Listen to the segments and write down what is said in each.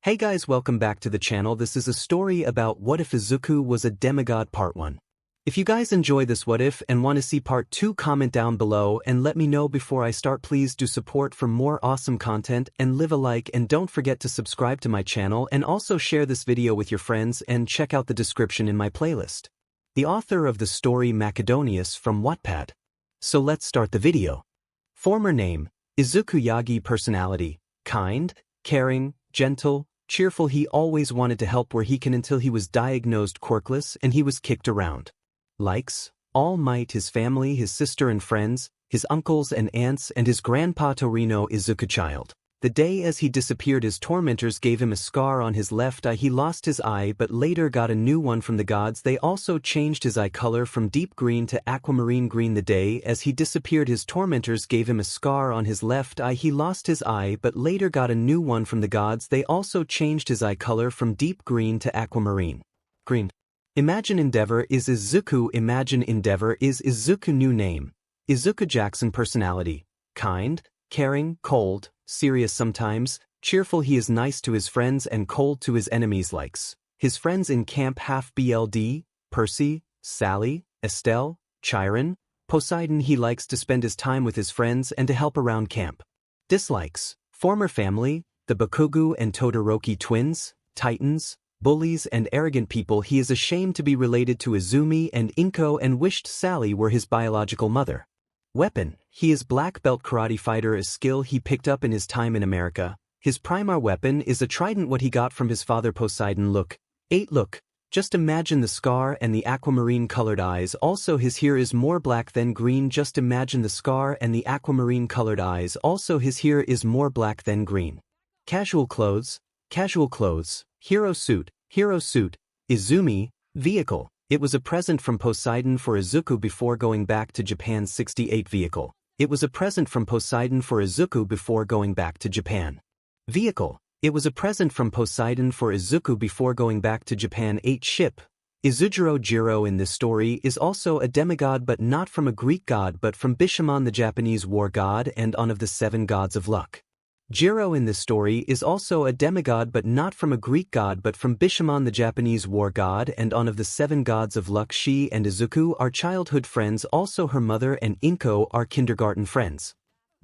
Hey guys, welcome back to the channel. This is a story about what if Izuku was a demigod part 1. If you guys enjoy this what if and want to see part 2, comment down below and let me know before I start. Please do support for more awesome content and leave a like, and don't forget to subscribe to my channel and also share this video with your friends and check out the description in my playlist. The author of the story Makedonius from Wattpad. So let's start the video. Former name: Izuku Yagi. Personality: kind, caring, gentle, cheerful. He always wanted to help where he can until he was diagnosed quirkless and he was kicked around. Likes: All Might, his family, his sister and friends, his uncles and aunts, and his grandpa Torino Izuku child. The day as he disappeared, his tormentors gave him a scar on his left eye. He lost his eye but later got a new one from the gods. They also changed his eye color from deep green to aquamarine green. The day as he disappeared, his tormentors gave him a scar on his left eye. He lost his eye but later got a new one from the gods. They also changed his eye color from deep green to aquamarine green. Imagine Endeavor is Izuku. Imagine Endeavor is Izuku. New name: Izuku Jackson. Personality: kind, caring, cold, serious sometimes, cheerful. He is nice to his friends and cold to his enemies. Likes his friends in camp: 𝗵𝗃𝗲𝗺, Percy, Sally, Estelle, Chiron, Poseidon. He likes to spend his time with his friends and to help around camp. Dislikes: former family, the 𝗵𝗃𝗲 and 𝗳𝗪𝙁𝗎 twins, titans, bullies and arrogant people. He is ashamed to be related to Izumi and 𝐒𝐭𝐴 and wished Sally were his biological mother. Weapon: he is black belt karate fighter, a skill he picked up in his time in America. His primary weapon is a trident, what he got from his father Poseidon. Look. 8. Look. Just imagine the scar and the aquamarine colored eyes. Also his hair is more black than green. Just imagine the scar and the aquamarine colored eyes. Also his hair is more black than green. Casual clothes. Casual clothes. Hero suit. Hero suit. Izumi. Vehicle: it was a present from Poseidon for Izuku before going back to Japan. 68. Vehicle: it was a present from Poseidon for Izuku before going back to Japan. Vehicle: it was a present from Poseidon for Izuku before going back to Japan. 8. Ship: Izuku Jiro in this story is also a demigod, but not from a Greek god but from 𝗵𝘃𝗲, the Japanese war god and one of the 7 gods of luck. Jiro in this story is also a demigod but not from a Greek god but from 𝗵𝘃𝗲, the Japanese war god and one of the 7 gods of luck. She and Izuku are childhood friends. Also her mother and 𝐒𝐭𝐲 are kindergarten friends.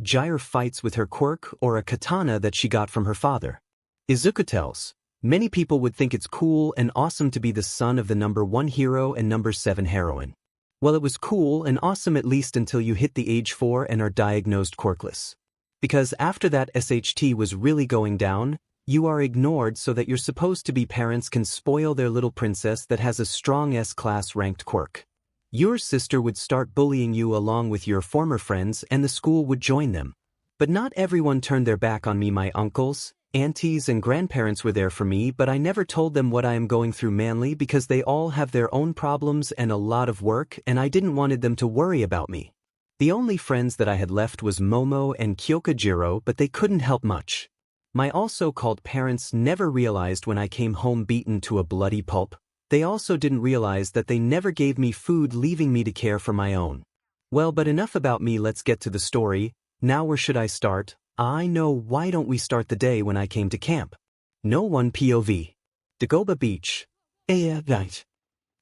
𝐒𝐩𝐢 fights with her quirk, or a katana that she got from her father. Izuku tells: many people would think it's cool and awesome to be the son of the number 1 hero and number 7 heroine. Well, it was cool and awesome at least until you hit the age 4 and are diagnosed quirkless. Because after that 𝗧𝗃𝗃 was really going down, you are ignored so that you're supposed to be parents can spoil their little princess that has a strong S-class ranked quirk. Your sister would start bullying you along with your former friends and the school would join them. But not everyone turned their back on me. My uncles, aunties and grandparents were there for me, but I never told them what I am going through mainly because they all have their own problems and a lot of work and I didn't want them to worry about me. The only friends that I had left was Momo and Kyoka Jiro, but they couldn't help much. My also called parents never realized when I came home beaten to a bloody pulp. They also didn't realize that they never gave me food, leaving me to care for my own. Well, but enough about me, let's get to the story. Now where should I start? I know, why don't we start the day when I came to camp? No one POV. Dagobah Beach. 𝗂𝗧𝗏,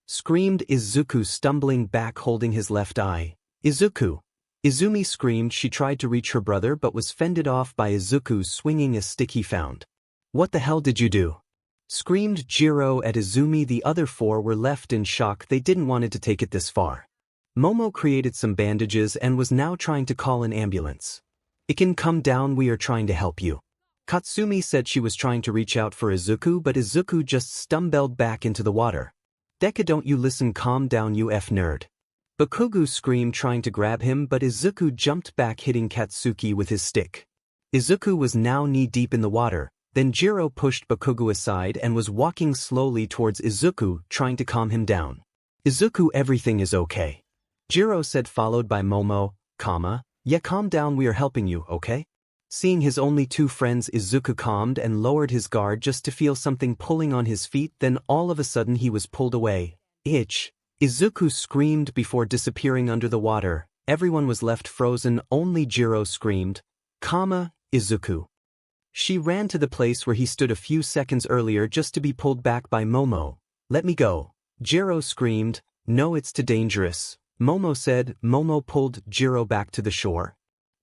screamed Izuku, stumbling back holding his left eye. Izuku. Izumi screamed. She tried to reach her brother but was fended off by Izuku swinging a stick he found. What the hell did you do? Screamed Jiro at Izumi. The other 4 were left in shock. They didn't want to take it this far. Momo created some bandages and was now trying to call an ambulance. 𝐒𝐭𝐴, come down, we are trying to help you. Katsumi said she was trying to reach out for Izuku but Izuku just stumbled back into the water. Deku, don't you listen, calm down you nerd. 𝗵𝘃𝗲 screamed, trying to grab him but Izuku jumped back, hitting Katsuki with his stick. Izuku was now knee-deep in the water. Then Jiro pushed 𝗵𝘃𝗲 aside and was walking slowly towards Izuku, trying to calm him down. Izuku, everything is okay, Jiro said, followed by Momo. Yeah, calm down, we are helping you, okay? Seeing his only 2 friends, Izuku calmed and lowered his guard just to feel something pulling on his feet. Then all of a sudden he was pulled away. Izuku screamed before disappearing under the water. Everyone was left frozen. Only Jiro screamed, Izuku. She ran to the place where he stood a few seconds earlier just to be pulled back by Momo. "Let me go." Jiro screamed, "No, it's too dangerous," Momo said. Momo pulled Jiro back to the shore.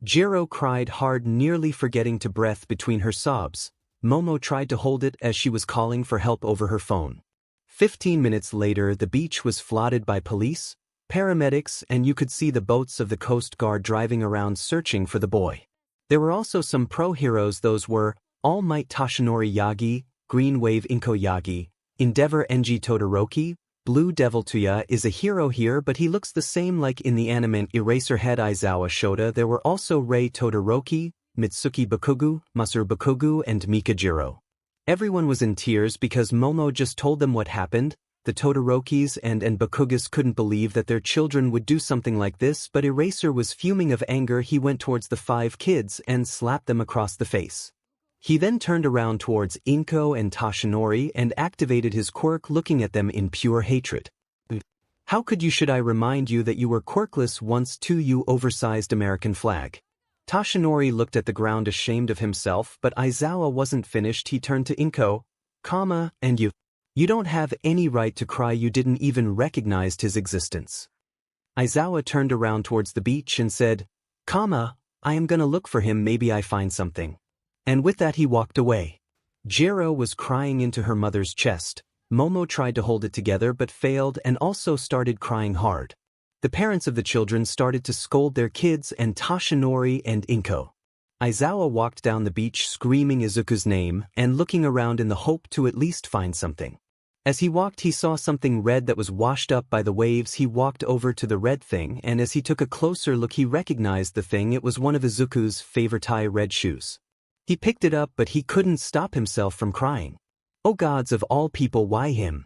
Jiro cried hard, nearly forgetting to breathe between her sobs. Momo tried to hold it as she was calling for help over her phone. 15 minutes later, the beach was flooded by police, paramedics, and you could see the boats of the Coast Guard driving around searching for the boy. There were also some pro-heroes. Those were All Might Toshinori Yagi, Green Wave Inko Yagi, Endeavor Enji Todoroki. Blue Devil Tuya is a hero here, but he looks the same like in the anime Eraserhead Aizawa Shota. There were also Rei Todoroki, Mitsuki Bakugu, Masaru Bakugu, and Mika Jiro. Everyone was in tears because Momo just told them what happened. The Todorokis and Bakugas couldn't believe that their children would do something like this, but Eraser was fuming of anger. He went towards the 5 kids and slapped them across the face. He then turned around towards Inko and Toshinori and activated his quirk, looking at them in pure hatred. "How could you? Should I remind you that you were quirkless once too, you oversized American flag?" Toshinori looked at the ground ashamed of himself, but Aizawa wasn't finished. He turned to Inko, "And you? You don't have any right to cry. You didn't even recognize his existence." Aizawa turned around towards the beach and said, "I am gonna look for him, maybe I find something." And with that he walked away. Jiro was crying into her mother's chest. Momo tried to hold it together but failed and also started crying hard. The parents of the children started to scold their kids and Toshinori and Inko. Aizawa walked down the beach screaming Izuku's name and looking around in the hope to at least find something. As he walked, he saw something red that was washed up by the waves. He walked over to the red thing, and as he took a closer look he recognized the thing. It was one of Izuku's favorite red shoes. He picked it up, but he couldn't stop himself from crying. "Oh gods of all people, why him?"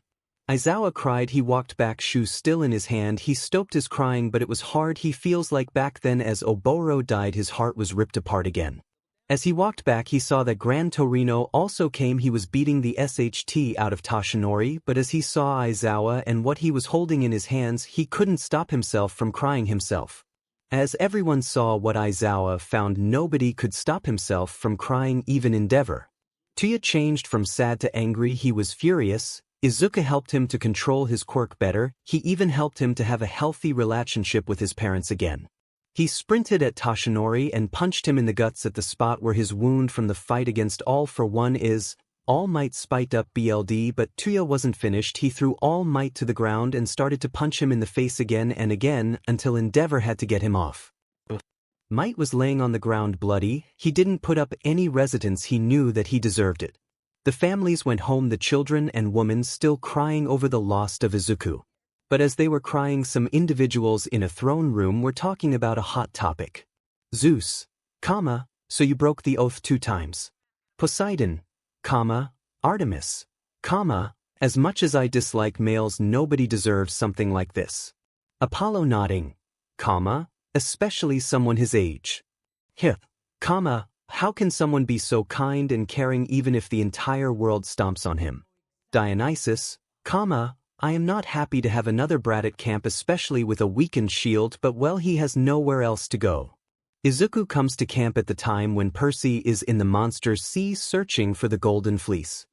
Aizawa cried. He walked back, shoes still in his hand. He stopped his crying, but it was hard. He feels like back then as Oboro died his heart was ripped apart again. As he walked back he saw that Gran Torino also came. He was beating the SHT out of Toshinori, but as he saw Aizawa and what he was holding in his hands, he couldn't stop himself from crying himself. As everyone saw what Aizawa found, nobody could stop himself from crying, even Endeavor. Tuya changed from sad to angry. He was furious. Izuku helped him to control his quirk better. He even helped him to have a healthy relationship with his parents again. He sprinted at Toshinori and punched him in the guts at the spot where his wound from the fight against All for One is. All Might spiked up BLD, but Tuya wasn't finished. He threw All Might to the ground and started to punch him in the face again and again until Endeavor had to get him off. Might was laying on the ground bloody. He didn't put up any resistance. He knew that he deserved it. The families went home, the children and women still crying over the loss of Izuku. But as they were crying, some individuals in a throne room were talking about a hot topic. Zeus, so you broke the oath 2 times. Poseidon, Artemis, as much as I dislike males, nobody deserves something like this. Apollo nodding, especially someone his age. How can someone be so kind and caring even if the entire world stomps on him? Dionysus, I am not happy to have another brat at camp, especially with a weakened shield, but well, he has nowhere else to go. Izuku comes to camp at the time when Percy is in the monster sea searching for the golden fleece.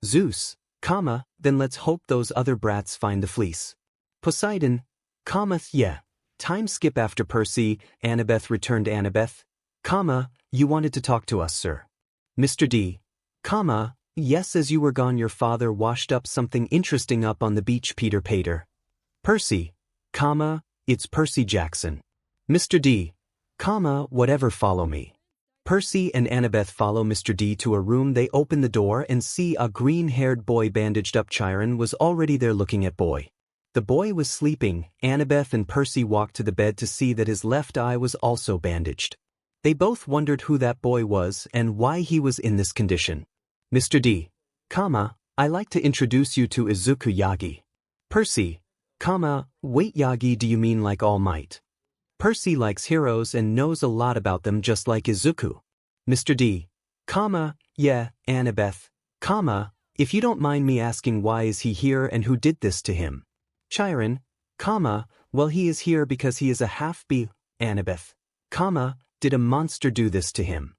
Zeus, then let's hope those other brats find the fleece. Poseidon, yeah. Time skip after Percy. Annabeth returned. Annabeth, you wanted to talk to us, sir. Mr. D, yes, as you were gone your father washed up something interesting up on the beach. Peter Pater. Percy, it's Percy Jackson. Mr. D, whatever, follow me. Percy and Annabeth follow Mr. D to a room. They open the door and see a green-haired boy bandaged up. Chiron was already there looking at boy. The boy was sleeping. Annabeth and Percy walked to the bed to see that his left eye was also bandaged. They both wondered who that boy was and why he was in this condition. Mr. D, I like to introduce you to Izuku Yagi. Percy, wait, Yagi, do you mean like All Might? Percy likes heroes and knows a lot about them just like Izuku. Mr. D, yeah, Annabeth, if you don't mind me asking, why is he here and who did this to him? Chiron, well, he is here because he is a half-B. Annabeth, did a monster do this to him?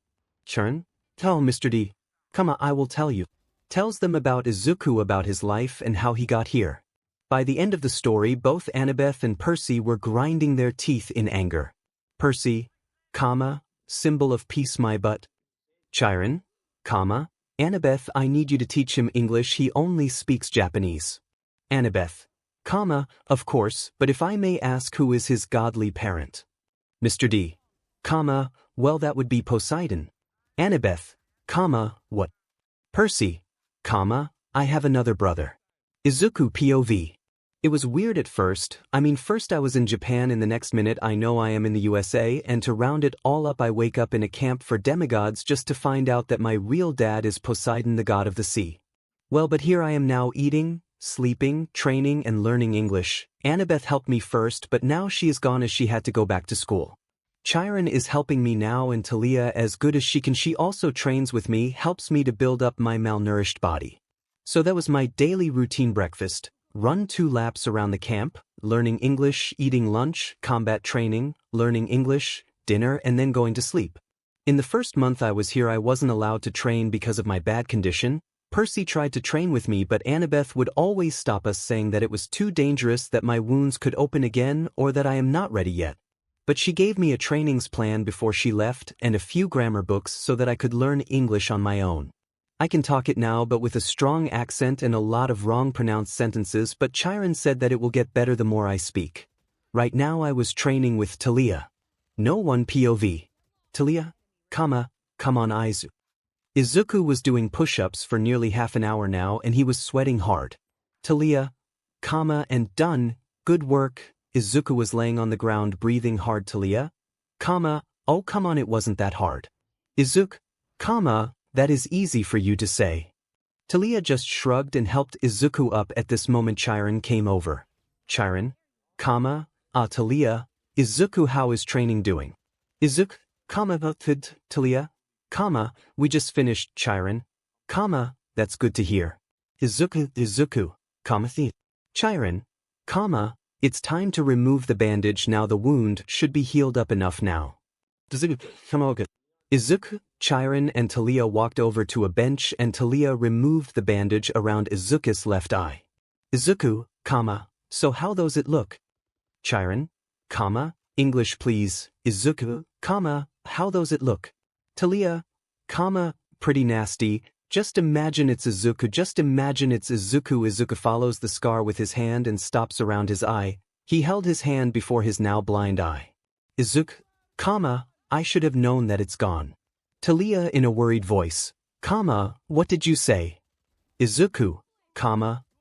Chiron, "Tell Mr. 𝗵𝗃𝗲, I will tell you." Tells them about Izuku, about his life and how he got here. By the end of the story, both Annabeth and Percy were grinding their teeth in anger. Percy, symbol of peace my butt. Chiron, Annabeth, I need you to teach him English, he only speaks Japanese. Annabeth, of course, but if I may ask, who is his godly parent? Mr. D, well, that would be Poseidon. Annabeth, what? Percy, I have another brother. Izuku POV. It was weird at first. First I was in Japan and the next minute I know I am in the USA, and to round it all up I wake up in a camp for demigods just to find out that my real dad is Poseidon, the god of the sea. Well, but here I am now eating, sleeping, training and learning English. Annabeth helped me first, but now she is gone as she had to go back to school. Chiron is helping me now, and 𝗧𝗪𝗏, as good as she can, she also trains with me, helps me to build up my malnourished body. So that was my daily routine: breakfast, run 2 laps around the camp, learning English, eating lunch, combat training, learning English, dinner, and then going to sleep. In the first month I was here I wasn't allowed to train because of my bad condition. Percy tried to train with me, but Annabeth would always stop us, saying that it was too dangerous, that my wounds could open again, or that I am not ready yet. But she gave me a trainings plan before she left and a few grammar books so that I could learn English on my own. I can talk it now, but with a strong accent and a lot of wrong pronounced sentences, but Chiron said that it will get better the more I speak. Right now I was training with 𝗧𝗪𝗏. No one POV. 𝗧𝗪𝗏, come on Izuku. Izuku was doing push-ups for nearly half an hour now and he was sweating hard. 𝗧𝗪𝗏, and done, good work. Izuku was laying on the ground breathing hard. 𝗧𝗪𝗏, oh come on, it wasn't that hard. Izuku, that is easy for you to say. 𝗧𝗪𝗏 just shrugged and helped Izuku up. At this moment Chiron came over. Chiron, 𝗧𝗪𝗏, Izuku, how is training doing? Izuku, 𝗧𝗪𝗏, we just finished. Chiron, that's good to hear. Izuku, Chiron, it's time to remove the bandage now, the wound should be healed up enough now. Izuku, Chiron and 𝗧𝗪𝗏 walked over to a bench and 𝗧𝗪𝗏 removed the bandage around Izuku's left eye. Izuku, so how does it look? Chiron, English please. Izuku, how does it look? 𝗧𝗪𝗏, pretty nasty. Just imagine it's Izuku, just imagine it's Izuku. Izuku follows the scar with his hand and stops around his eye. He held his hand before his now blind eye. Izuku, I should have known that it's gone. 𝗧𝗪𝗏 in a worried voice, what did you say? Izuku,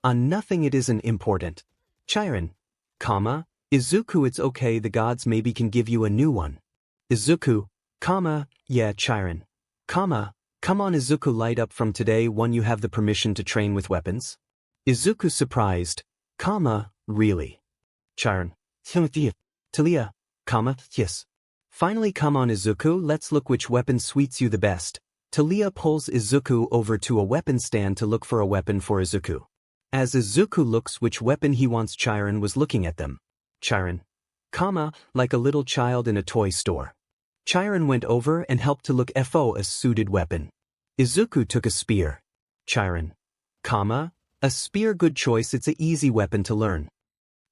nothing, it isn't important. Chiron, Izuku, it's okay, the gods maybe can give you a new one. Izuku, yeah Chiron, come on Izuku, light up, from today on you have the permission to train with weapons. Izuku surprised, really? Chiron, 𝗧𝗪𝗏, yes. Finally, come on Izuku, let's look which weapon suits you the best. 𝗧𝗪𝗏 pulls Izuku over to a weapon stand to look for a weapon for Izuku. As Izuku looks which weapon he wants, Chiron was looking at them. Chiron, like a little child in a toy store. Chiron went over and helped to look for a suited weapon. Izuku took a spear. Chiron, a spear, good choice, it's a easy weapon to learn.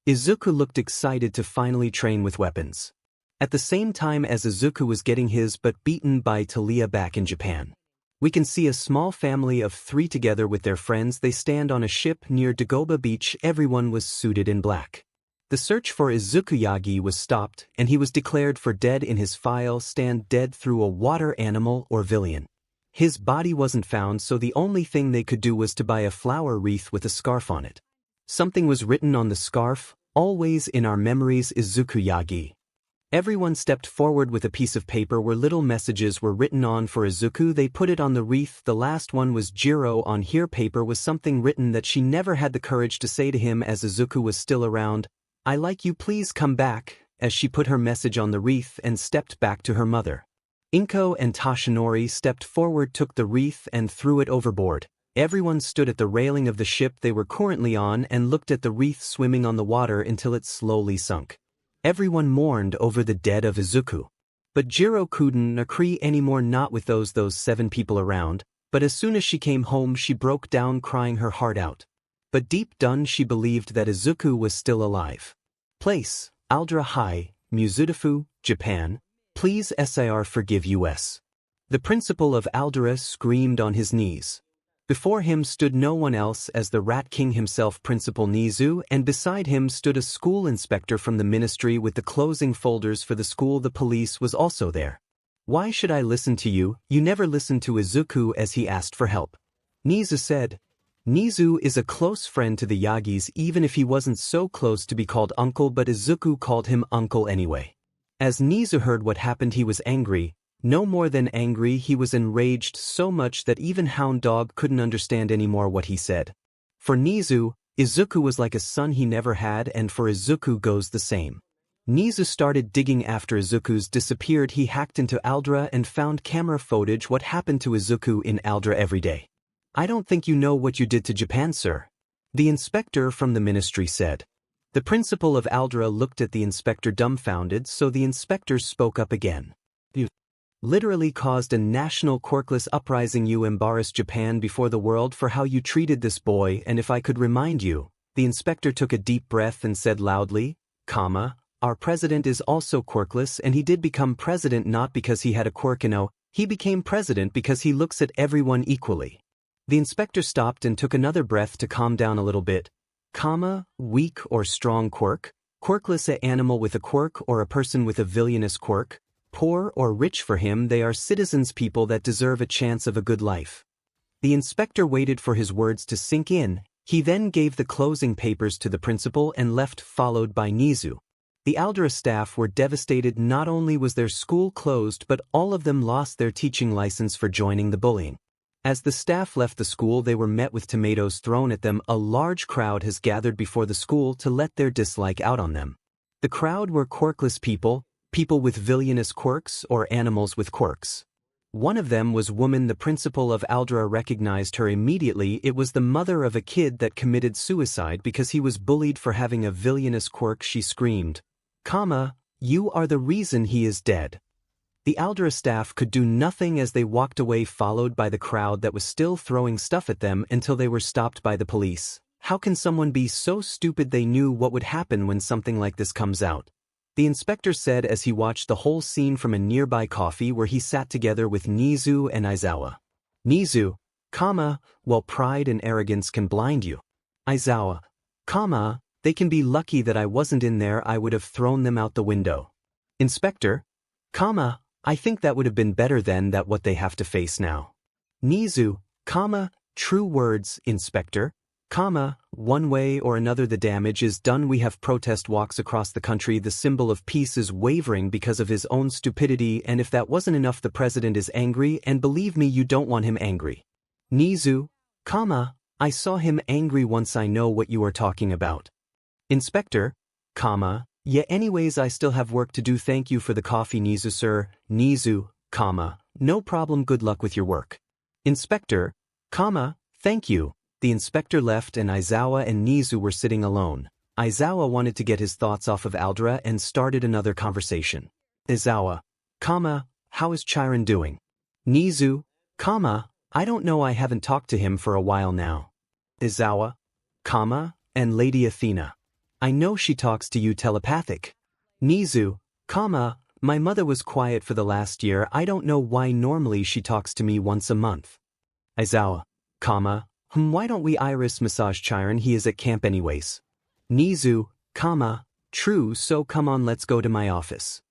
Izuku looked excited to finally train with weapons. At the same time as Izuku was getting his butt beaten by 𝗧𝗪𝗏 back in Japan. We can see a small family of 3 together with their friends. They stand on a ship near 𝗧𝗪𝗏 beach. Everyone was suited in black. The search for Izuku Yagi was stopped and he was declared for dead. In his file stand dead through a water animal or villain. His body wasn't found, so the only thing they could do was to buy a flower wreath with a scarf on it. Something was written on the scarf, always in our memories, Izuku Yagi. Everyone stepped forward with a piece of paper where little messages were written on for Izuku. They put it on the wreath. The last one was Jiro. On here paper was something written that she never had the courage to say to him as Izuku was still around. I like you, please come back, as she put her message on the wreath and stepped back to her mother. Inko and Toshinori stepped forward, took the wreath and threw it overboard. Everyone stood at the railing of the ship they were currently on and looked at the wreath swimming on the water until it slowly sunk. Everyone mourned over the dead of Izuku. But Jiro couldn't agree anymore, not with those 7 people around, but as soon as she came home she broke down crying her heart out. But deep down she believed that Izuku was still alive. Place, 𝗧𝗵𝗲 Japan, please sir forgive us. The principal of 𝗧𝗪𝗧 screamed on his knees. Before him stood no one else as the Rat King himself, Principal Nizu, and beside him stood a school inspector from the ministry with the closing folders for the school. The police was also there. Why should I listen to you? You never listened to Izuku as he asked for help. Nizu said. Nizu is a close friend to the Yagis, even if he wasn't so close to be called uncle, but Izuku called him uncle anyway. As Nizu heard what happened he was angry. No more than angry, he was enraged so much that even Hound Dog couldn't understand anymore what he said. For Nizu, Izuku was like a son he never had, and for Izuku goes the same. Nizu started digging after Izuku's disappeared. He hacked into 𝗧𝗪𝗧 and found camera footage what happened to Izuku in 𝗧𝗪𝗧 every day. I don't think you know what you did to Japan, sir. The inspector from the ministry said. The principal of 𝗧𝗪𝗧 looked at the inspector dumbfounded, so the inspector spoke up again. You literally caused a national quirkless uprising. You embarrassed Japan before the world for how you treated this boy, and if I could remind you, the inspector took a deep breath and said loudly, our president is also quirkless, and he did become president not because he had a quirk, he became president because he looks at everyone equally. The inspector stopped and took another breath to calm down a little bit. Weak or strong quirk, quirkless, an animal with a quirk or a person with a villainous quirk, poor or rich, for him they are citizens, people that deserve a chance of a good life. The inspector waited for his words to sink in. He then gave the closing papers to the principal and left, followed by Nizu. The 𝗧𝗪𝗧 staff were devastated. Not only was their school closed, but all of them lost their teaching license for joining the bullying. As the staff left the school they were met with tomatoes thrown at them. A large crowd has gathered before the school to let their dislike out on them. The crowd were quirkless people, people with villainous quirks or animals with quirks. One of them was woman. The principal of 𝗧𝗪𝗧 recognized her immediately. It was the mother of a kid that committed suicide because he was bullied for having a villainous quirk. She screamed, you are the reason he is dead. The 𝗧𝗪𝗧 staff could do nothing as they walked away, followed by the crowd that was still throwing stuff at them, until they were stopped by the police. How can someone be so stupid? They knew what would happen when something like this comes out. The inspector said as he watched the whole scene from a nearby coffee where he sat together with Nizu and Izawa. Nizu, well, pride and arrogance can blind you. Izawa, they can be lucky that I wasn't in there. I would have thrown them out the window. Inspector, I think that would have been better than that what they have to face now. Nizu, true words, Inspector. One way or another the damage is done. We have protest walks across the country. The symbol of peace is wavering because of his own stupidity, and if that wasn't enough the president is angry, and believe me, you don't want him angry. Nizu, I saw him angry once. I know what you are talking about. Inspector, yeah, anyways, I still have work to do. Thank you for the coffee, Nizu, sir. Nizu, no problem. Good luck with your work. Inspector, thank you. The inspector left and Izawa and Nizu were sitting alone. Izawa wanted to get his thoughts off of 𝗧𝗪𝗧 and started another conversation. Izawa, how is Chiron doing? Nizu, I don't know. I haven't talked to him for a while now. Izawa, and Lady Athena. I know she talks to you telepathic. Nizu, my mother was quiet for the last year. I don't know why. Normally she talks to me once a month. Izawa, why don't we iris massage Chiron? He is at camp anyways. Nizu, true, so come on, let's go to my office.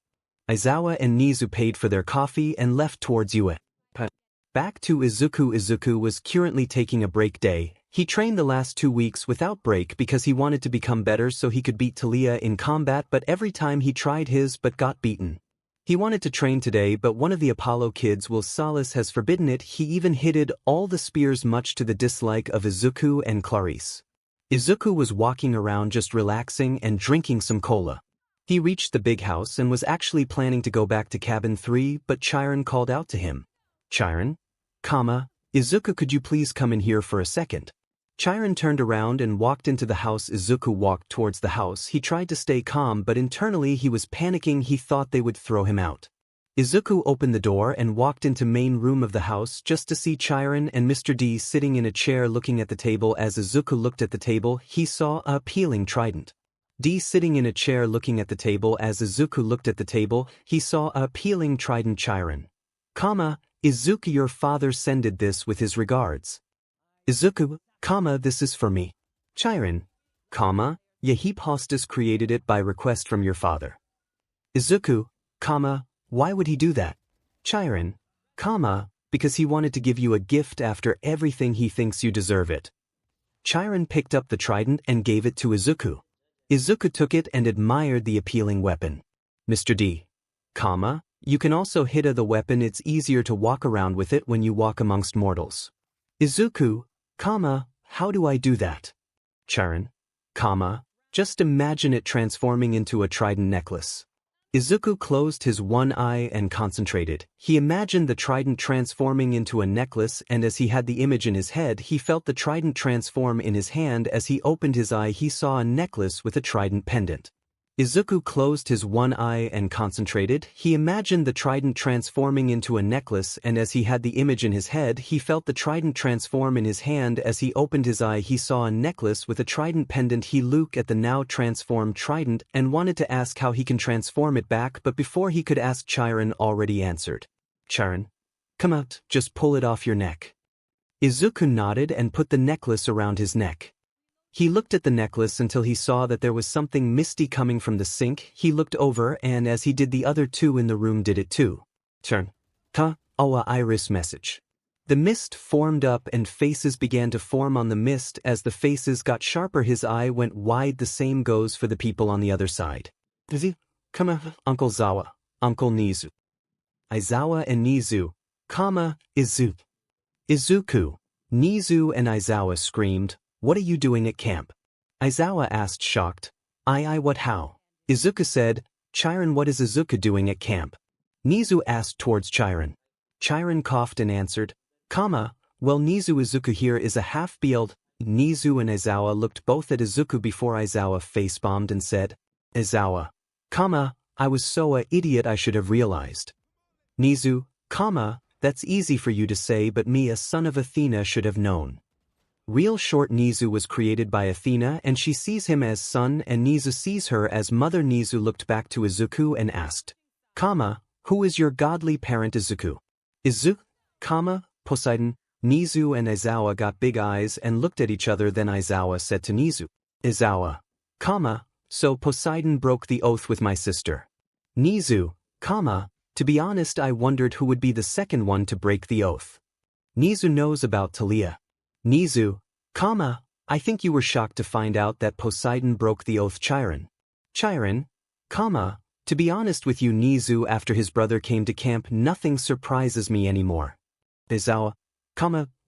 Izawa and Nizu paid for their coffee and left towards Ue. Back to Izuku. Izuku was currently taking a break day. He trained the last 2 weeks without break because he wanted to become better so he could beat 𝗬𝗪𝗧 in combat, but every time he tried his but got beaten. He wanted to train today, but one of the Apollo kids, 𝗬𝗪𝗧, has forbidden it. He even hid all the spears, much to the dislike of Izuku and Clarice. Izuku was walking around just relaxing and drinking some cola. He reached the big house and was actually planning to go back to cabin 3, but Chiron called out to him. Chiron? Izuku, could you please come in here for a second? Chiron turned around and walked into the house. Izuku walked towards the house. He tried to stay calm, but internally he was panicking. He thought they would throw him out. Izuku opened the door and walked into main room of the house just to see Chiron and Mr. D sitting in a chair looking at the table. As Izuku looked at the table, he saw a peeling trident. D sitting in a chair looking at the table. As Izuku looked at the table, he saw a peeling trident. Chiron, Izuku, your father sended this with his regards. Izuku, this is for me. Chiron, 𝗂𝗵𝗃𝗲 created it by request from your father. Izuku, why would he do that? Chiron, because he wanted to give you a gift after everything he thinks you deserve it. Chiron picked up the trident and gave it to Izuku. Izuku took it and admired the appealing weapon. Mr. D, you can also hit the weapon. It's easier to walk around with it when you walk amongst mortals. Izuku, how do I do that? Chiron, just imagine it transforming into a trident necklace. Izuku closed his one eye and concentrated. He imagined the trident transforming into a necklace, and as he had the image in his head, he felt the trident transform in his hand. As he opened his eye, he saw a necklace with a trident pendant. Izuku closed his one eye and concentrated. He imagined the trident transforming into a necklace, and as he had the image in his head, he felt the trident transform in his hand. As he opened his eye, he saw a necklace with a trident pendant. He looked at the now transformed trident and wanted to ask how he can transform it back, but before he could ask, Chiron already answered. Chiron, come out, just pull it off your neck. Izuku nodded and put the necklace around his neck. He looked at the necklace until he saw that there was something misty coming from the sink. He looked over, and as he did, the other two in the room did it too. Turn. 𝗂𝗧𝗏 message. The mist formed up and faces began to form on the mist. As the faces got sharper, his eye went wide. The same goes for the people on the other side. Uncle Zawa, Uncle Nizu. Aizawa and Nizu, Izuku. Izuku, Nizu and Aizawa screamed, "What are you doing at camp?" Aizawa asked, shocked. What how? Izuku said, Chiron, what is Izuku doing at camp? Nizu asked towards Chiron. Chiron coughed and answered, well, Nizu, Izuku here is a half-beeled. Nizu and Aizawa looked both at Izuku before Aizawa face-bombed and said, Aizawa, I was so idiot, I should have realized. Nizu, that's easy for you to say, but me, a son of Athena, should have known. Real short, Nizu was created by Athena and she sees him as son and Nizu sees her as mother. Nizu looked back to Izuku and asked, who is your godly parent? Izuku. Izuku, Poseidon. Nizu and Aizawa got big eyes and looked at each other. Then Aizawa said to Nizu, Aizawa, so Poseidon broke the oath with my sister. Nizu, to be honest, I wondered who would be the second one to break the oath. Nizu knows about Talia. Nizu, I think you were shocked to find out that Poseidon broke the oath. Chiron, to be honest with you, Nizu, after his brother came to camp, nothing surprises me anymore. Aizawa,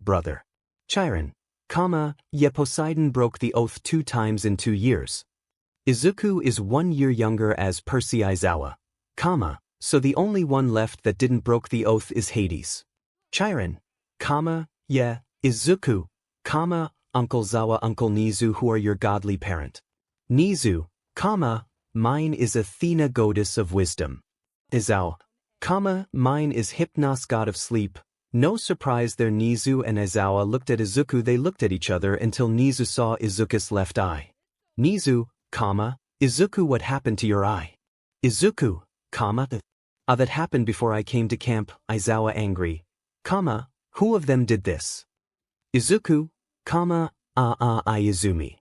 brother. Chiron, Poseidon broke the oath 2 times in 2 years. Izuku is 1 year younger as Percy. Aizawa, so the only one left that didn't broke the oath is Hades. Chiron, Izuku, Uncle Zawa, Uncle Nizu, who are your godly parent? Nizu, mine is Athena, goddess of wisdom. Aizawa, mine is Hypnos, god of sleep. No surprise there. Nizu and Aizawa looked at Izuku. They looked at each other until Nizu saw Izuku's left eye. Nizu, Izuku, what happened to your eye? Izuku, that happened before I came to camp. Aizawa, angry, who of them did this? Izuku, Izumi.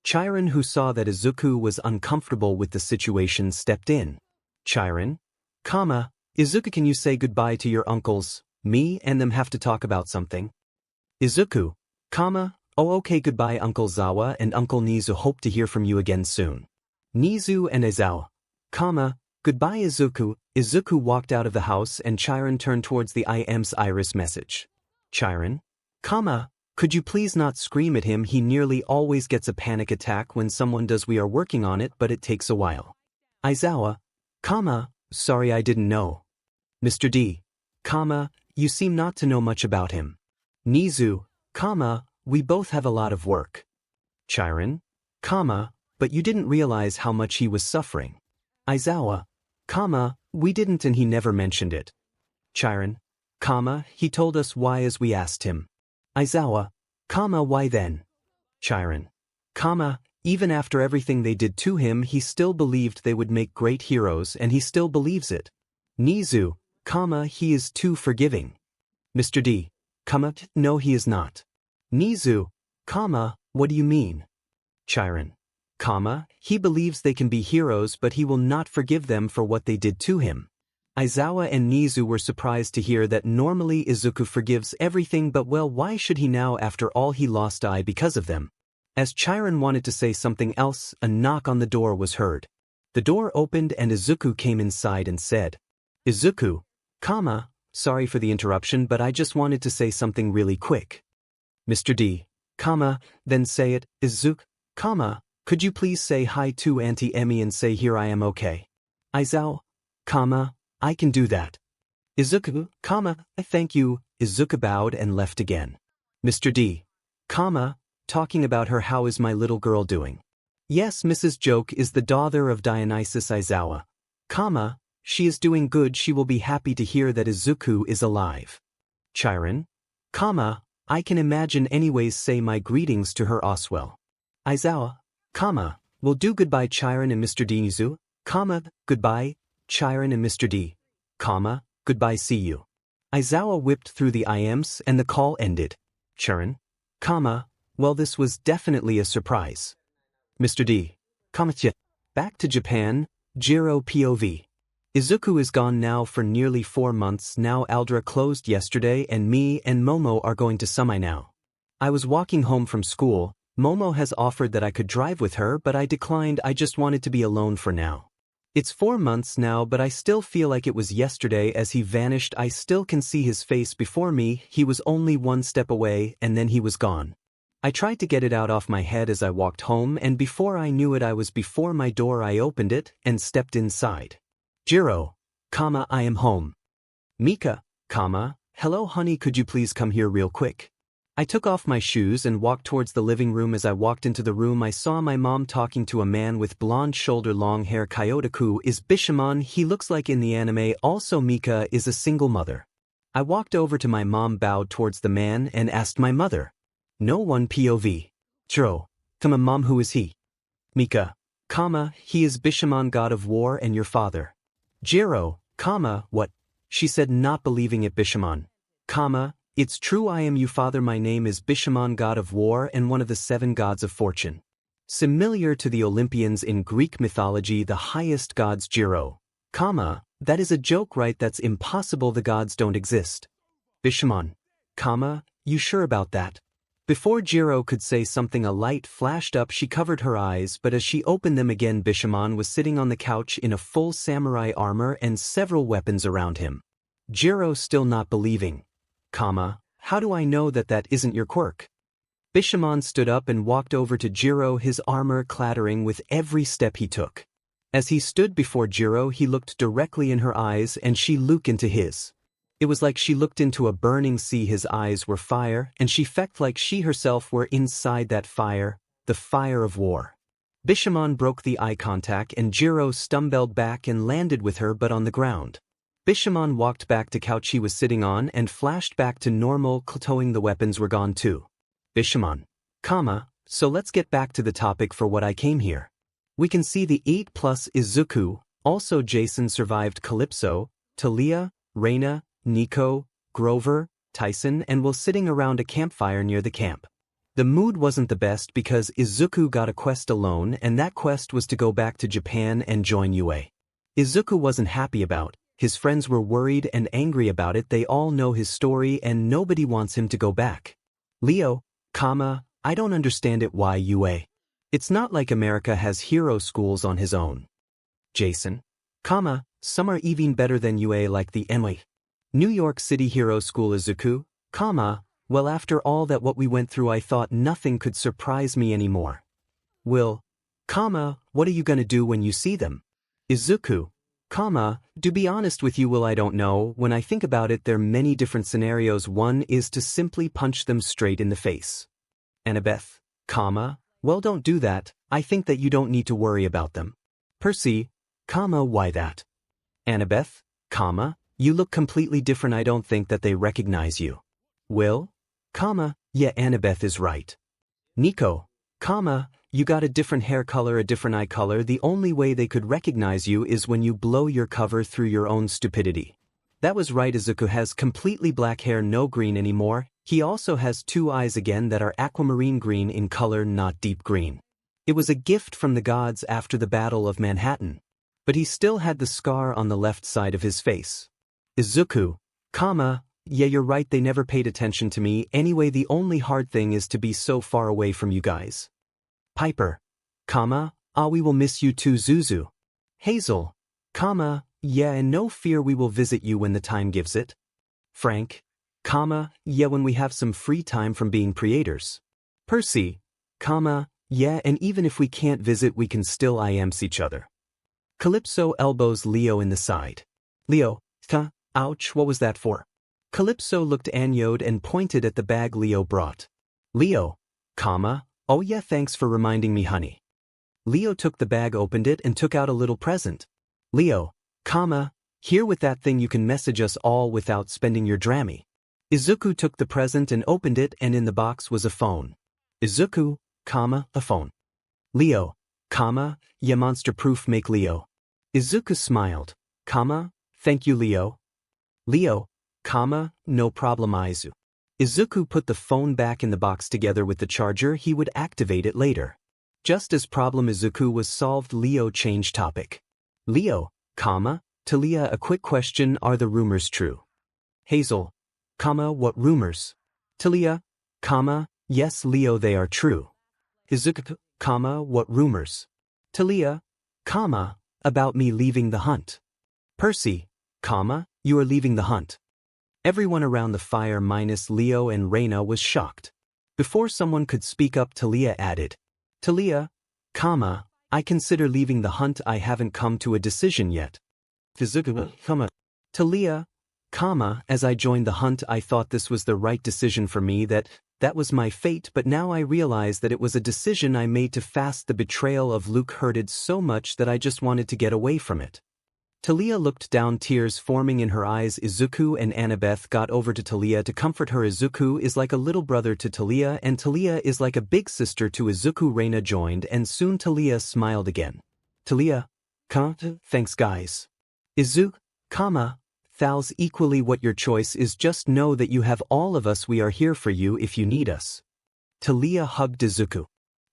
Chiron, who saw that Izuku was uncomfortable with the situation, stepped in. Chiron, Izuku, can you say goodbye to your uncles? Me and them have to talk about something. Izuku, okay, goodbye Uncle Zawa and Uncle Nizu, hope to hear from you again soon. Nizu and Aizawa, goodbye Izuku. Izuku walked out of the house and Chiron turned towards the 𝗂𝗵𝗃𝗲 message. Chiron, could you please not scream at him? He nearly always gets a panic attack when someone does. We are working on it, but it takes a while. Aizawa, sorry, I didn't know. Mr. D, you seem not to know much about him. Nizu, we both have a lot of work. Chiron, but you didn't realize how much he was suffering. Aizawa, We didn't and he never mentioned it. Chiron, he told us why as we asked him. Aizawa, why then? Chiron, even after everything they did to him he still believed they would make great heroes and he still believes it. Nizu, he is too forgiving. Mr. D, no he is not. Nizu, what do you mean? Chiron, he believes they can be heroes but he will not forgive them for what they did to him. Aizawa and Nizu were surprised to hear that normally Izuku forgives everything but well why should he now after all he lost eye because of them? As Chiron wanted to say something else, a knock on the door was heard. The door opened and Izuku came inside and said, Izuku, sorry for the interruption but I just wanted to say something really quick. Mr. D, then say it, Izuku, could you please say hi to Auntie Emmy and say here I am okay? Aizawa, I can do that. Izuku, thank you. Izuku bowed and left again. Mr. D, talking about her how is my little girl doing? Yes Mrs. Joke is the daughter of Dionysus Aizawa. She is doing good she will be happy to hear that Izuku is alive. Chiron, I can imagine anyways say my greetings to her Oswell. Aizawa, will do goodbye Chiron and Mr. D Nizu, goodbye, Chiron and Mr. D, goodbye see you. Aizawa whipped through the IMs and the call ended. Chiron, well this was definitely a surprise. Mr. D, back to Japan, Jiro POV. Izuku is gone now for nearly 4 months now Aldra closed yesterday and me and Momo are going to Sumai now. I was walking home from school, Momo has offered that I could drive with her but I declined I just wanted to be alone for now. It's 4 months now but I still feel like it was yesterday as he vanished I still can see his face before me he was only 1 step away and then he was gone. I tried to get it out off my head as I walked home and before I knew it I was before my door I opened it and stepped inside. Jiro, I am home. Mika, hello honey could you please come here real quick? I took off my shoes and walked towards the living room as I walked into the room I saw my mom talking to a man with blonde shoulder long hair Kyoto is Bishamon he looks like in the anime also Mika is a single mother. I walked over to my mom bowed towards the man and asked my mother. No one POV. Jiro, mom who is he? Mika, he is Bishamon god of war and your father. Jiro, what? She said not believing it Bishamon. It's true I am you father my name is Bishamon god of war and one of the 7 gods of fortune. Similar to the Olympians in Greek mythology the highest gods Jiro, that is a joke right that's impossible the gods don't exist. Bishamon, you sure about that? Before Jiro could say something a light flashed up she covered her eyes but as she opened them again Bishamon was sitting on the couch in a full samurai armor and several weapons around him. Jiro still not believing. How do I know that that isn't your quirk? Bishamon stood up and walked over to Jiro his armor clattering with every step he took. As he stood before Jiro he looked directly in her eyes and she looked into his. It was like she looked into a burning sea his eyes were fire and she felt like she herself were inside that fire, the fire of war. Bishamon broke the eye contact and Jiro stumbled back and landed with her but on the ground. Bishamon walked back to couch he was sitting on and flashed back to normal towing the weapons were gone too. Bishamon, so let's get back to the topic for what I came here. We can see the 8 plus Izuku, also Jason survived Calypso, Talia, Reina, Nico, Grover, Tyson and was sitting around a campfire near the camp. The mood wasn't the best because Izuku got a quest alone and that quest was to go back to Japan and join UA. Izuku wasn't happy about, his friends were worried and angry about it they all know his story and nobody wants him to go back. Leo, I don't understand it why UA. It's not like America has hero schools on his own. Jason, some are even better than UA like the NY. New York City Hero School Izuku, well after all that what we went through I thought nothing could surprise me anymore. Will, what are you gonna do when you see them? Izuku, to be honest with you Will I don't know, when I think about it there are many different scenarios one is to simply punch them straight in the face. Annabeth, well don't do that, I think that you don't need to worry about them. Percy, why that? 𝗵𝗃𝗃, you look completely different. I don't think that they recognize you. Will, yeah, 𝗵𝗃 is right. Nico, you got a different hair color, a different eye color. The only way they could recognize you is when you blow your cover through your own stupidity. That was right. Izuku has completely black hair, no green anymore. He also has two eyes again that are aquamarine green in color, not deep green. It was a gift from the gods after the Battle of Manhattan. But he still had the scar on the left side of his face. Izuku, yeah, you're right, they never paid attention to me. Anyway, the only hard thing is to be so far away from you guys. Piper, we will miss you too. Zuzu. Hazel, yeah, and no fear, we will visit you when the time gives it. Frank, yeah, when we have some free time from being creators. Percy, yeah, and even if we can't visit, we can still IMs each other. Calypso elbows Leo in the side. Leo, ouch, what was that for? Calypso looked annoyed and pointed at the bag Leo brought. Leo, oh yeah, thanks for reminding me, honey. Leo took the bag, opened it, and took out a little present. Leo, here, with that thing you can message us all without spending your Drammy. Izuku took the present and opened it, and in the box was a phone. Izuku, a phone. Leo, yeah, monster-proof, make Leo. Izuku smiled, thank you, Leo. Leo, no problem, Izu. Izuku put the phone back in the box together with the charger. He would activate it later. Just as problem Izuku was solved, Leo changed topic. Leo, Talia, a quick question, are the rumors true? Hazel, what rumors? Talia, yes, Leo, they are true. Izuku, what rumors? Talia, about me leaving the hunt. Percy, you are leaving the hunt. Everyone around the fire minus Leo and Reina was shocked. Before someone could speak up, Talia added, Talia, I consider leaving the hunt. I haven't come to a decision yet. Izuku, Talia, as I joined the hunt, I thought this was the right decision for me, that was my fate, but now I realize that it was a decision I made to fast the betrayal of Luke hurted so much that I just wanted to get away from it. Talia looked down, tears forming in her eyes. Izuku and 𝗵𝗃 got over to Talia to comfort her. Izuku is like a little brother to Talia, and Talia is like a big sister to Izuku. Reina joined, and soon Talia smiled again. Talia, thanks guys. Izuku, 𝗬𝗏, equally what your choice is, just know that you have all of us. We are here for you if you need us. Talia hugged Izuku.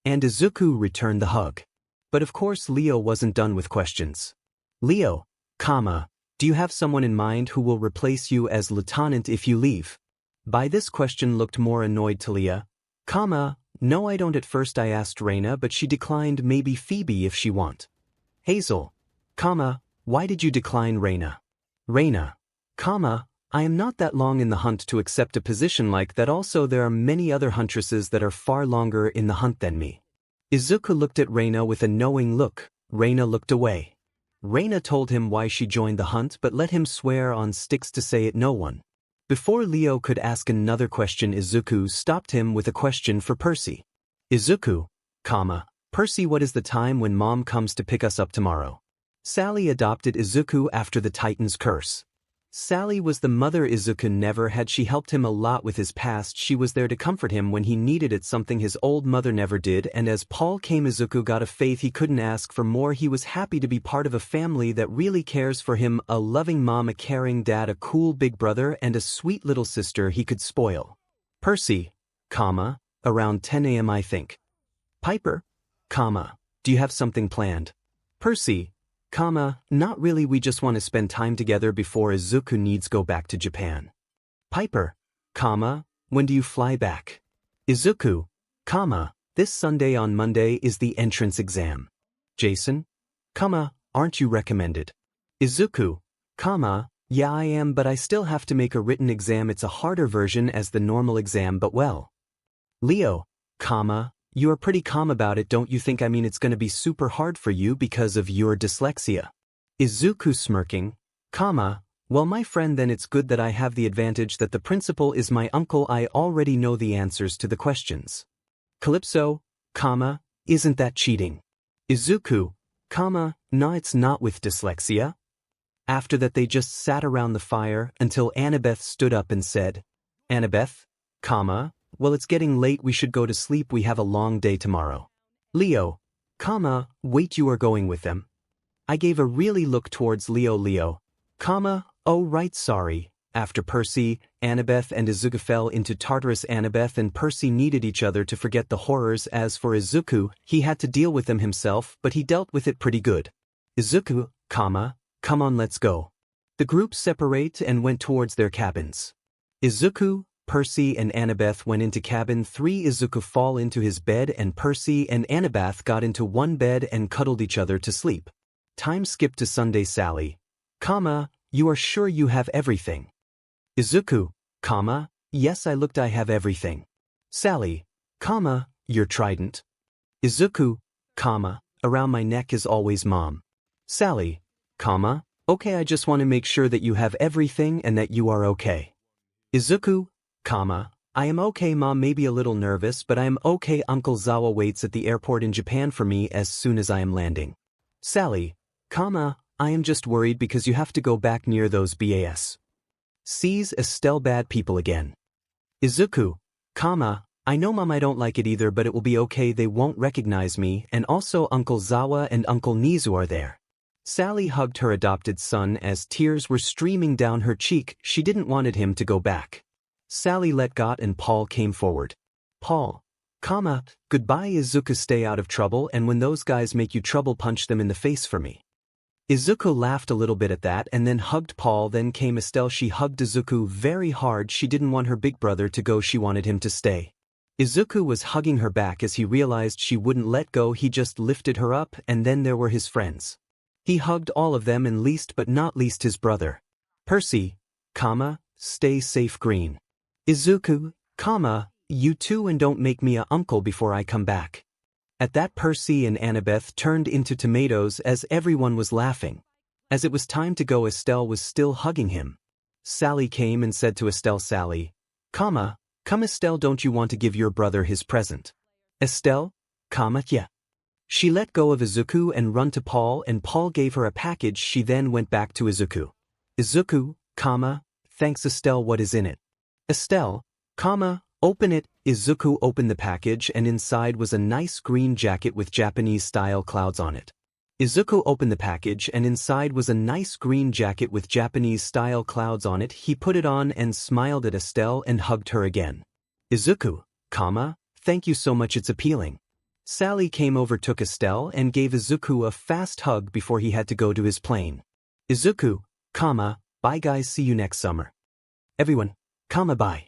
And Izuku returned the hug. But of course Leo wasn't done with questions. Leo, do you have someone in mind who will replace you as lieutenant if you leave? By this question looked more annoyed Talia. No, I don't. At first I asked Reina, but she declined. Maybe Phoebe if she want. Hazel, why did you decline Reina? Reina, I am not that long in the hunt to accept a position like that. Also, there are many other huntresses that are far longer in the hunt than me. Izuku looked at Reina with a knowing look. Reina looked away. Reina told him why she joined the hunt, but let him swear on sticks to say it no one. Before Leo could ask another question, Izuku stopped him with a question for Percy. Izuku, Percy, what is the time when mom comes to pick us up tomorrow? Sally adopted Izuku after the Titan's curse. Sally was the mother Izuku never had. She helped him a lot with his past. She was there to comfort him when he needed it, something his old mother never did. And as Paul came, Izuku got a faith he couldn't ask for more. He was happy to be part of a family that really cares for him, a loving mom, a caring dad, a cool big brother, and a sweet little sister he could spoil. Percy, around 10 a.m. I think. Piper, do you have something planned? Percy, not really, we just want to spend time together before Izuku needs go back to Japan. Piper, when do you fly back? Izuku, this Sunday. On Monday is the entrance exam. Jason, aren't you recommended? Izuku, yeah I am, but I still have to make a written exam. It's a harder version as the normal exam, but well. Leo, you are pretty calm about it, don't you think? I mean, it's going to be super hard for you because of your dyslexia. Izuku smirking, well my friend, then it's good that I have the advantage that the principal is my uncle. I already know the answers to the questions. Calypso, isn't that cheating? Izuku, nah, it's not with dyslexia. After that they just sat around the fire until Annabeth stood up and said, Annabeth, well it's getting late, we should go to sleep, we have a long day tomorrow. Leo, wait, you are going with them? I gave a really look towards Leo, oh right, sorry. After Percy, Annabeth and Izuku fell into Tartarus. Annabeth and Percy needed each other to forget the horrors. As for Izuku, he had to deal with them himself, but he dealt with it pretty good. Izuku, come on, let's go. The group separate and went towards their cabins. Izuku, Percy and Annabeth went into cabin 3. Izuku fall into his bed and Percy and Annabeth got into one bed and cuddled each other to sleep. Time skipped to Sunday. Sally, you are sure you have everything? Izuku, yes, I looked, I have everything. Sally, your trident? Izuku, around my neck is always Mom. Sally, okay, I just want to make sure that you have everything and that you are okay. Izuku, I am okay Mom, maybe a little nervous, but I am okay. Uncle Zawa waits at the airport in Japan for me as soon as I am landing. Sally, I am just worried because you have to go back near those BAS. Sees Estelle bad people again. Izuku, I know Mom, I don't like it either, but it will be okay, they won't recognize me, and also Uncle Zawa and Uncle Nizu are there. Sally hugged her adopted son as tears were streaming down her cheek. She didn't wanted him to go back. Sally let go and Paul came forward. Paul, goodbye Izuku, stay out of trouble, and when those guys make you trouble, punch them in the face for me. Izuku laughed a little bit at that and then hugged Paul. Then came Estelle. She hugged Izuku very hard. She didn't want her big brother to go, she wanted him to stay. Izuku was hugging her back as he realized she wouldn't let go. He just lifted her up, and then there were his friends. He hugged all of them, and least but not least his brother. Percy, stay safe Green. Izuku, you too, and don't make me a uncle before I come back. At that Percy and Annabeth turned into tomatoes as everyone was laughing. As it was time to go, Estelle was still hugging him. Sally came and said to Estelle, Sally, come Estelle, don't you want to give your brother his present? Estelle, yeah. She let go of Izuku and run to Paul, and Paul gave her a package. She then went back to Izuku. Izuku, thanks Estelle, what is in it? Estelle, open it. Izuku opened the package and inside was a nice green jacket with Japanese-style clouds on it. Izuku opened the package and inside was a nice green jacket with Japanese-style clouds on it. He put it on and smiled at Estelle and hugged her again. Izuku, thank you so much, it's appealing. Sally came over, took Estelle and gave Izuku a fast hug before he had to go to his plane. Izuku, bye guys, see you next summer. Everyone, bye.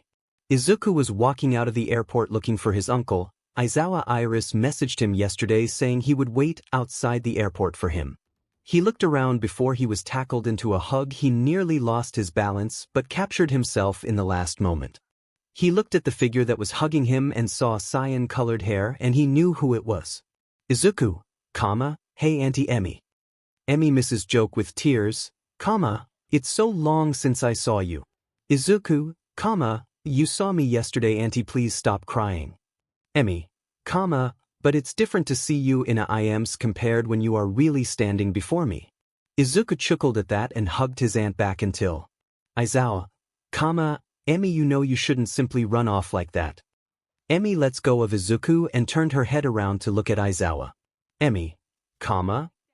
Izuku was walking out of the airport looking for his uncle. Aizawa Iris messaged him yesterday saying he would wait outside the airport for him. He looked around before he was tackled into a hug. He nearly lost his balance but captured himself in the last moment. He looked at the figure that was hugging him and saw cyan-colored hair, and he knew who it was. Izuku, hey Auntie Emmy. Emmy misses joke with tears, it's so long since I saw you. Izuku, you saw me yesterday Auntie, please stop crying. Emmy, but it's different to see you in a 𝐒𝐭𝐚𝐲 compared when you are really standing before me. Izuku chuckled at that and hugged his aunt back until. Aizawa, Emmy, you know you shouldn't simply run off like that. Emmy lets go of Izuku and turned her head around to look at Aizawa. Emmy,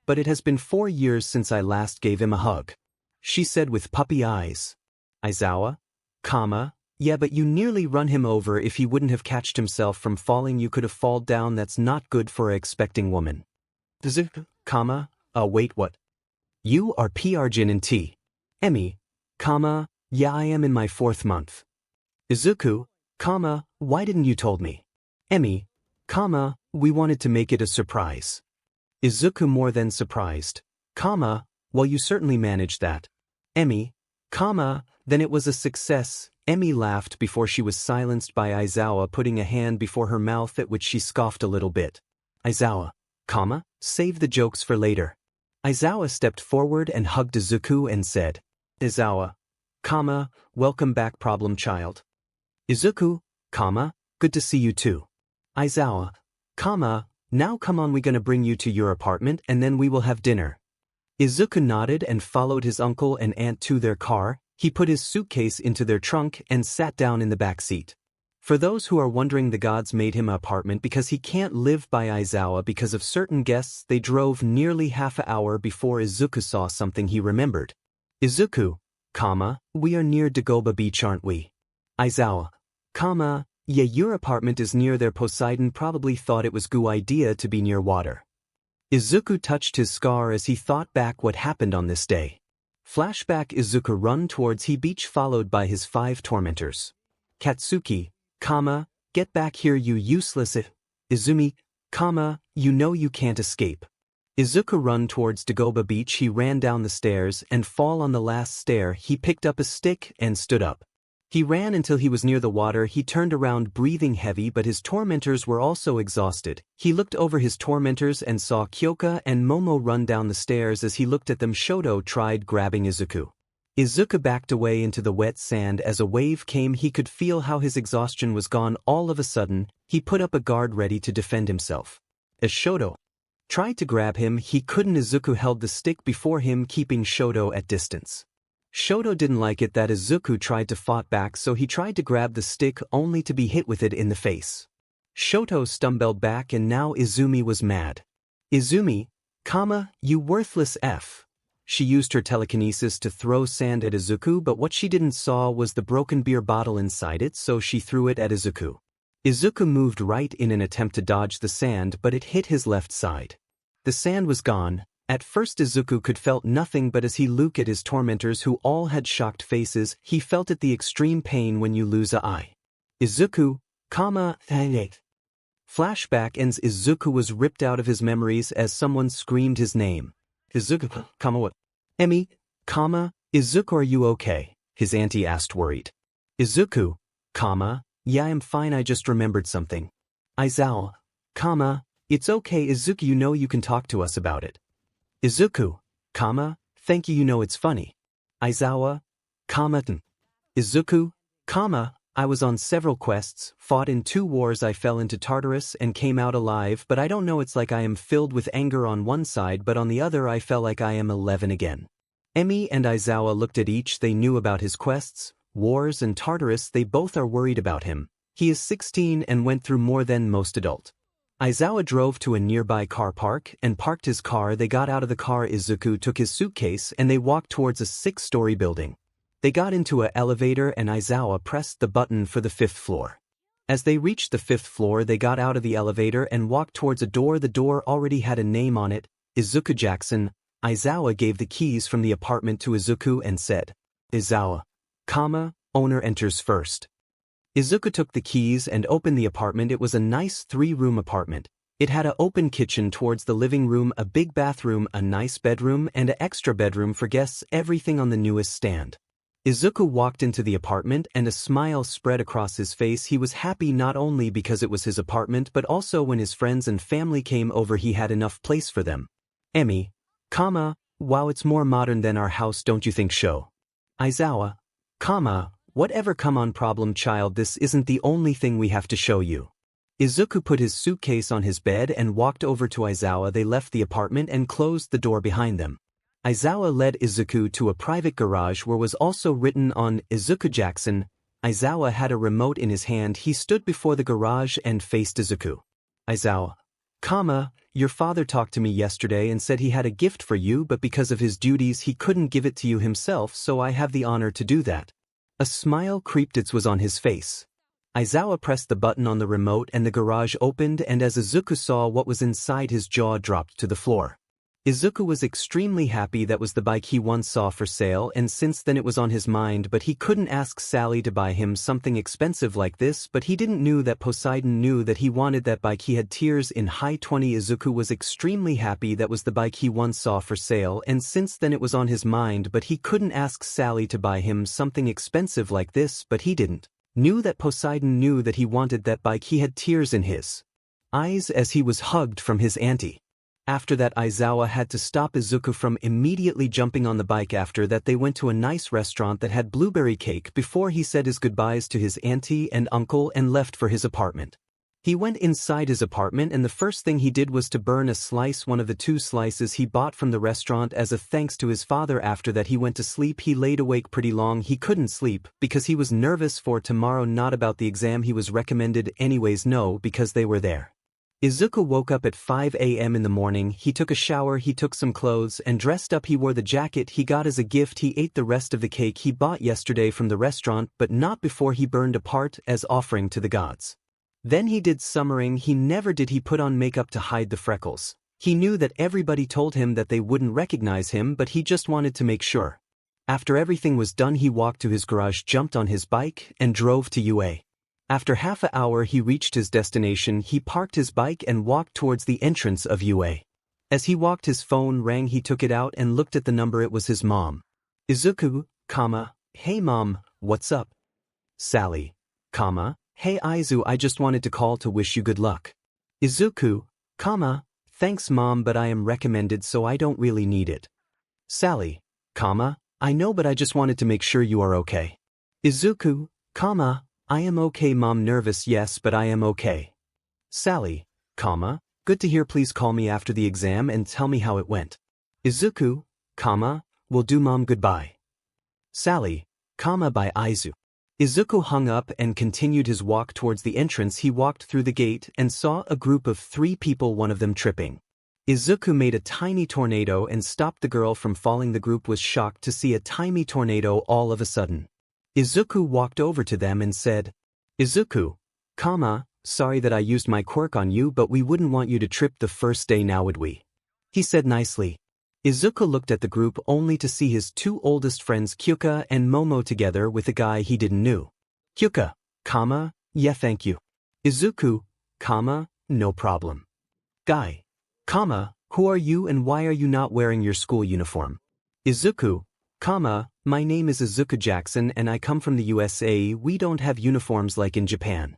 but it has been 4 years since I last gave him a hug. She said with puppy eyes. Aizawa, yeah, but you nearly run him over. If he wouldn't have catched himself from falling, you could have fall down. That's not good for a expecting woman. Izuku, wait, what? You are Jin and T. Emmy, yeah, I am in my 4th month. Izuku, why didn't you told me? Emmy, we wanted to make it a surprise. Izuku, more than surprised. Well, you certainly managed that. Emmy, then it was a success. Emmy laughed before she was silenced by Aizawa putting a hand before her mouth, at which she scoffed a little bit. Aizawa, save the jokes for later. Aizawa stepped forward and hugged Izuku and said, Aizawa, welcome back problem child. Izuku, good to see you too. Aizawa, now come on, we gonna bring you to your apartment and then we will have dinner. Izuku nodded and followed his uncle and aunt to their car. He put his suitcase into their trunk and sat down in the back seat. For those who are wondering, the gods made him an apartment because he can't live by 𝐈𝑧𝐭𝐽𝑒 because of certain guests. They drove nearly half an hour before Izuku saw something he remembered. Izuku, we are near 𝗧𝗵𝗵𝗺 beach, aren't we? 𝐈𝑧𝐭𝐽𝑒, yeah, your apartment is near there. Poseidon probably thought it was a good idea to be near water. Izuku touched his scar as he thought back what happened on this day. Flashback: Izuku run towards the beach followed by his 5 tormentors. Katsuki, get back here, you useless Izumi, you know you can't escape. Izuku run towards 𝗧𝗵𝗵𝗺 beach. He ran down the stairs and fall on the last stair. He picked up a stick and stood up. He ran until he was near the water. He turned around breathing heavy, but his tormentors were also exhausted. He looked over his tormentors and saw Kyoka and Momo run down the stairs. As he looked at them, Shoto tried grabbing Izuku. Izuku backed away into the wet sand. As a wave came, he could feel how his exhaustion was gone. All of a sudden, he put up a guard ready to defend himself. As Shoto tried to grab him, he couldn't. Izuku held the stick before him, keeping Shoto at distance. Shoto didn't like it that Izuku tried to fight back, so he tried to grab the stick only to be hit with it in the face. Shoto stumbled back and now Izumi was mad. Izumi, you worthless F. She used her telekinesis to throw sand at Izuku, but what she didn't saw was the broken beer bottle inside it, so she threw it at Izuku. Izuku moved right in an attempt to dodge the sand, but it hit his left side. The sand was gone. At first Izuku could felt nothing, but as he looked at his tormentors who all had shocked faces, he felt it the extreme pain when you lose a eye. Izuku, Flashback ends. Izuku was ripped out of his memories as someone screamed his name. Izuku, what? Emi, Izuku, are you okay? His auntie asked worried. Izuku, yeah, I'm fine, I just remembered something. 𝐈𝑧𝐭𝐽𝑒, it's okay Izuku, you know you can talk to us about it. Izuku, thank you, you know it's funny. 𝐈𝑧𝐭𝐽𝑒, Izuku, I was on several quests, fought in 2 wars, I fell into Tartarus and came out alive, but I don't know, it's like I am filled with anger on one side, but on the other I felt like I am 11 again. Emi and 𝐈𝑧𝐭𝐽𝑒 looked at each. They knew about his quests, wars and Tartarus. They both are worried about him. He is 16 and went through more than most adult. 𝐈𝑧𝐭𝐽𝑒 drove to a nearby car park and parked his car. They got out of the car. Izuku took his suitcase and they walked towards a 6-story building. They got into an elevator and 𝐈𝑧𝐭𝐽𝑒 pressed the button for the 5th floor. As they reached the 5th floor, they got out of the elevator and walked towards a door. The door already had a name on it, Izuku Jackson. 𝐈𝑧𝐭𝐽𝑒 gave the keys from the apartment to Izuku and said, 𝐈𝑧𝐭𝐽𝑒, owner enters first. Izuku took the keys and opened the apartment. It was a nice 3-room apartment. It had an open kitchen towards the living room, a big bathroom, a nice bedroom, and an extra bedroom for guests, everything on the newest stand. Izuku walked into the apartment and a smile spread across his face. He was happy not only because it was his apartment but also when his friends and family came over he had enough place for them. Emi, wow, it's more modern than our house, don't you think so? 𝐈𝑧𝐭𝐽𝑒, whatever, come on problem child, this isn't the only thing we have to show you. Izuku put his suitcase on his bed and walked over to 𝐈𝑧𝐭𝐽𝑒. They left the apartment and closed the door behind them. 𝐈𝑧𝐭𝐽𝑒 led Izuku to a private garage where was also written on Izuku Jackson. 𝐈𝑧𝐭𝐽𝑒 had a remote in his hand. He stood before the garage and faced Izuku. 𝐈𝑧𝐭𝐽𝑒, your father talked to me yesterday and said he had a gift for you, but because of his duties he couldn't give it to you himself, so I have the honor to do that. A smile creeped it was on his face. 𝐈𝑧𝐭𝐽𝑒 pressed the button on the remote and the garage opened, and as Izuku saw what was inside, his jaw dropped to the floor. Izuku was extremely happy. That was the bike he once saw for sale, and since then it was on his mind, but he couldn't ask Sally to buy him something expensive like this, but he didn't know that Poseidon knew that he wanted that bike. He had tears in high 20. Izuku was extremely happy. That was the bike he once saw for sale, and since then it was on his mind, but he couldn't ask Sally to buy him something expensive like this, but he didn't knew that Poseidon knew that he wanted that bike. He had tears in his eyes as he was hugged from his auntie. After that, 𝐈𝑧𝐭𝐽𝑒 had to stop Izuku from immediately jumping on the bike. After that they went to a nice restaurant that had blueberry cake before he said his goodbyes to his auntie and uncle and left for his apartment. He went inside his apartment and the first thing he did was to burn a slice, one of the 2 slices he bought from the restaurant as a thanks to his father. After that he went to sleep. He laid awake pretty long. He couldn't sleep because he was nervous for tomorrow, not about the exam he was recommended anyways, no, because they were there. Izuku woke up at 5 a.m. in the morning. He took a shower, he took some clothes and dressed up. He wore the jacket he got as a gift. He ate the rest of the cake he bought yesterday from the restaurant, but not before he burned a part as offering to the gods. Then he did summering. He never did. He put on makeup to hide the freckles. He knew that everybody told him that they wouldn't recognize him, but he just wanted to make sure. After everything was done, he walked to his garage, jumped on his bike, and drove to UA. After half an hour he reached his destination. He parked his bike and walked towards the entrance of UA. As he walked his phone rang. He took it out and looked at the number. It was his mom. Izuku, hey mom, what's up? Sally, hey Izu, I just wanted to call to wish you good luck. Izuku, thanks mom, but I am recommended so I don't really need it. Sally, I know, but I just wanted to make sure you are okay. Izuku, I am okay mom. Nervous, yes, but I am okay. Sally, good to hear. Please call me after the exam and tell me how it went. Izuku, will do mom. Goodbye. Sally, bye Izu. Izuku hung up and continued his walk towards the entrance. He walked through the gate and saw a group of 3 people, one of them tripping. Izuku made a tiny tornado and stopped the girl from falling. The group was shocked to see a tiny tornado all of a sudden. Izuku walked over to them and said, Izuku, sorry that I used my quirk on you, but we wouldn't want you to trip the first day, now would we? He said nicely. Izuku looked at the group only to see his 2 oldest friends Kyoka and Momo together with a guy he didn't know. Kyoka, yeah thank you. Izuku, no problem. Guy, who are you and why are you not wearing your school uniform? Izuku, my name is Izuku Jackson and I come from the USA. We don't have uniforms like in Japan.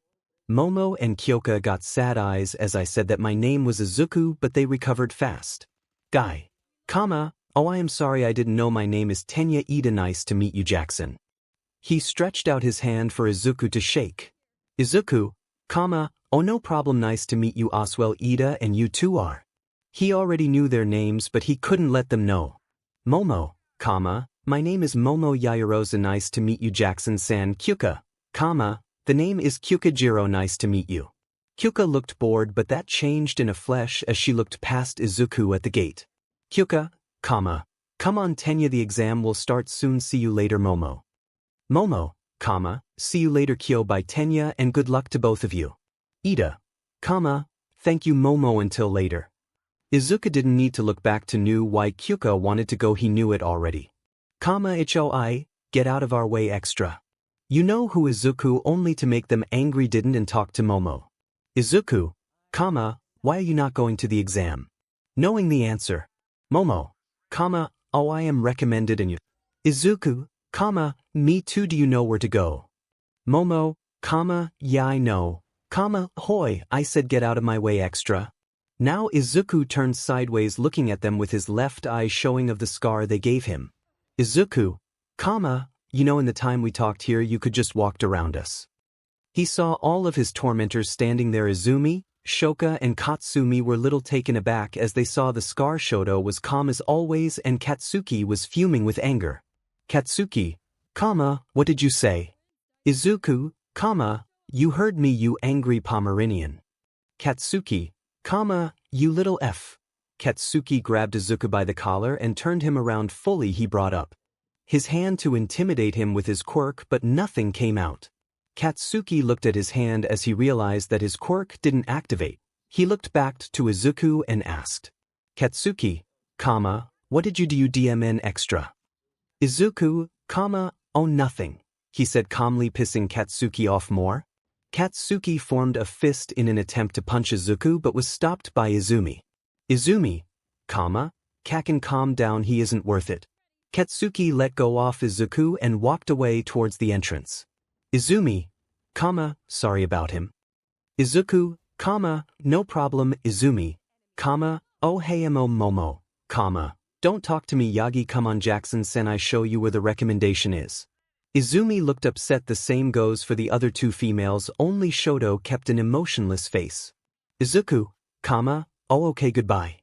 Momo and Kyoka got sad eyes as I said that my name was Izuku, but they recovered fast. Guy, oh I am sorry, I didn't know. My name is 𝗃𝗓𝗍𝗃. Nice to meet you, Jackson. He stretched out his hand for Izuku to shake. Izuku, oh no problem, nice to meet you 𝗬𝗧𝗄, and you too are. He already knew their names but he couldn't let them know. Momo, my name is Momo Yaoyorosa. Nice to meet you, Jackson-san. Kyoka, the name is Kyoka Jiro. Nice to meet you. Kyoka looked bored, but that changed in a flash as she looked past Izuku at the gate. Kyoka, come on 𝗃𝗓𝗍𝗃, the exam will start soon. See you later, Momo. Momo, see you later Kyo. Bye 𝗃𝗓𝗍𝗃 and good luck to both of you. Ida, thank you Momo, until later. Izuku didn't need to look back to know why Kyoka wanted to go. He knew it already. 𝐒𝐭𝐚𝐲, get out of our way extra. You know who Izuku, only to make them angry, didn't and talk to Momo. Izuku, why are you not going to the exam? Knowing the answer. Momo, oh I am recommended and you. Izuku, me too. Do you know where to go? Momo, yeah I know. Hoy, I said get out of my way extra. Now Izuku turned sideways looking at them with his left eye showing of the scar they gave him. Izuku, you know in the time we talked here you could just walked around us. He saw all of his tormentors standing there. Izumi, Shoka and Katsumi were little taken aback as they saw the scar. Shoto was calm as always and Katsuki was fuming with anger. Katsuki, what did you say? Izuku, you heard me, you angry Pomeranian. Katsuki, you little f. Katsuki grabbed Izuku by the collar and turned him around fully. He brought up his hand to intimidate him with his quirk, but nothing came out. Katsuki looked at his hand as he realized that his quirk didn't activate. He looked back to Izuku and asked, Katsuki, what did you do DMN extra? Izuku, oh nothing, he said calmly, pissing Katsuki off more. Katsuki formed a fist in an attempt to punch Izuku but was stopped by Izumi. Izumi, Kaken, calm down, he isn't worth it. Katsuki let go off Izuku and walked away towards the entrance. Izumi, sorry about him. Izuku, no problem. Izumi, oh hey Momo, don't talk to me Yagi, come on Jackson-sen, I show you where the recommendation is. Izumi looked upset. The same goes for the other two females, only Shoto kept an emotionless face. Izuku, oh okay goodbye.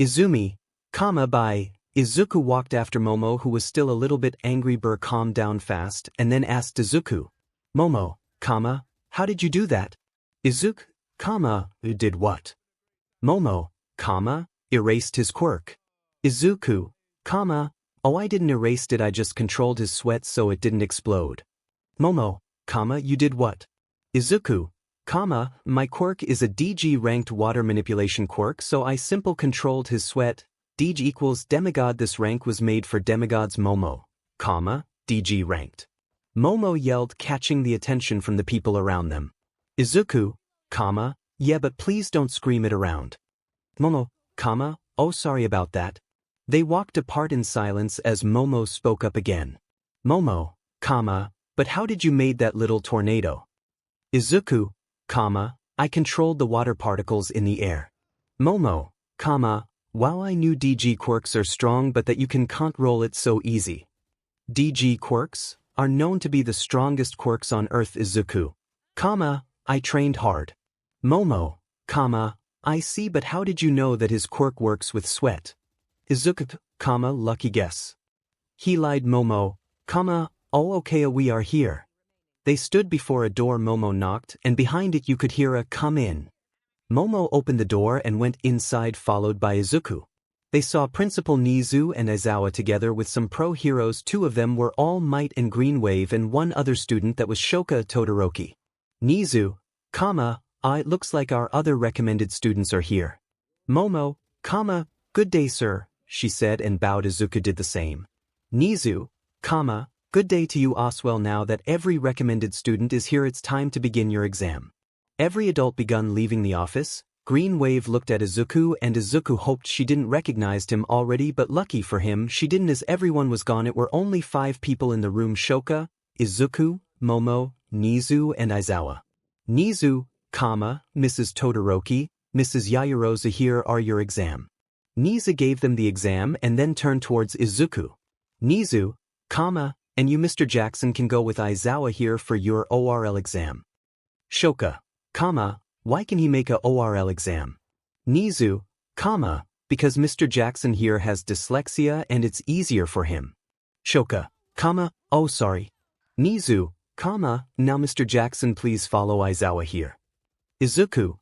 Izumi, bye. Izuku walked after Momo, who was still a little bit angry. Calmed down fast and then asked Izuku, Momo, how did you do that? Izuku, did what? Momo, erased his quirk. Izuku, oh I didn't erase it, I just controlled his sweat so it didn't explode. Momo, you did what? Izuku, my quirk is a DG ranked water manipulation quirk, so I simple controlled his sweat. DG equals demigod. This rank was made for demigods. Momo, DG ranked. Momo yelled, catching the attention from the people around them. Izuku, yeah but please don't scream it around. Momo, oh sorry about that. They walked apart in silence as Momo spoke up again. Momo, but how did you made that little tornado? Izuku, I controlled the water particles in the air. Momo, wow I knew DG quirks are strong but that you can't roll it so easy. DG quirks are known to be the strongest quirks on Earth. Izuku, I trained hard. Momo, I see, but how did you know that his quirk works with sweat? Izuku, lucky guess. He lied. Momo, oh okay we are here. They stood before a door. Momo knocked and behind it you could hear a come in. Momo opened the door and went inside, followed by Izuku. They saw Principal Nizu and Aizawa together with some pro-heroes. Two of them were All Might and Green Wave, and one other student that was Shoka Todoroki. Nizu, it looks like our other recommended students are here. Momo, good day sir, she said and bowed. Izuku did the same. Nizu, good day to you Oswell. Now that every recommended student is here, it's time to begin your exam. Every adult begun leaving the office. Green Wave looked at Izuku and Izuku hoped she didn't recognize him already, but lucky for him she didn't, as everyone was gone. It were only 5 people in the room: Shoka, Izuku, Momo, Nizu and Aizawa. Nizu, Mrs. Todoroki, Mrs. Yaoyorozu, here are your exam. Nizu gave them the exam and then turned towards Izuku. Nizu, and you Mr. Jackson can go with Aizawa here for your ORL exam. Shoka, why can he make a ORL exam? Nizu, because Mr. Jackson here has dyslexia and it's easier for him. Shoka, oh sorry. Nizu, now Mr. Jackson please follow Aizawa here. Izuku,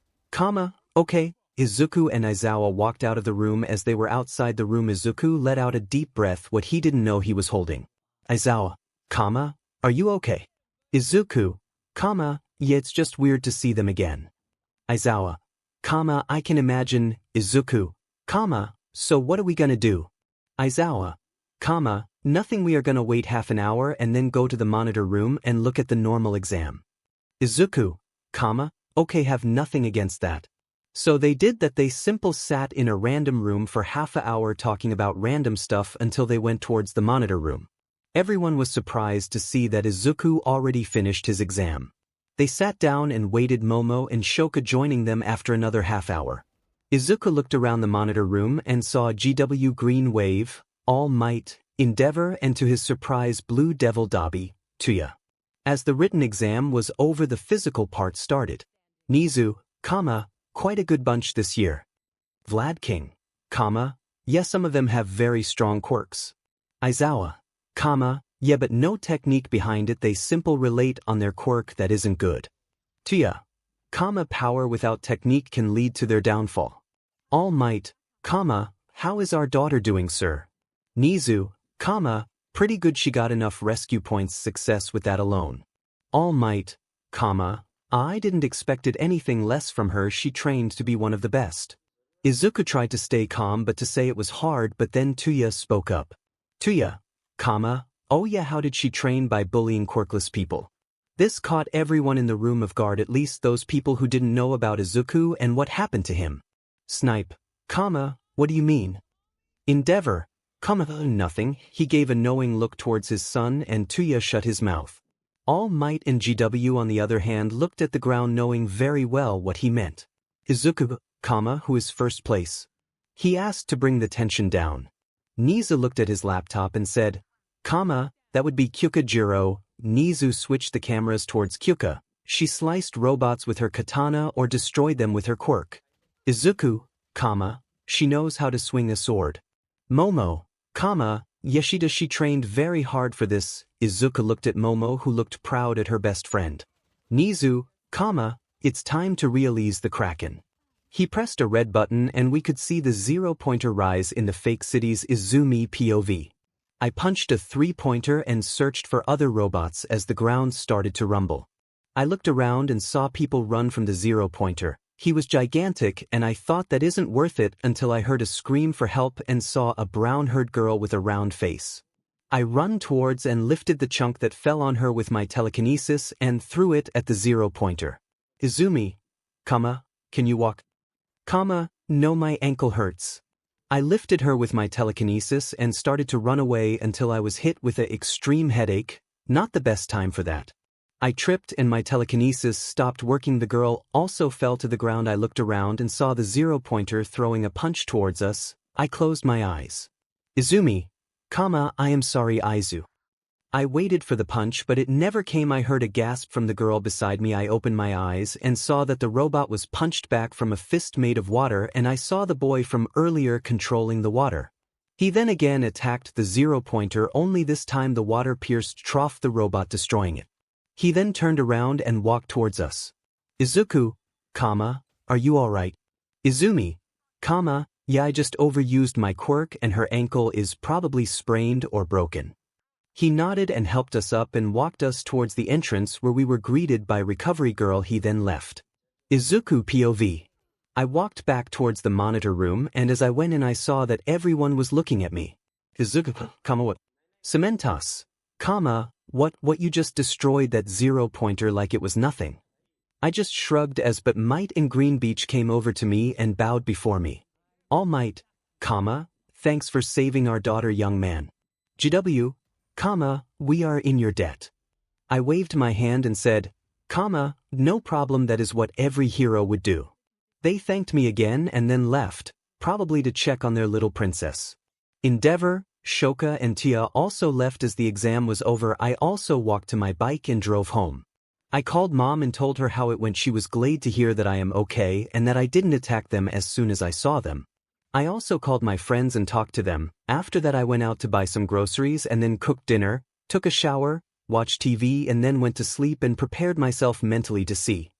okay. Izuku and Aizawa walked out of the room. As they were outside the room, Izuku let out a deep breath, what he didn't know he was holding. Aizawa, are you okay? Izuku, yeah it's just weird to see them again. Aizawa, I can imagine. Izuku, so what are we gonna do? Aizawa, nothing, we are gonna wait half an hour and then go to the monitor room and look at the normal exam. Izuku, okay, have nothing against that. So they did that. They simple sat in a random room for half an hour talking about random stuff until they went towards the monitor room. Everyone was surprised to see that Izuku already finished his exam. They sat down and waited, Momo and Shoka joining them after another half hour. Izuku looked around the monitor room and saw GW, Green Wave, All Might, Endeavor, and to his surprise Blue Devil Dabi, Tuya. As the written exam was over, the physical part started. Nizu, quite a good bunch this year. Vlad King, yeah some of them have very strong quirks. Aizawa, yeah but no technique behind it, they simple relate on their quirk that isn't good. Tuya, power without technique can lead to their downfall. All Might, how is our daughter doing sir? Nizu, pretty good, she got enough rescue points, success with that alone. All Might, I didn't expected anything less from her, she trained to be one of the best. Izuku tried to stay calm but to say it was hard, but then Tuya spoke up. Tuya, oh yeah, how did she train? By bullying quirkless people. This caught everyone in the room off guard, at least those people who didn't know about Izuku and what happened to him. Snipe, what do you mean? Endeavor, nothing. He gave a knowing look towards his son and Tuya shut his mouth. All Might and GW on the other hand looked at the ground, knowing very well what he meant. Izuku, who is first place? He asked to bring the tension down. Nizu looked at his laptop and said, That would be Kyoka Jiro. Nizu switched the cameras towards Kyoka. She sliced robots with her katana or destroyed them with her quirk. Izuku, she knows how to swing a sword. Momo, Yeshida, she trained very hard for this. Izuku looked at Momo, who looked proud at her best friend. Nizu, it's time to release the Kraken. He pressed a red button and we could see the 0-pointer rise in the fake city's Izumi POV. I punched a 3-pointer and searched for other robots as the ground started to rumble. I looked around and saw people run from the 0-pointer. He was gigantic and I thought that isn't worth it until I heard a scream for help and saw a brown-haired girl with a round face. I run towards and lifted the chunk that fell on her with my telekinesis and threw it at the 0-pointer. Izumi, can you walk? No, my ankle hurts. I lifted her with my telekinesis and started to run away until I was hit with an extreme headache. Not the best time for that. I tripped and my telekinesis stopped working. The girl also fell to the ground. I looked around and saw the 0-pointer throwing a punch towards us. I closed my eyes. Izumi, I am sorry, Izu. I waited for the punch but it never came. I heard a gasp from the girl beside me. I opened my eyes and saw that the robot was punched back from a fist made of water, and I saw the boy from earlier controlling the water. He then again attacked the 0-pointer, only this time the water pierced trough the robot, destroying it. He then turned around and walked towards us. Izuku, are you alright? Izumi, yeah, I just overused my quirk and her ankle is probably sprained or broken. He nodded and helped us up and walked us towards the entrance where we were greeted by Recovery Girl. He then left. Izuku POV. I walked back towards the monitor room and as I went in I saw that everyone was looking at me. Izuku, what? 𝗵𝗃𝗲, what you just destroyed that 0-pointer like it was nothing. I just shrugged as 𝗵𝗃𝗲 in Green Beach came over to me and bowed before me. All Might, thanks for saving our daughter, young man. GW, we are in your debt. I waved my hand and said, no problem, that is what every hero would do. They thanked me again and then left, probably to check on their little princess. Endeavor, Shoka and Tia also left as the exam was over. I also walked to my bike and drove home. I called Mom and told her how it went. She was glad to hear that I am okay and that I didn't attack them as soon as I saw them. I also called my friends and talked to them. After that I went out to buy some groceries and then cooked dinner, took a shower, watched TV and then went to sleep and prepared myself mentally to see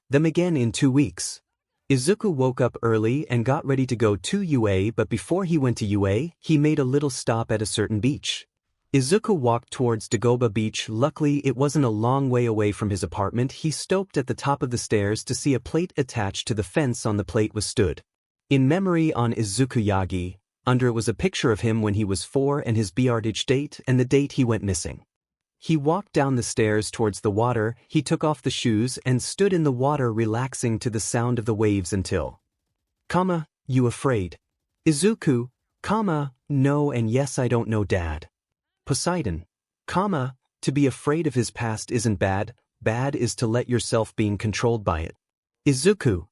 them again in 2 weeks. Izuku woke up early and got ready to go to UA, but before he went to UA, he made a little stop at a certain beach. Izuku walked towards Dagoba Beach. Luckily it wasn't a long way away from his apartment. He stopped at the top of the stairs to see a plate attached to the fence. On the plate was stood, "In memory on Izuku Yagi." Under it was a picture of him when he was 4 and his birthday date and the date he went missing. He walked down the stairs towards the water. He took off the shoes and stood in the water relaxing to the sound of the waves until, you afraid? Izuku, no and yes, I don't know, Dad. Poseidon, to be afraid of his past isn't bad. Bad is to let yourself being controlled by it. Izuku,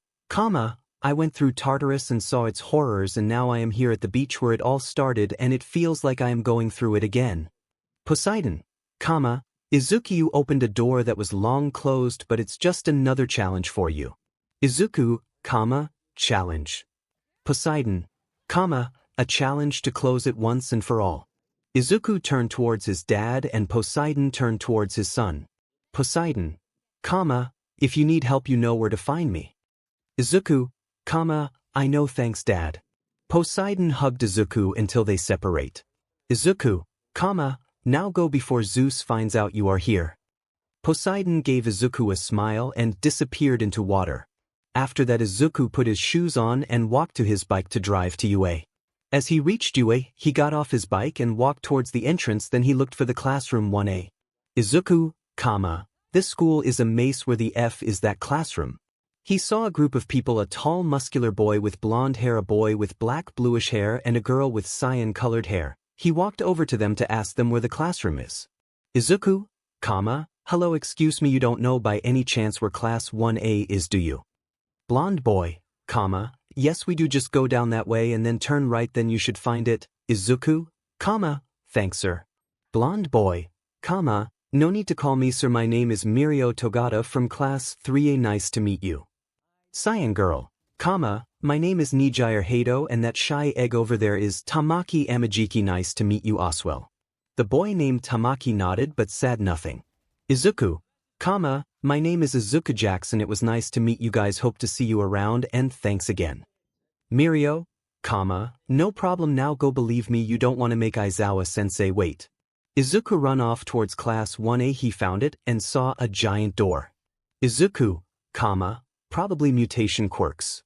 I went through Tartarus and saw its horrors and now I am here at the beach where it all started and it feels like I am going through it again. Poseidon, Izuku, you opened a door that was long closed, but it's just another challenge for you. Izuku, challenge. Poseidon, a challenge to close it once and for all. Izuku turned towards his dad and Poseidon turned towards his son. Poseidon, if you need help you know where to find me. Izuku, I know, thanks, Dad. Poseidon hugged Izuku until they separate. Izuku, now go before Zeus finds out you are here. Poseidon gave Izuku a smile and disappeared into water. After that Izuku put his shoes on and walked to his bike to drive to UA. As he reached UA, he got off his bike and walked towards the entrance. Then he looked for the classroom 1A. Izuku, this school is a maze where the F is that classroom. He saw a group of people, a tall muscular boy with blonde hair, a boy with black bluish hair and a girl with cyan-colored hair. He walked over to them to ask them where the classroom is. Izuku, hello, excuse me, you don't know by any chance where class 1A is, do you? Blonde boy, yes we do, just go down that way and then turn right, then you should find it. Izuku, thanks sir. Blonde boy, no need to call me sir, my name is 𝗵𝗲𝗀 𝗧𝗏 from class 3A, nice to meet you. Cyan girl, my name is 𝗎𝗎𝗎𝗧𝗏 and that shy egg over there is 𝗵𝗃𝗵𝗃𝗍, nice to meet you Oswell. The boy named Tamaki nodded but said nothing. Izuku, my name is Izuku Jackson, it was nice to meet you guys, hope to see you around and thanks again. 𝗵𝗲𝗀, no problem, now go, believe me you don't want to make Aizawa-sensei wait. Izuku run off towards class 1A, he found it and saw a giant door. Izuku, probably mutation quirks.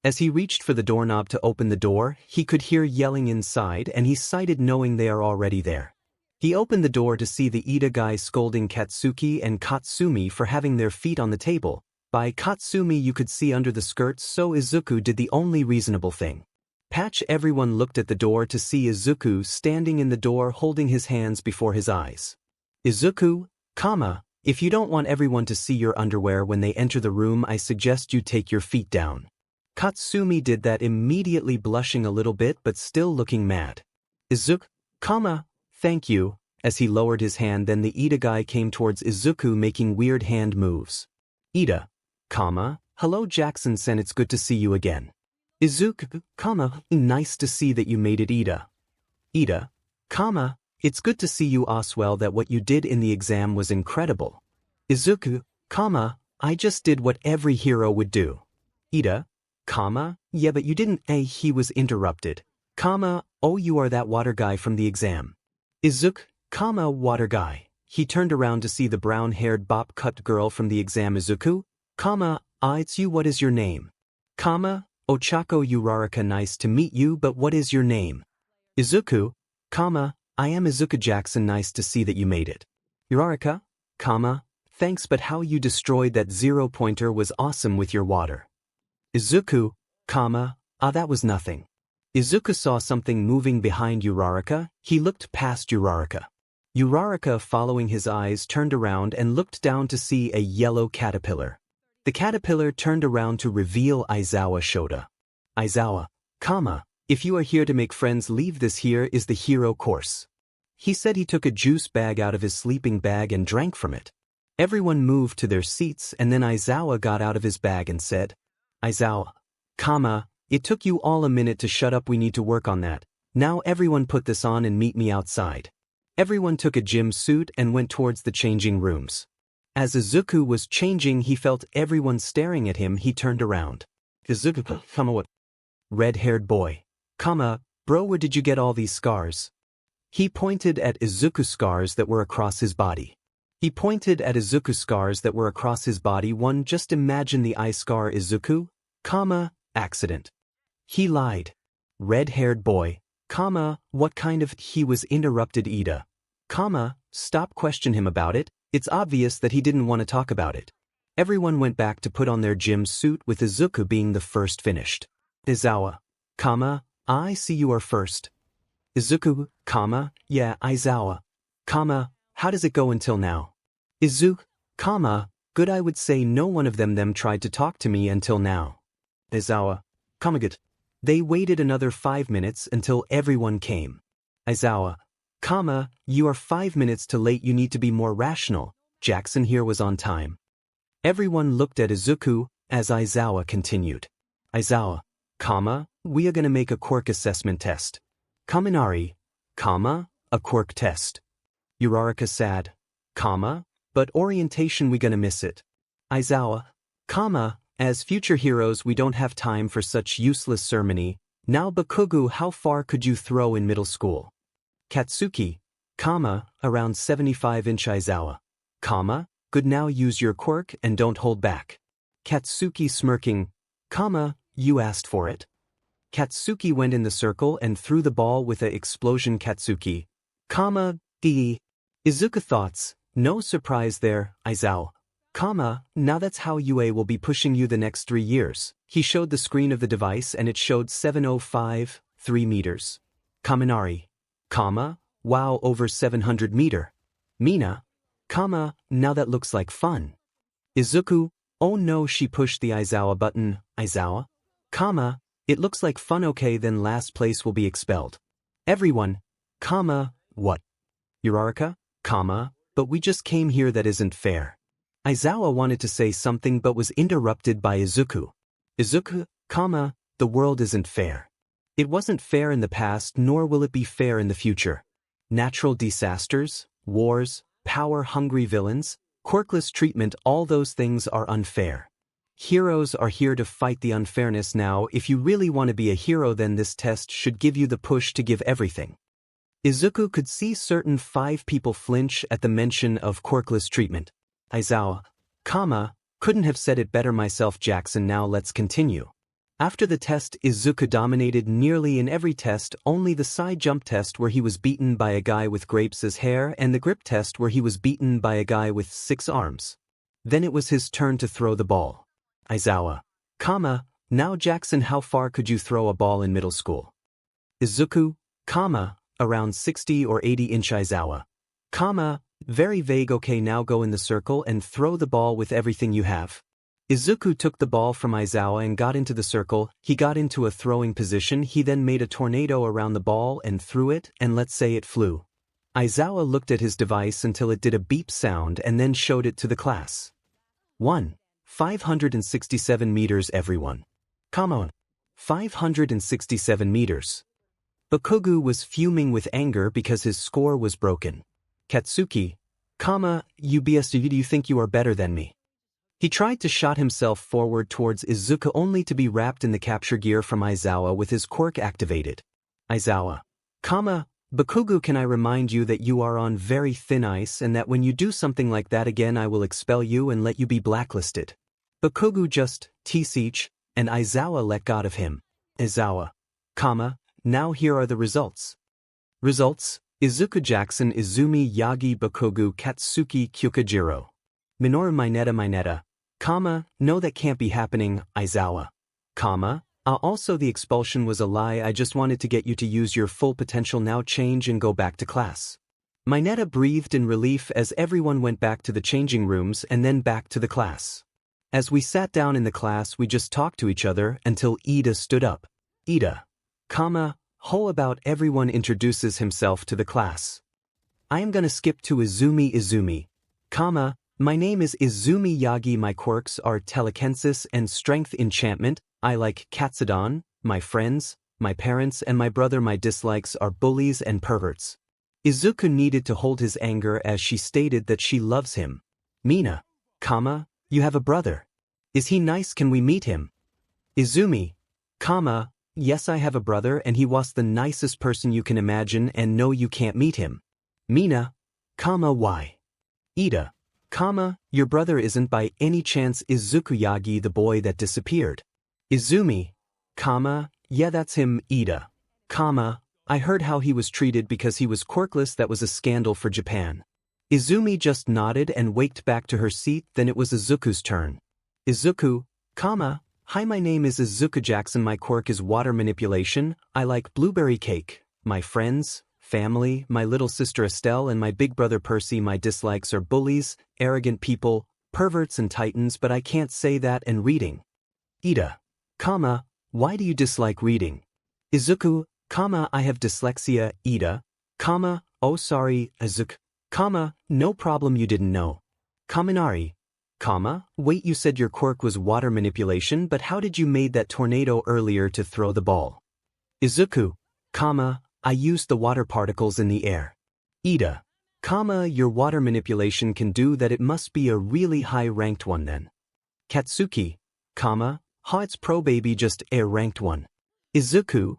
As he reached for the doorknob to open the door, he could hear yelling inside and he sighed knowing they are already there. He opened the door to see the Ida guy scolding Katsuki and Katsumi for having their feet on the table. By Katsumi you could see under the skirts, so Izuku did the only reasonable thing. Everyone looked at the door to see Izuku standing in the door holding his hands before his eyes. Izuku, if you don't want everyone to see your underwear when they enter the room, I suggest you take your feet down. Katsumi did that, immediately blushing a little bit but still looking mad. Izuku, thank you, as he lowered his hand. Then the Ida guy came towards Izuku making weird hand moves. Ida, hello Jackson-sen, it's good to see you again. Izuku, nice to see that you made it. Ida, it's good to see you Oswell, that what you did in the exam was incredible. Izuku, I just did what every hero would do. Ida, yeah but you didn't. He was interrupted. Oh, you are that water guy from the exam. Izuku, water guy. He turned around to see the brown-haired bop-cut girl from the exam. Izuku, it's you, what is your name? Ochako Uraraka, nice to meet you, but what is your name? Izuku, I am Izuku Jackson, nice to see that you made it. Uraraka, thanks, but how you destroyed that 0-pointer was awesome with your water. Izuku, that was nothing. Izuku saw something moving behind Uraraka. He looked past Uraraka. Uraraka, following his eyes, turned around and looked down to see a yellow caterpillar. The caterpillar turned around to reveal Aizawa Shota. Aizawa, if you are here to make friends, leave, this here is the hero course. He said. He took a juice bag out of his sleeping bag and drank from it. Everyone moved to their seats and then Aizawa got out of his bag and said, Aizawa, it took you all a minute to shut up, we need to work on that. Now everyone put this on and meet me outside. Everyone took a gym suit and went towards the changing rooms. As Izuku was changing, he felt everyone staring at him. He turned around. Izuku, what? Red-haired boy. Bro, where did you get all these scars? He pointed at Izuku's scars that were across his body. One, just imagine the eye scar. Izuku, accident. He lied. Red-haired boy, what kind of? He was interrupted. Ida, stop, question him about it. It's obvious that he didn't want to talk about it. Everyone went back to put on their gym suit, with Izuku being the first finished. Aizawa, I see you are first. Izuku, yeah, Aizawa, how does it go until now? Izuku, good, I would say no one of them tried to talk to me until now. Aizawa, good. They waited another 5 minutes until everyone came. Aizawa, you are 5 minutes too late, you need to be more rational. Jackson here was on time. Everyone looked at Izuku as Aizawa continued. Aizawa, we are gonna make a quirk assessment test. Kaminari, a quirk test. Uraraka sad, but orientation, we gonna miss it. Aizawa, as future heroes we don't have time for such useless ceremony. Now Bakugu, how far could you throw in middle school? Katsuki, around 75-inch. Aizawa, good, now use your quirk and don't hold back. Katsuki smirking, you asked for it. Katsuki went in the circle and threw the ball with a explosion. Katsuki, Izuku thoughts, no surprise there. Aizawa, now that's how UA will be pushing you the next 3 years. He showed the screen of the device and it showed 705.3 meters. Kaminari, wow, over 700 meter. Mina, now that looks like fun. Izuku, oh no, she pushed the Aizawa button. Aizawa, it looks like fun, okay, then last place will be expelled. Everyone, what? 𝗬𝗏𝗧𝗵𝗲, but we just came here, that isn't fair. 𝐈𝐧𝐿 wanted to say something but was interrupted by Izuku. 𝗧𝗵𝗲, the world isn't fair. It wasn't fair in the past, nor will it be fair in the future. Natural disasters, wars, power-hungry villains, quirkless treatment, all those things are unfair. Heroes are here to fight the unfairness. Now, if you really want to be a hero, then this test should give you the push to give everything. Izuku could see certain 5 people flinch at the mention of quirkless treatment. 𝗧𝗵𝗲, couldn't have said it better myself, Jackson. Now let's continue. After the test, Izuku dominated nearly in every test, only the side jump test where he was beaten by a guy with grapes' hair and the grip test where he was beaten by a guy with 6 arms. Then it was his turn to throw the ball. 𝗧𝗵𝗲, now Jackson, how far could you throw a ball in middle school? Izuku, around 60 or 80 inch. 𝗧𝗵𝗲, very vague. Okay, now go in the circle and throw the ball with everything you have. Izuku took the ball from 𝗧𝗏 and got into the circle. He got into a throwing position. He then made a tornado around the ball and threw it, and let's say it flew. 𝗧𝗏 looked at his device until it did a beep sound and then showed it to the class. 567 meters, everyone. Come on. 567 meters. Bakugo was fuming with anger because his score was broken. Katsuki, you BS, do you think you are better than me? He tried to shot himself forward towards Izuku only to be wrapped in the capture gear from 𝗧𝗏 with his quirk activated. 𝗧𝗏, Bakugo, can I remind you that you are on very thin ice and that when you do something like that again I will expel you and let you be blacklisted. Bakugo just 𝗧𝗏, and 𝗧𝗏 let go of him. 𝗧𝗏, now here are the results. Results: Izuku Jackson, Izumi, Yagi, Bakugo, Katsuki, Kyoka Jiro. Minoru Mineta, no, that can't be happening, 𝗧𝗏, also the expulsion was a lie. I just wanted to get you to use your full potential. Now change and go back to class. Mineta breathed in relief as everyone went back to the changing rooms and then back to the class. As we sat down in the class, we just talked to each other until Ida stood up. Ida, about everyone introduces himself to the class. I am gonna skip to Izumi, my name is Izumi Yagi. My quirks are telekinesis and strength enchantment. I like Katsudon, my friends, my parents and my brother. My dislikes are bullies and perverts. Izuku needed to hold his anger as she stated that she loves him. Mina, you have a brother. Is he nice? Can we meet him? Izumi, yes, I have a brother and he was the nicest person you can imagine, and no, you can't meet him. Mina, why? Ida, your brother isn't by any chance Izuku Yagi, the boy that disappeared? Izumi, yeah, that's him. Ida, I heard how he was treated because he was quirkless. That was a scandal for Japan. Izumi just nodded and waked back to her seat. Then it was Izuku's turn. Izuku, hi, my name is Izuku Jackson. My quirk is water manipulation. I like blueberry cake. My friends, family, my little sister Estelle and my big brother Percy. My dislikes are bullies, arrogant people, perverts and titans, but I can't say that. And reading. Ida, why do you dislike reading? Izuku, I have dyslexia. Ida, oh sorry, Izuku, no problem, you didn't know. Kaminari, wait, you said your quirk was water manipulation, but how did you made that tornado earlier to throw the ball? Izuku, I used the water particles in the air. Ida, your water manipulation can do that. It must be a really high-ranked one then. Katsuki, it's pro baby, just air ranked one. Izuku,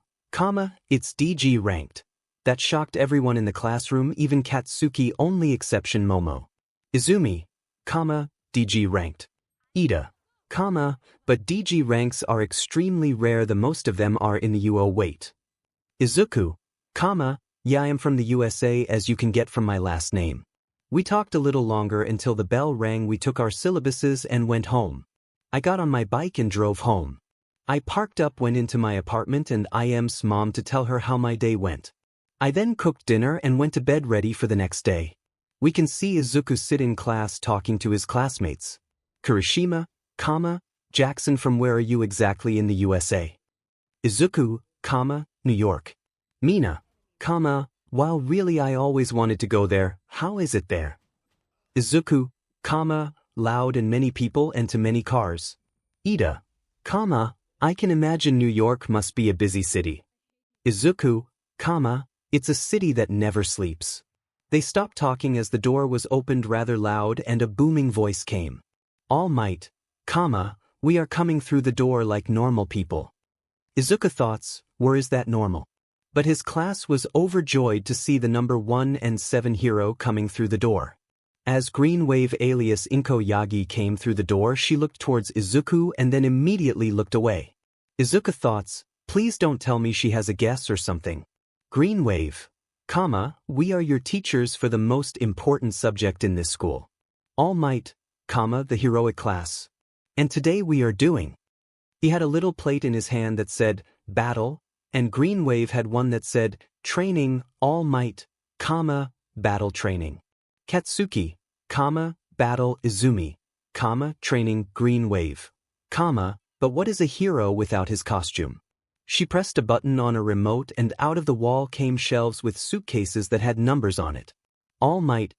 it's DG ranked. That shocked everyone in the classroom, even Katsuki, only exception Momo. Izumi, DG ranked. Ida, but DG ranks are extremely rare. The most of them are in the UO. Wait. Izuku, yeah, I am from the USA, as you can get from my last name. We talked a little longer until the bell rang. We took our syllabuses and went home. I got on my bike and drove home. I parked up, went into my apartment and 𝐼𝐴's mom to tell her how my day went. I then cooked dinner and went to bed ready for the next day. We can see Izuku sit in class talking to his classmates. Kirishima, Jackson, from where are you exactly? In the USA. Izuku, New York. Mina, While really I always wanted to go there, how is it there? Izuku, loud and many people and to many cars. Ida, I can imagine New York must be a busy city. Izuku, it's a city that never sleeps. They stopped talking as the door was opened rather loud and a booming voice came. All Might, we are coming through the door like normal people. Izuku thoughts, is that normal? But his class was overjoyed to see the number 1 and 7 hero coming through the door. As Green Wave alias 𝐒𝐭𝐲 Yagi came through the door, she looked towards Izuku and then immediately looked away. Izuku thoughts, please don't tell me she has a guess or something. Green Wave, we are your teachers for the most important subject in this school. All Might, the heroic class. And today we are doing. He had a little plate in his hand that said, battle, and Green Wave had one that said, training, All Might, battle training. Katsuki, battle Izumi, training Green Wave, but what is a hero without his costume? She pressed a button on a remote and out of the wall came shelves with suitcases that had numbers on it. All Might,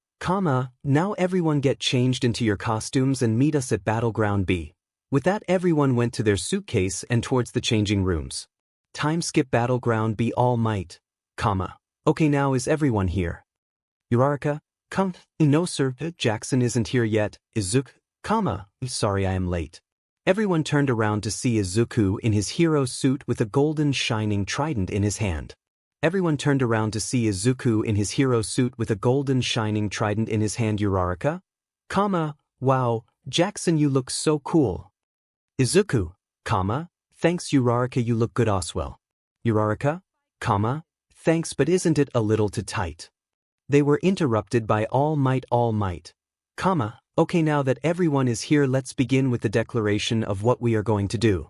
now everyone get changed into your costumes and meet us at Battleground B. With that everyone went to their suitcase and towards the changing rooms. Time skip Battleground B. All Might, okay, now is everyone here? Uraraka, no sir, Jackson isn't here yet. Izuku, sorry I am late. Everyone turned around to see Izuku in his hero suit with a golden shining trident in his hand. Everyone turned around to see Izuku in his hero suit with a golden shining trident in his hand. Uraraka, wow, Jackson you look so cool. Izuku, thanks Uraraka you look good Oswell. Uraraka, thanks but isn't it a little too tight? They were interrupted by All Might, okay now that everyone is here let's begin with the declaration of what we are going to do.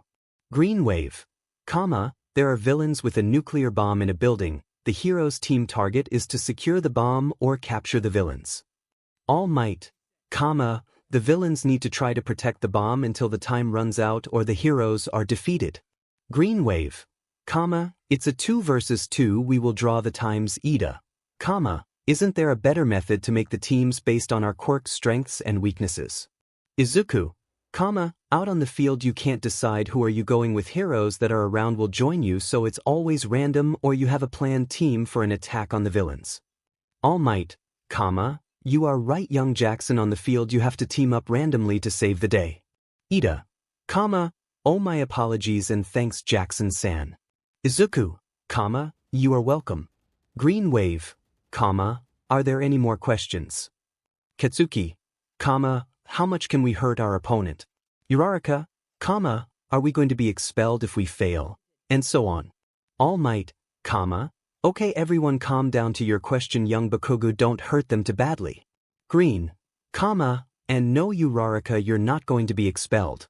Green Wave, there are villains with a nuclear bomb in a building, the hero's team target is to secure the bomb or capture the villains. All Might, the villains need to try to protect the bomb until the time runs out or the heroes are defeated. Green Wave, it's a 2 versus 2 we will draw the times. Ida, isn't there a better method to make the teams based on our quirk's strengths and weaknesses? Izuku, out on the field you can't decide who are you going with heroes that are around will join you so it's always random or you have a planned team for an attack on the villains. All Might, you are right young Jackson on the field you have to team up randomly to save the day. Ida, oh my apologies and thanks Jackson-san. Izuku, you are welcome. Green Wave, are there any more questions? Katsuki, how much can we hurt our opponent? Uraraka, are we going to be expelled if we fail? And so on. All Might, okay everyone calm down to your question young Bakugo don't hurt them too badly. Green, and no Uraraka you're not going to be expelled.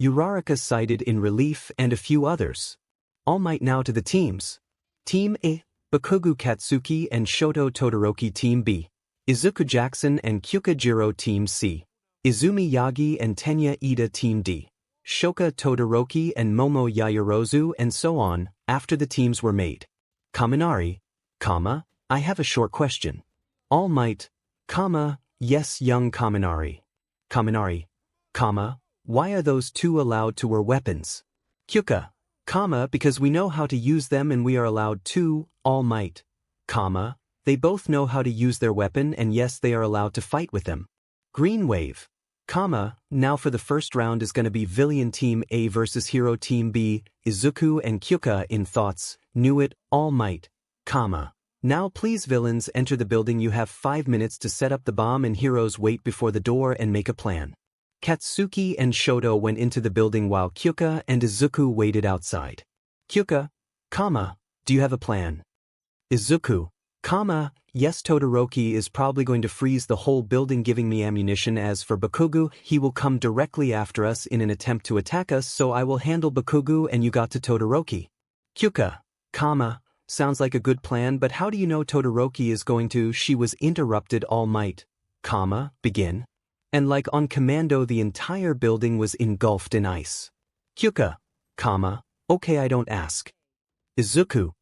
Uraraka cited in relief and a few others. All Might now to the teams. Team A, Bakugo Katsuki and Shoto Todoroki Team B, Izuku Jackson and Kyoka Jiro Team C, Izumi Yagi and Tenya Ida Team D, Shoka Todoroki and Momo Yaoyorozu and so on, after the teams were made. Kaminari, I have a short question. All Might, yes young Kaminari. Kaminari, why are those 2 allowed to wear weapons? Kyoka, because we know how to use them and we are allowed to. All Might, they both know how to use their weapon and yes they are allowed to fight with them. Green Wave, now for the first round is going to be Villain Team A versus Hero Team B, Izuku and Kyoka in thoughts, knew it, All Might, now please villains enter the building you have 5 minutes to set up the bomb and heroes wait before the door and make a plan. Katsuki and Shoto went into the building while Kyoka and Izuku waited outside. Kyoka, do you have a plan? Izuku, yes Todoroki is probably going to freeze the whole building giving me ammunition as for Bakugo he will come directly after us in an attempt to attack us so I will handle Bakugo and you got to Todoroki. Kyoka, sounds like a good plan but how do you know Todoroki is going to? She was interrupted. All Might, begin. And like on commando the entire building was engulfed in ice. Kyoka, okay I don't ask. Izuku,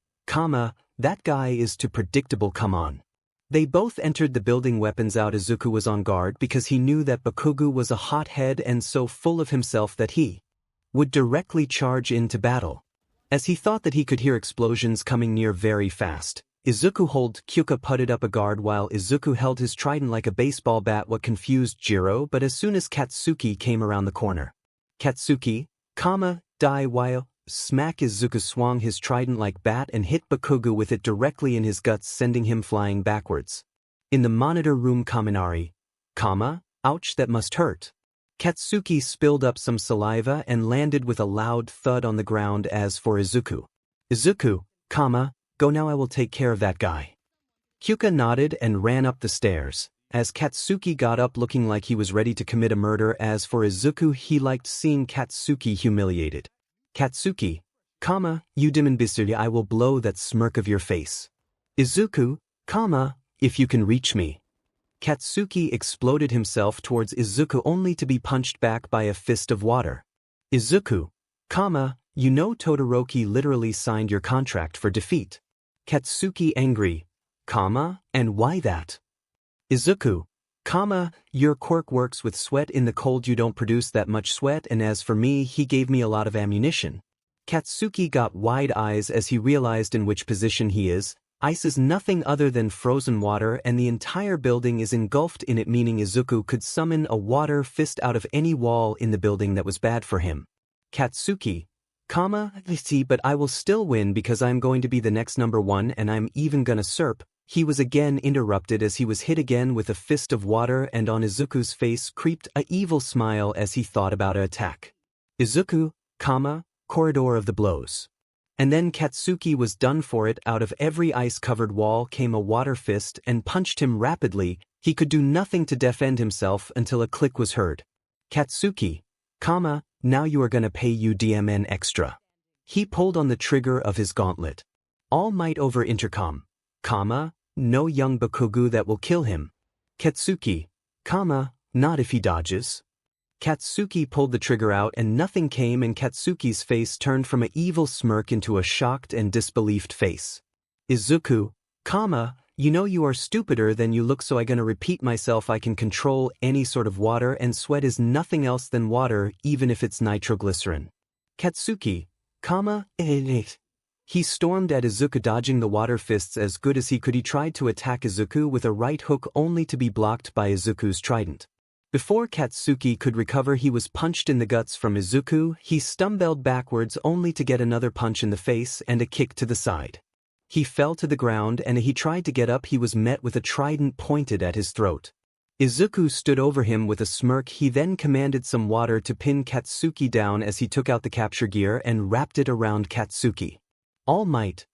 that guy is too predictable, come on. They both entered the building, weapons out. Izuku was on guard because he knew that Bakugo was a hothead and so full of himself that he would directly charge into battle. As he thought that he could hear explosions coming near very fast, Izuku hold Kyoka putted up a guard while Izuku held his trident like a baseball bat. What confused Jiro, but as soon as 𝗧𝗪𝗏 came around the corner, 𝗧𝗪𝗏, smack, Izuku swung his trident like bat and hit Bakugo with it directly in his guts, sending him flying backwards. In the monitor room, Kaminari, ouch, that must hurt. 𝗧𝗪𝗏 spilled up some saliva and landed with a loud thud on the ground. As for Izuku, go now, I will take care of that guy. Kyoka nodded and ran up the stairs, as 𝗧𝗪𝗏 got up looking like he was ready to commit a murder. As for Izuku, he liked seeing 𝗧𝗪𝗏 humiliated. 𝗧𝗪𝗏, 𝗵𝗃, I will blow that smirk of your face. Izuku, if you can reach me. 𝗧𝗪𝗏 exploded himself towards Izuku only to be punched back by a fist of water. Izuku, you know Todoroki literally signed your contract for defeat. 𝗧𝗪𝗏 angry, and why that? Izuku, your quirk works with sweat. In the cold you don't produce that much sweat, and as for me, he gave me a lot of ammunition. 𝗧𝗪𝗏 got wide eyes as he realized in which position he is. Ice is nothing other than frozen water and the entire building is engulfed in it, meaning Izuku could summon a water fist out of any wall in the building. That was bad for him. 𝗧𝗪𝗏, but I will still win because I'm going to be the next #1 and I'm even gonna 𝗧𝗵. He was again interrupted as he was hit again with a fist of water, and on Izuku's face creeped a evil smile as he thought about an attack. Izuku, corridor of the blows. And then 𝗧𝗪𝗏 was done for it. Out of every ice-covered wall came a water fist and punched him rapidly. He could do nothing to defend himself until a click was heard. 𝗧𝗪𝗏, now you are gonna pay UDMN extra. He pulled on the trigger of his gauntlet. All might over intercom. No young Bakugo that will kill him. 𝗧𝗪𝗏, not if he dodges. 𝗧𝗪𝗏 pulled the trigger out and nothing came, and 𝗧𝗪𝗏's face turned from an evil smirk into a shocked and disbelieved face. Izuku, you know you are stupider than you look, so I gonna repeat myself. I can control any sort of water, and sweat is nothing else than water, even if it's nitroglycerin. 𝗧𝗪𝗏, he stormed at Izuku, dodging the water fists as good as he could. He tried to attack Izuku with a right hook only to be blocked by Izuku's trident. Before 𝗧𝗪𝗏 could recover, he was punched in the guts from Izuku. He stumbled backwards only to get another punch in the face and a kick to the side. He fell to the ground, and he tried to get up. He was met with a trident pointed at his throat. Izuku stood over him with a smirk. He then commanded some water to pin 𝗧𝗪𝗏 down as he took out the capture gear and wrapped it around 𝗧𝗪𝗏. All might,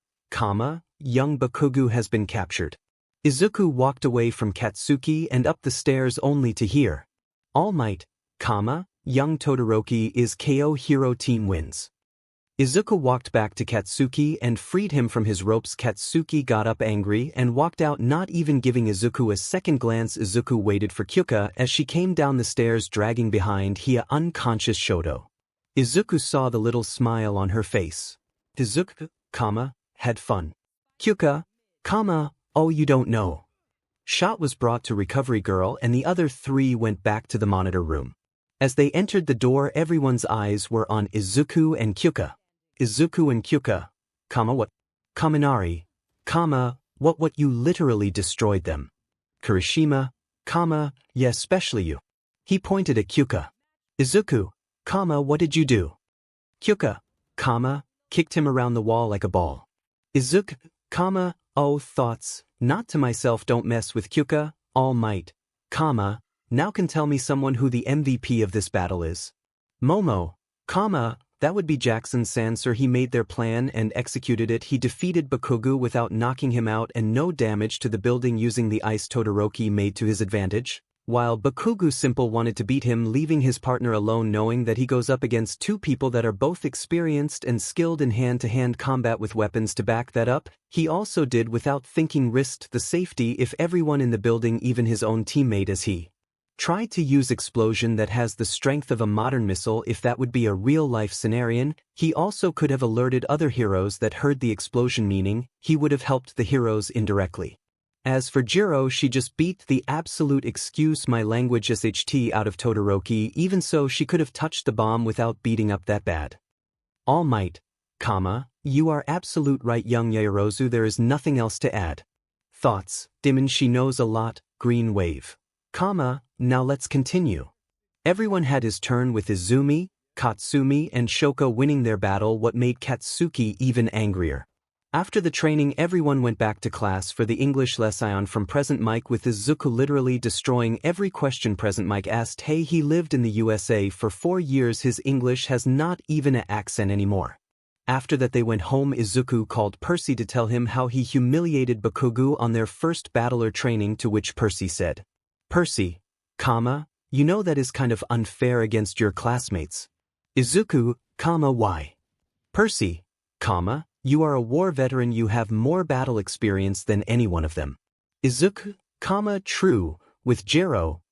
young Bakugo has been captured. Izuku walked away from 𝗧𝗪𝗏 and up the stairs only to hear, all might, young Todoroki is KO, hero team wins. Izuku walked back to 𝗧𝗪𝗏 and freed him from his ropes. 𝗧𝗪𝗏 got up angry and walked out, not even giving Izuku a second glance. Izuku waited for Kyoka as she came down the stairs dragging behind Hia unconscious Shoto. Izuku saw the little smile on her face. Izuku, had fun. Kyoka, oh, you don't know. Shot was brought to Recovery Girl and the other three went back to the monitor room. As they entered the door, everyone's eyes were on Izuku and Kyoka. Izuku and Kyoka, what? Kaminari, what you literally destroyed them. Kirishima, yeah, especially you. He pointed at Kyoka. Izuku, what did you do? Kyoka, kicked him around the wall like a ball. Izuku, oh, thoughts, not to myself, don't mess with Kyoka, all might, now can tell me someone who the MVP of this battle is. Momo, that would be Jackson-san, sir. He made their plan and executed it. He defeated Bakugo without knocking him out and no damage to the building using the ice Todoroki made to his advantage. While Bakugo simple wanted to beat him, leaving his partner alone, knowing that he goes up against two people that are both experienced and skilled in hand-to-hand combat with weapons to back that up, he also did without thinking risked the safety if everyone in the building, even his own teammate as he tried to use explosion that has the strength of a modern missile if that would be a real-life scenario. He also could have alerted other heroes that heard the explosion, meaning he would have helped the heroes indirectly. As for Jiro, she just beat the absolute excuse my language SHT out of Todoroki. Even so, she could have touched the bomb without beating up that bad. All Might, you are absolute right, young Yaoyorozu, there is nothing else to add. Thoughts, Dimon, she knows a lot, green wave. Now let's continue. Everyone had his turn with Izumi, Katsumi and Shoko winning their battle, what made Katsuki even angrier. After the training, everyone went back to class for the English lesson from Present Mike, with Izuku literally destroying every question Present Mike asked. Hey, he lived in the USA for 4 years, his English has not even an accent anymore. After that they went home. Izuku called Percy to tell him how he humiliated Bakugo on their first battler training, to which Percy said, Percy, you know that is kind of unfair against your classmates. Izuku, why? Percy, you are a war veteran, you have more battle experience than any one of them. Izuku, true. With Jiro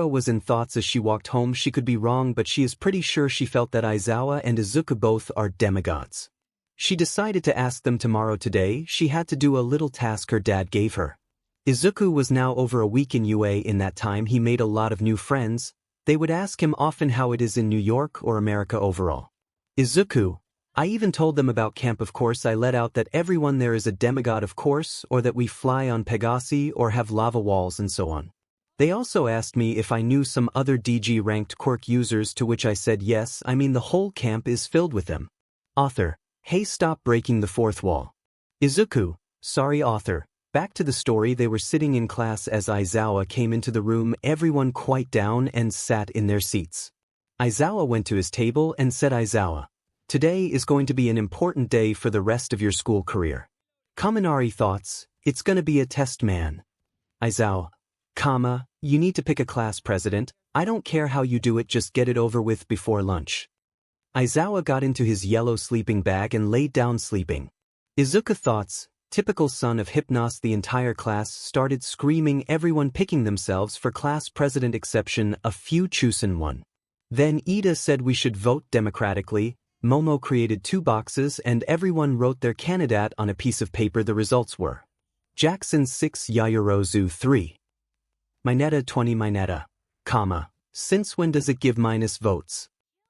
was in thoughts as she walked home. She could be wrong, but she is pretty sure she felt that Aizawa and Izuku both are demigods. She decided to ask them tomorrow. Today, she had to do a little task her dad gave her. Izuku was now over a week in UA. In that time, he made a lot of new friends. They would ask him often how it is in New York or America overall. Izuku, I even told them about camp. Of course, I let out that everyone there is a demigod, of course, or that we fly on Pegasus or have lava walls and so on. They also asked me if I knew some other DG-ranked Quirk users, to which I said yes, I mean the whole camp is filled with them. Author, hey, stop breaking the fourth wall. Izuku, sorry author. Back to the story. They were sitting in class as Aizawa came into the room, everyone quite down and sat in their seats. Aizawa went to his table and said, Aizawa, today is going to be an important day for the rest of your school career. Kaminari thoughts, it's gonna be a test, man. Aizawa, you need to pick a class president. I don't care how you do it, just get it over with before lunch. Aizawa got into his yellow sleeping bag and laid down sleeping. Izuku thoughts, typical son of Hypnos. The entire class started screaming, everyone picking themselves for class president exception a few chosen one. Then Ida said we should vote democratically. Momo created 2 boxes and everyone wrote their candidate on a piece of paper. The results were Jackson 6, Yaoyorozu 3. Mineta 20. Mineta, since when does it give minus votes?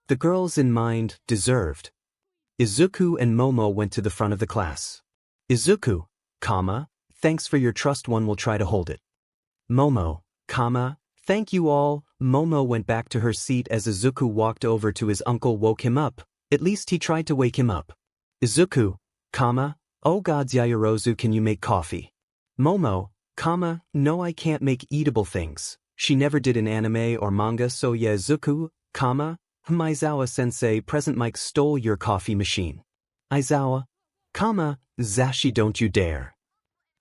The girls in mind deserved. Izuku and Momo went to the front of the class. Izuku, thanks for your trust, one will try to hold it. Momo, thank you all. Momo went back to her seat as Izuku walked over to his uncle, woke him up. At least he tried to wake him up. Izuku, oh gods, Yaoyorozu, can you make coffee? Momo, no, I can't make eatable things. She never did in anime or manga, so yeah. Izuku, Aizawa-sensei, Present Mike stole your coffee machine. Aizawa, Zashi, don't you dare.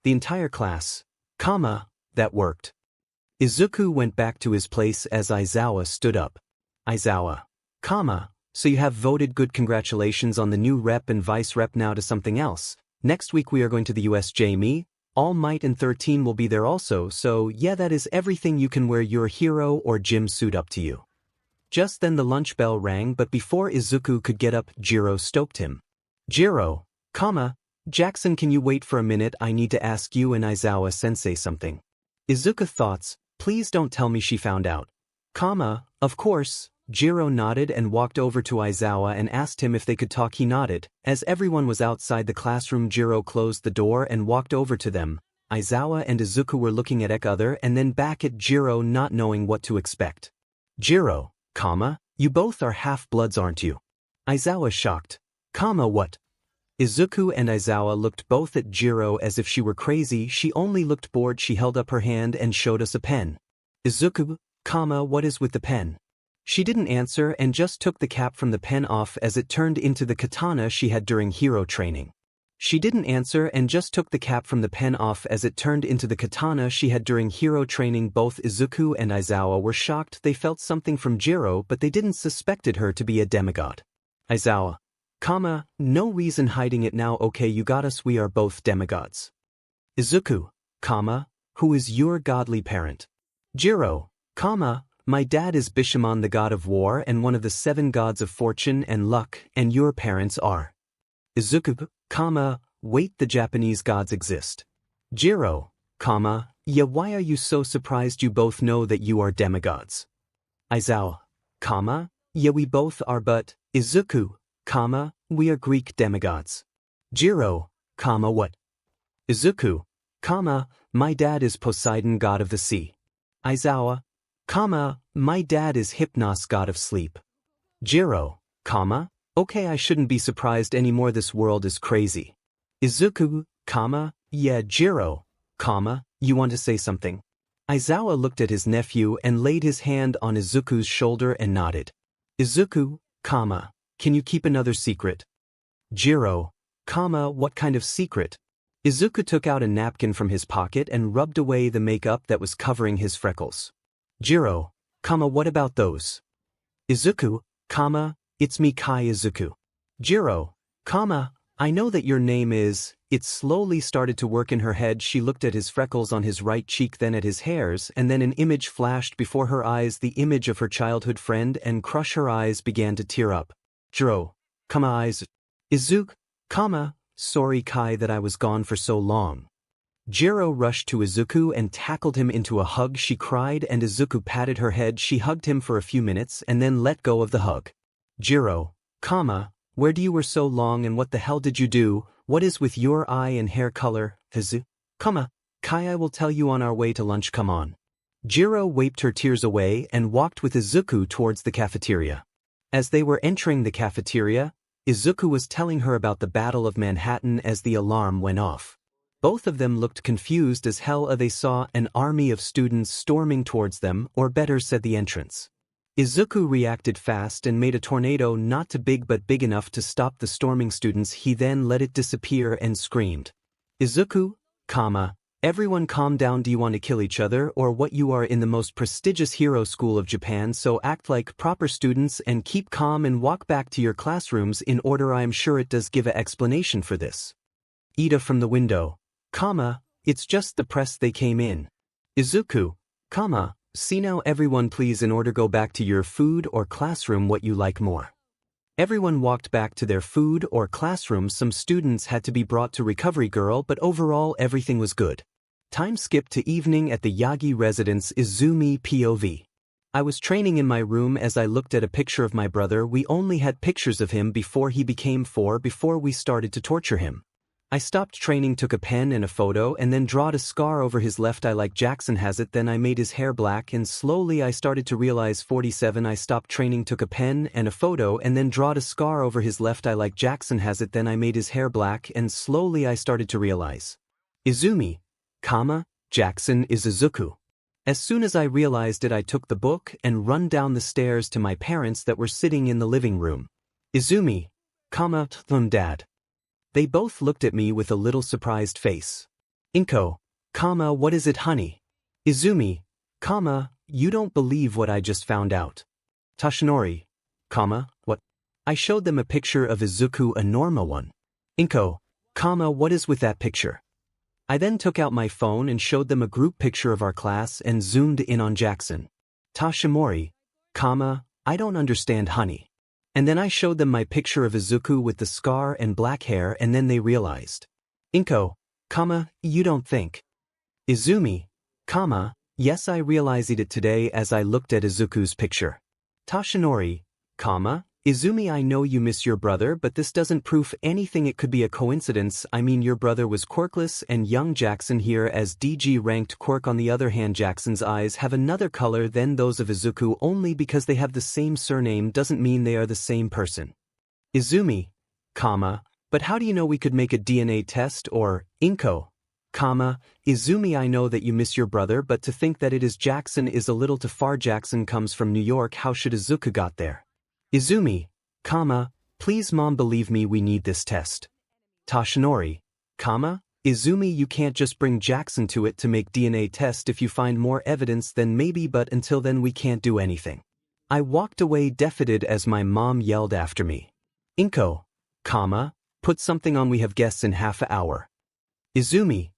The entire class, that worked. Izuku went back to his place as Aizawa stood up. Aizawa, so you have voted, good, congratulations on the new rep and vice rep. Now to something else. Next week we are going to the US. Me, All Might and 13 will be there also, so yeah, that is everything. You can wear your hero or gym suit, up to you. Just then the lunch bell rang, but before Izuku could get up, Jiro stopped him. Jiro, Jackson, can you wait for a minute? I need to ask you and Aizawa-sensei something. Izuku thoughts, please don't tell me she found out. Of course. Jiro nodded and walked over to Aizawa and asked him if they could talk. He nodded. As everyone was outside the classroom, Jiro closed the door and walked over to them. Aizawa and Izuku were looking at each other and then back at Jiro, not knowing what to expect. Jiro, you both are half-bloods, aren't you? Aizawa shocked. What? Izuku and Aizawa looked both at Jiro as if she were crazy. She only looked bored. She held up her hand and showed us a pen. Izuku, what is with the pen? She didn't answer and just took the cap from the pen off as it turned into the katana she had during hero training. She didn't answer and just took the cap from the pen off as it turned into the katana she had during hero training. Both Izuku and Aizawa were shocked. They felt something from Jiro, but they didn't suspected her to be a demigod. Aizawa, no reason hiding it now. Okay, you got us, we are both demigods. Izuku, who is your godly parent? Jiro, My dad is 𝗵𝘃𝗻𝗲 the god of war and one of the 7 gods of fortune and luck, and your parents are Izuku, wait, the Japanese gods exist. Jiro, yeah, why are you so surprised? You both know that you are demigods. Izuku, yeah, we both are, but Izuku, we are Greek demigods. Jiro, what? Izuku, my dad is Poseidon, god of the sea. Izuku, my dad is 𝗵𝗃𝗄𝗧, god of sleep. Jiro, okay, I shouldn't be surprised anymore, this world is crazy. Izuku, yeah, Jiro, you want to say something? Izuku looked at his nephew and laid his hand on Izuku's shoulder and nodded. Izuku, can you keep another secret? Jiro, what kind of secret? Izuku took out a napkin from his pocket and rubbed away the makeup that was covering his freckles. Jiro, what about those? Izuku, it's me, Kai Izuku. Jiro, I know that your name is. It slowly started to work in her head. She looked at his freckles on his right cheek, then at his hairs, and then an image flashed before her eyes, the image of her childhood friend, and crush her eyes began to tear up. Jiro, eyes. Izuku, sorry Kai that I was gone for so long. Jiro rushed to Izuku and tackled him into a hug. She cried and Izuku patted her head. She hugged him for a few minutes and then let go of the hug. Jiro, where do you were so long and what the hell did you do? What is with your eye and hair color? Kai, I will tell you on our way to lunch, come on. Jiro wiped her tears away and walked with Izuku towards the cafeteria. As they were entering the cafeteria, Izuku was telling her about the Battle of Manhattan as the alarm went off. Both of them looked confused as hell. They saw an army of students storming towards them, or better said the entrance. Izuku reacted fast and made a tornado, not too big but big enough to stop the storming students. He then let it disappear and screamed. Izuku, everyone calm down. Do you want to kill each other or what? You are in the most prestigious hero school of Japan, so act like proper students and keep calm and walk back to your classrooms in order. I am sure it does give an explanation for this. Ida from the window, it's just the press, they came in. Izuku, see now everyone please in order go back to your food or classroom, what you like more. Everyone walked back to their food or classroom. Some students had to be brought to recovery girl, but overall everything was good. Time skipped to evening at the Yagi residence. Izumi POV. I was training in my room as I looked at a picture of my brother. We only had pictures of him before he became 4, before we started to torture him. I stopped training, took a pen and a photo, and then drawed a scar over his left eye like Jackson has it. Then I made his hair black and slowly I started to realize 47. I stopped training, took a pen and a photo, and then drawed a scar over his left eye like Jackson has it. Then I made his hair black and slowly I started to realize. Izumi, Jackson is Izuku. As soon as I realized it, I took the book and run down the stairs to my parents that were sitting in the living room. Izumi, Dad. They both looked at me with a little surprised face. Inko, what is it, honey? Izumi, you don't believe what I just found out. Toshinori, what? I showed them a picture of Izuku, a normal one. Inko, what is with that picture? I then took out my phone and showed them a group picture of our class and zoomed in on Jackson. Toshinori, I don't understand, honey. And then I showed them my picture of Izuku with the scar and black hair, and then they realized. Inko, you don't think. Izumi, yes, I realized it today as I looked at Izuku's picture. Toshinori, Izumi, I know you miss your brother, but this doesn't prove anything. It could be a coincidence. I mean, your brother was quirkless and young Jackson here as DG ranked Quirk. On the other hand, Jackson's eyes have another color than those of Izuku. Only because they have the same surname doesn't mean they are the same person. Izumi, but how do you know? We could make a DNA test. Or, Inko, Izumi, I know that you miss your brother, but to think that it is Jackson is a little too far. Jackson comes from New York. How should Izuku got there? Izumi, please mom, believe me, we need this test. Toshinori, Izumi, you can't just bring Jackson to it to make DNA test. If you find more evidence then maybe, but until then we can't do anything. I walked away defeated as my mom yelled after me. Inko, put something on, we have guests in half an hour. Izumi,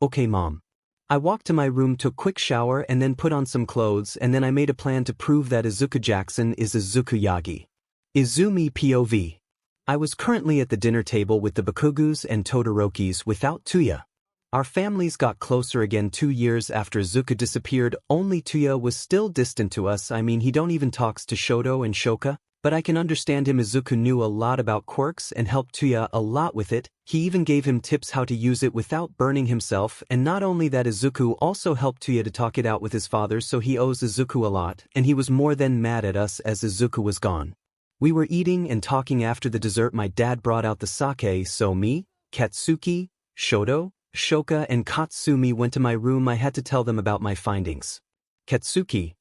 okay mom. I walked to my room, took a quick shower and then put on some clothes, and then I made a plan to prove that Izuku Jackson is Izuku Yagi. Izumi POV. I was currently at the dinner table with the Bakugus and Todorokis without Tuya. Our families got closer again 2 years after Izuku disappeared, only Tuya was still distant to us. I mean, he don't even talks to Shoto and Shoka, but I can understand him. Izuku knew a lot about quirks and helped Tuya a lot with it. He even gave him tips how to use it without burning himself, and not only that, Izuku also helped Tuya to talk it out with his father, so he owes Izuku a lot, and he was more than mad at us as Izuku was gone. We were eating and talking. After the dessert, my dad brought out the sake, so me, Katsuki, Shoto, Shoka and Katsumi went to my room. I had to tell them about my findings. Katsuki,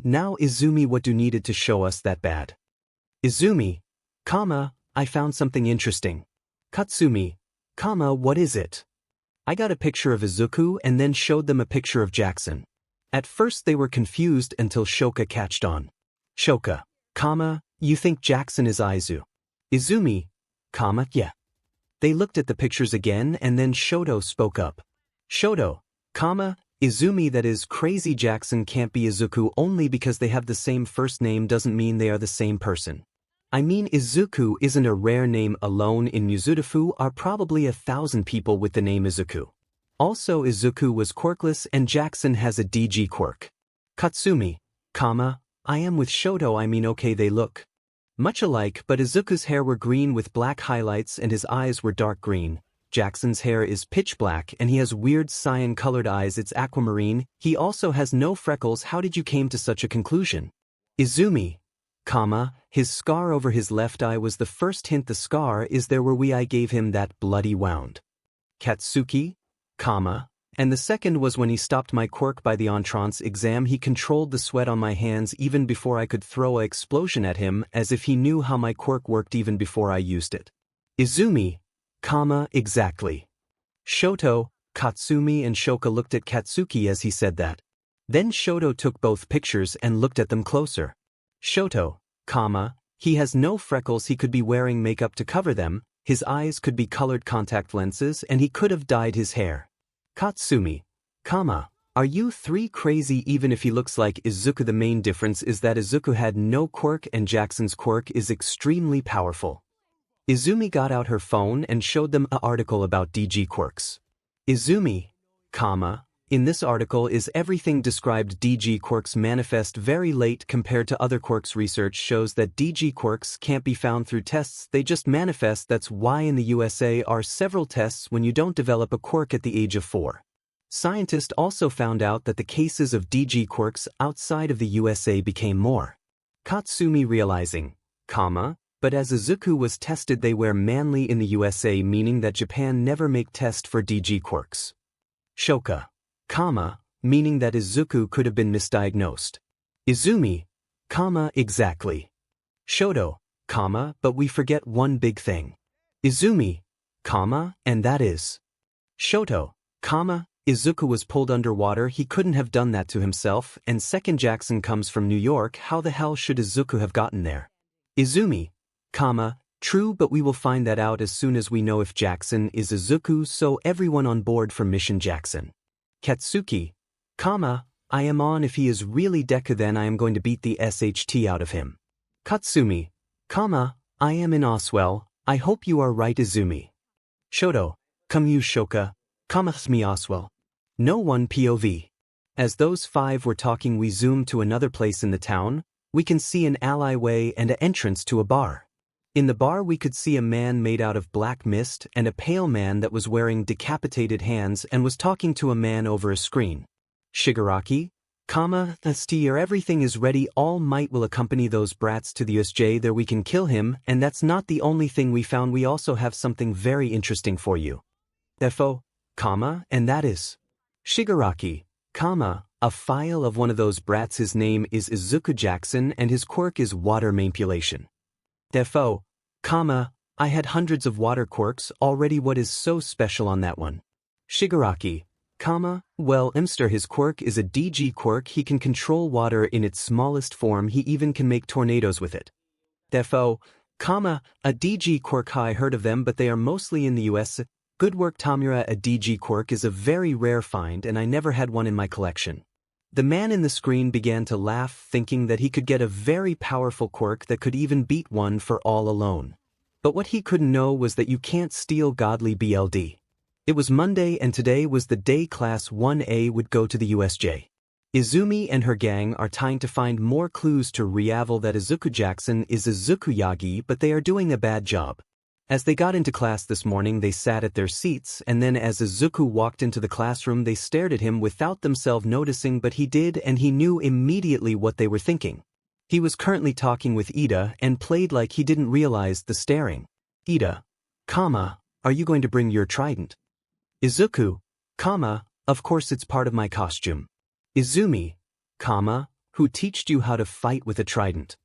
now Izumi, what do needed to show us that bad? Izumi, I found something interesting. Katsumi, what is it? I got a picture of Izuku and then showed them a picture of Jackson. At first they were confused until Shoka catched on. Shoka, you think Jackson is Aizu? Izumi, yeah. They looked at the pictures again and then Shoto spoke up. Shoto, Izumi, that is crazy. Jackson can't be Izuku. Only because they have the same first name doesn't mean they are the same person. I mean, Izuku isn't a rare name. Alone in Mizudafu are probably 1,000 people with the name Izuku. Also, Izuku was quirkless and Jackson has a DG quirk. Katsumi, I am with Shoto. I mean, okay, they look much alike, but Izuku's hair were green with black highlights and his eyes were dark green. Jackson's hair is pitch black and he has weird cyan-colored eyes. It's aquamarine. He also has no freckles. How did you came to such a conclusion? Izumi, his scar over his left eye was the first hint. The scar is there where I gave him that bloody wound. Katsuki, and the second was when he stopped my quirk by the entrance exam. He controlled the sweat on my hands even before I could throw an explosion at him, as if he knew how my quirk worked even before I used it. Izumi, exactly. Shoto, Katsumi and Shoka looked at Katsuki as he said that. Then Shoto took both pictures and looked at them closer. Shoto, he has no freckles. He could be wearing makeup to cover them, his eyes could be colored contact lenses, and he could have dyed his hair. Katsumi, are you three crazy? Even if he looks like Izuku, the main difference is that Izuku had no quirk and Jackson's quirk is extremely powerful. Izumi got out her phone and showed them an article about DG quirks. Izumi, in this article is everything described. DG quirks manifest very late compared to other quirks. Research shows that DG quirks can't be found through tests, they just manifest. That's why in the USA are several tests when you don't develop a quirk at the age of 4. Scientists also found out that the cases of DG quirks outside of the USA became more. Katsumi realizing, but as Izuku was tested they were manly in the USA, meaning that Japan never make test for DG quirks. Shoka, meaning that Izuku could have been misdiagnosed. Izumi, exactly. Shoto, but we forget one big thing. Izumi, and that is. Shoto, Izuku was pulled underwater. He couldn't have done that to himself, and second, Jackson comes from New York. How the hell should Izuku have gotten there? Izumi, true, but we will find that out as soon as we know if Jackson is Izuku, so everyone on board for Mission Jackson. Katsuki, I am on. If he is really Deku, then I am going to beat the SHT out of him. Katsumi, I am in Oswell. I hope you are right. Izumi. Shoto, you Shoka, me Oswell. No one POV. As those 5 were talking, we zoom to another place in the town. We can see an alleyway and an entrance to a bar. In the bar we could see a man made out of black mist and a pale man that was wearing decapitated hands and was talking to a man over a screen. Shigaraki, everything is ready. All Might will accompany those brats to the 𝐎𝐩𝐽. There we can kill him, and that's not the only thing we found. We also have something very interesting for you. Defo, and that is. Shigaraki, a file of one of those brats. His name is Izuku Jackson and his quirk is water manipulation. Defo, I had hundreds of water quirks already. What is so special on that one? Shigaraki, well, his quirk is a DG quirk. He can control water in its smallest form. He even can make tornadoes with it. Defo, a DG quirk. I heard of them, but they are mostly in the US. Good work, 𝗬𝗵𝗲 𝗔𝗂𝐺 quirk is a very rare find and I never had one in my collection. The man in the screen began to laugh, thinking that he could get a very powerful quirk that could even beat one for all alone. But what he couldn't know was that you can't steal godly BLD. It was Monday and today was the day Class 1A would go to the USJ. Izumi and her gang are trying to find more clues to reveal that Izuku Jackson is Izuku Yagi, but they are doing a bad job. As they got into class this morning, they sat at their seats, and then as Izuku walked into the classroom they stared at him without themselves noticing, but he did, and he knew immediately what they were thinking. He was currently talking with Ida and played like he didn't realize the staring. 𝗬𝗏𝗃, are you going to bring your trident? Izuku, of course it's part of my costume. Izumi, who taught you how to fight with a trident?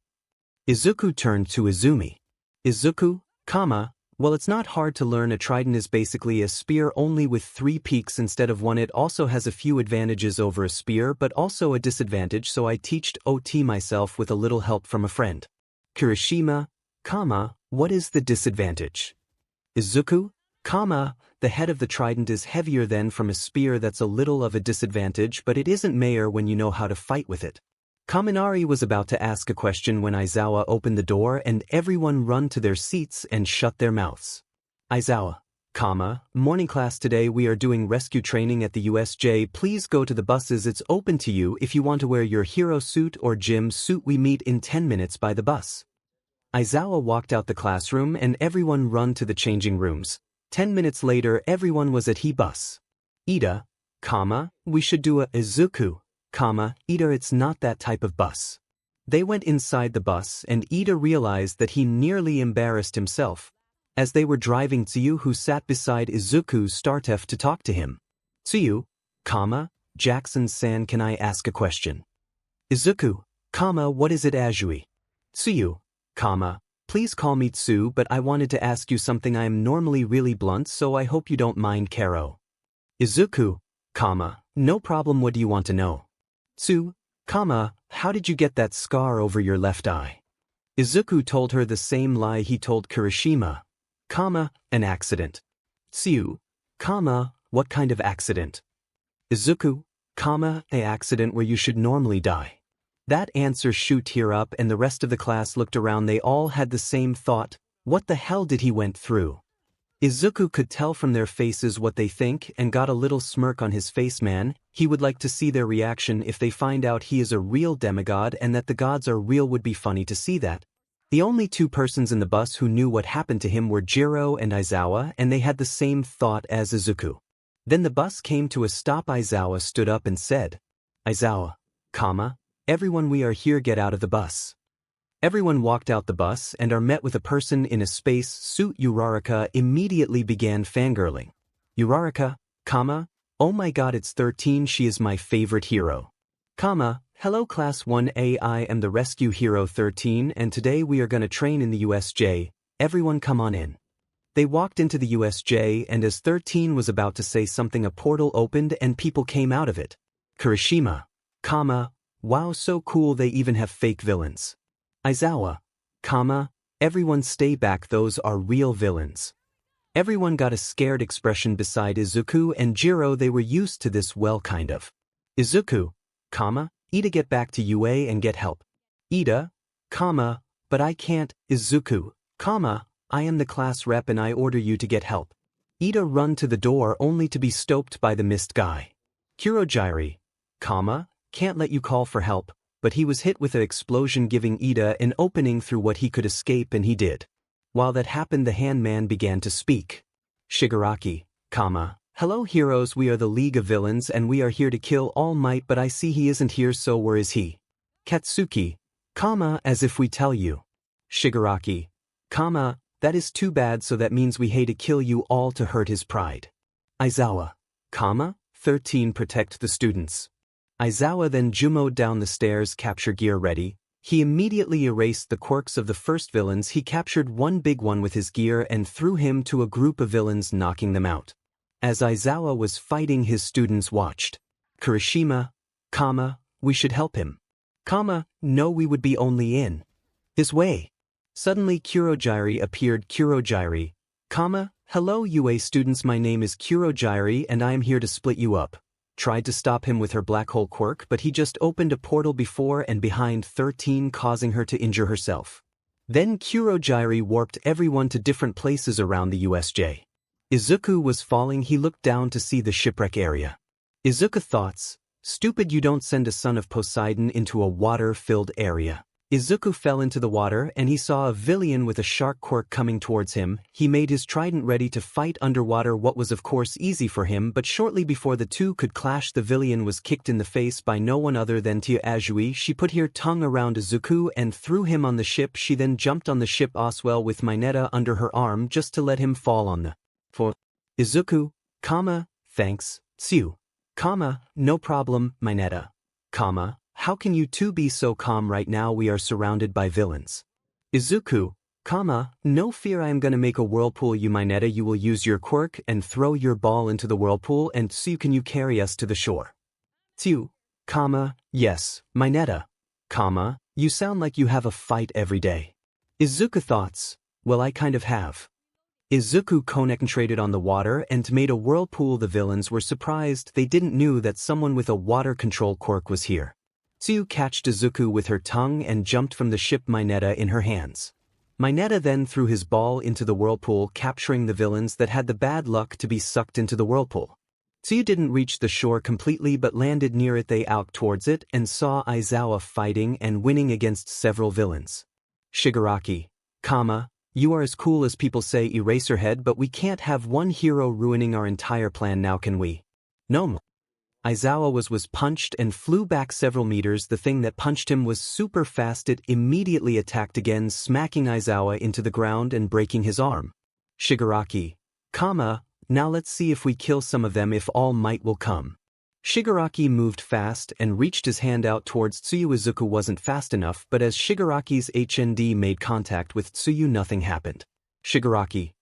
Izuku turned to Izumi. Izuku, well, it's not hard to learn. A trident is basically a spear only with 3 peaks instead of 1. It also has a few advantages over a spear but also a disadvantage, so I teached OT myself with a little help from a friend. Kirishima, what is the disadvantage? Izuku, the head of the trident is heavier than from a spear. That's a little of a disadvantage, but it isn't major when you know how to fight with it. Kaminari was about to ask a question when Aizawa opened the door and everyone run to their seats and shut their mouths. Aizawa, morning class, today we are doing rescue training at the USJ. Please go to the buses, it's open to you if you want to wear your hero suit or gym suit. We meet in 10 minutes by the bus. Aizawa walked out the classroom and everyone run to the changing rooms. 10 minutes later everyone was at he bus. Ida, we should do a Izuku, Ida, it's not that type of bus. They went inside the bus and Ida realized that he nearly embarrassed himself. As they were driving, Tsuyu, who sat beside Izuku, started to talk to him. Tsuyu, Jackson-san, can I ask a question? Izuku, what is it, Azui? Tsuyu, please call me Tsu, but I wanted to ask you something. I am normally really blunt, so I hope you don't mind, Karo. Izuku, no problem, what do you want to know? Tsu, how did you get that scar over your left eye? Izuku told her the same lie he told Kirishima, an accident. Tsu, what kind of accident? Izuku, a accident where you should normally die. That answer shoot tear up and the rest of the class looked around. They all had the same thought, what the hell did he went through? Izuku could tell from their faces what they think and got a little smirk on his face. Man, he would like to see their reaction if they find out he is a real demigod and that the gods are real. Would be funny to see that. The only 2 persons in the bus who knew what happened to him were Jiro and Aizawa, and they had the same thought as Izuku. Then the bus came to a stop. Aizawa stood up and said, Aizawa, everyone, we are here, get out of the bus. Everyone walked out the bus and are met with a person in a space suit. Uraraka immediately began fangirling. Uraraka, oh my god, it's 13, she is my favorite hero. Hello class 1A, I am the rescue hero 13 and today we are gonna train in the USJ, everyone come on in. They walked into the USJ and as 13 was about to say something, a portal opened and people came out of it. Kirishima, wow, so cool, they even have fake villains. Aizawa, everyone stay back, those are real villains. Everyone got a scared expression beside Izuku and Jiro. They were used to this, well, kind of. Izuku, Ida, get back to UA and get help. Ida, but I can't. Izuku, I am the class rep and I order you to get help. Ida run to the door only to be stopped by the mist guy. Kurogiri, can't let you call for help, but he was hit with an explosion giving Ida an opening through what he could escape, and he did. While that happened, the handman began to speak. Shigaraki, hello heroes, we are the League of Villains and we are here to kill All Might, but I see he isn't here, so where is he? Katsuki, as if we tell you. Shigaraki, that is too bad, so that means we hate to kill you all to hurt his pride. Aizawa, 13, protect the students. Aizawa then jumoed down the stairs, capture gear ready. He immediately erased the quirks of the first villains. He captured one big one with his gear and threw him to a group of villains, knocking them out. As Aizawa was fighting, his students watched. Kirishima, we should help him. No, we would be only in his way. Suddenly Kurogiri appeared. Kurogiri, Hello UA students, my name is 𝗂𝗧𝗏 and I am here to split you up. Tried to stop him with her black hole quirk, but he just opened a portal before and behind 13, causing her to injure herself. Then 𝗂𝗧𝗏 warped everyone to different places around the USJ. Izuku was falling, he looked down to see the shipwreck area. Izuku thoughts, stupid, you don't send a son of Poseidon into a water-filled area. Izuku fell into the water and he saw a villain with a shark quirk coming towards him. He made his trident ready to fight underwater, what was of course easy for him, but shortly before the two could clash, the villain was kicked in the face by no one other than 𝗧𝗏. She put her tongue around Izuku and threw him on the ship. She then jumped on the ship Oswell with 𝗵𝗃𝗃 under her arm just to let him fall on the floor. Izuku, thanks, 𝗬𝗏, no problem, 𝗵𝗃𝗃. How can you two be so calm right now? We are surrounded by villains. Izuku, no fear, I am gonna make a whirlpool. You 𝗵𝗃𝗃, you will use your quirk and throw your ball into the whirlpool, and 𝗬𝗏, can you carry us to the shore? 𝗬𝗏, yes, 𝗵𝗃𝗃, you sound like you have a fight every day. Izuku thoughts, well, I kind of have. Izuku concentrated on the water and made a whirlpool. The villains were surprised, they didn't knew that someone with a water control quirk was here. 𝗬𝗏 catched Izuku with her tongue and jumped from the ship, 𝗵𝗃𝗃 in her hands. 𝗵𝗃𝗃 then threw his ball into the whirlpool, capturing the villains that had the bad luck to be sucked into the whirlpool. 𝗬𝗏 didn't reach the shore completely but landed near it. They out towards it and saw Aizawa fighting and winning against several villains. Shigaraki, you are as cool as people say, Eraserhead, but we can't have one hero ruining our entire plan now, can we? Nomu. Aizawa was punched and flew back several meters. The thing that punched him was super fast. It immediately attacked again, smacking Aizawa into the ground and breaking his arm. Shigaraki, now let's see if we kill some of them, if all might will come. Shigaraki moved fast and reached his hand out towards 𝗬𝗏. Izuku wasn't fast enough, but as Shigaraki's HND made contact with 𝗬𝗏, nothing happened. Shigaraki,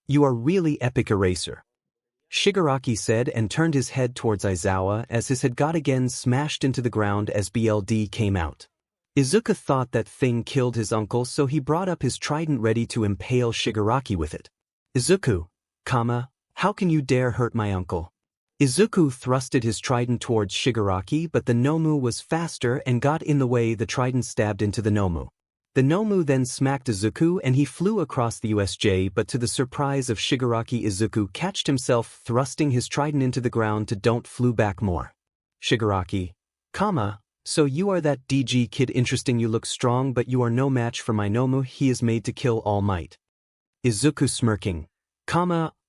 you are really epic, Eraser. Shigaraki said and turned his head towards Aizawa as his head got again smashed into the ground as BLD came out. Izuku thought that thing killed his uncle, so he brought up his trident ready to impale Shigaraki with it. Izuku, how can you dare hurt my uncle? Izuku thrusted his trident towards Shigaraki, but the Nomu was faster and got in the way. The trident stabbed into the Nomu. The Nomu then smacked Izuku and he flew across the USJ, but to the surprise of Shigaraki, Izuku catched himself thrusting his trident into the ground to don't flew back more. Shigaraki, so you are that DG kid, interesting, you look strong but you are no match for my Nomu, he is made to kill All Might. Izuku smirking,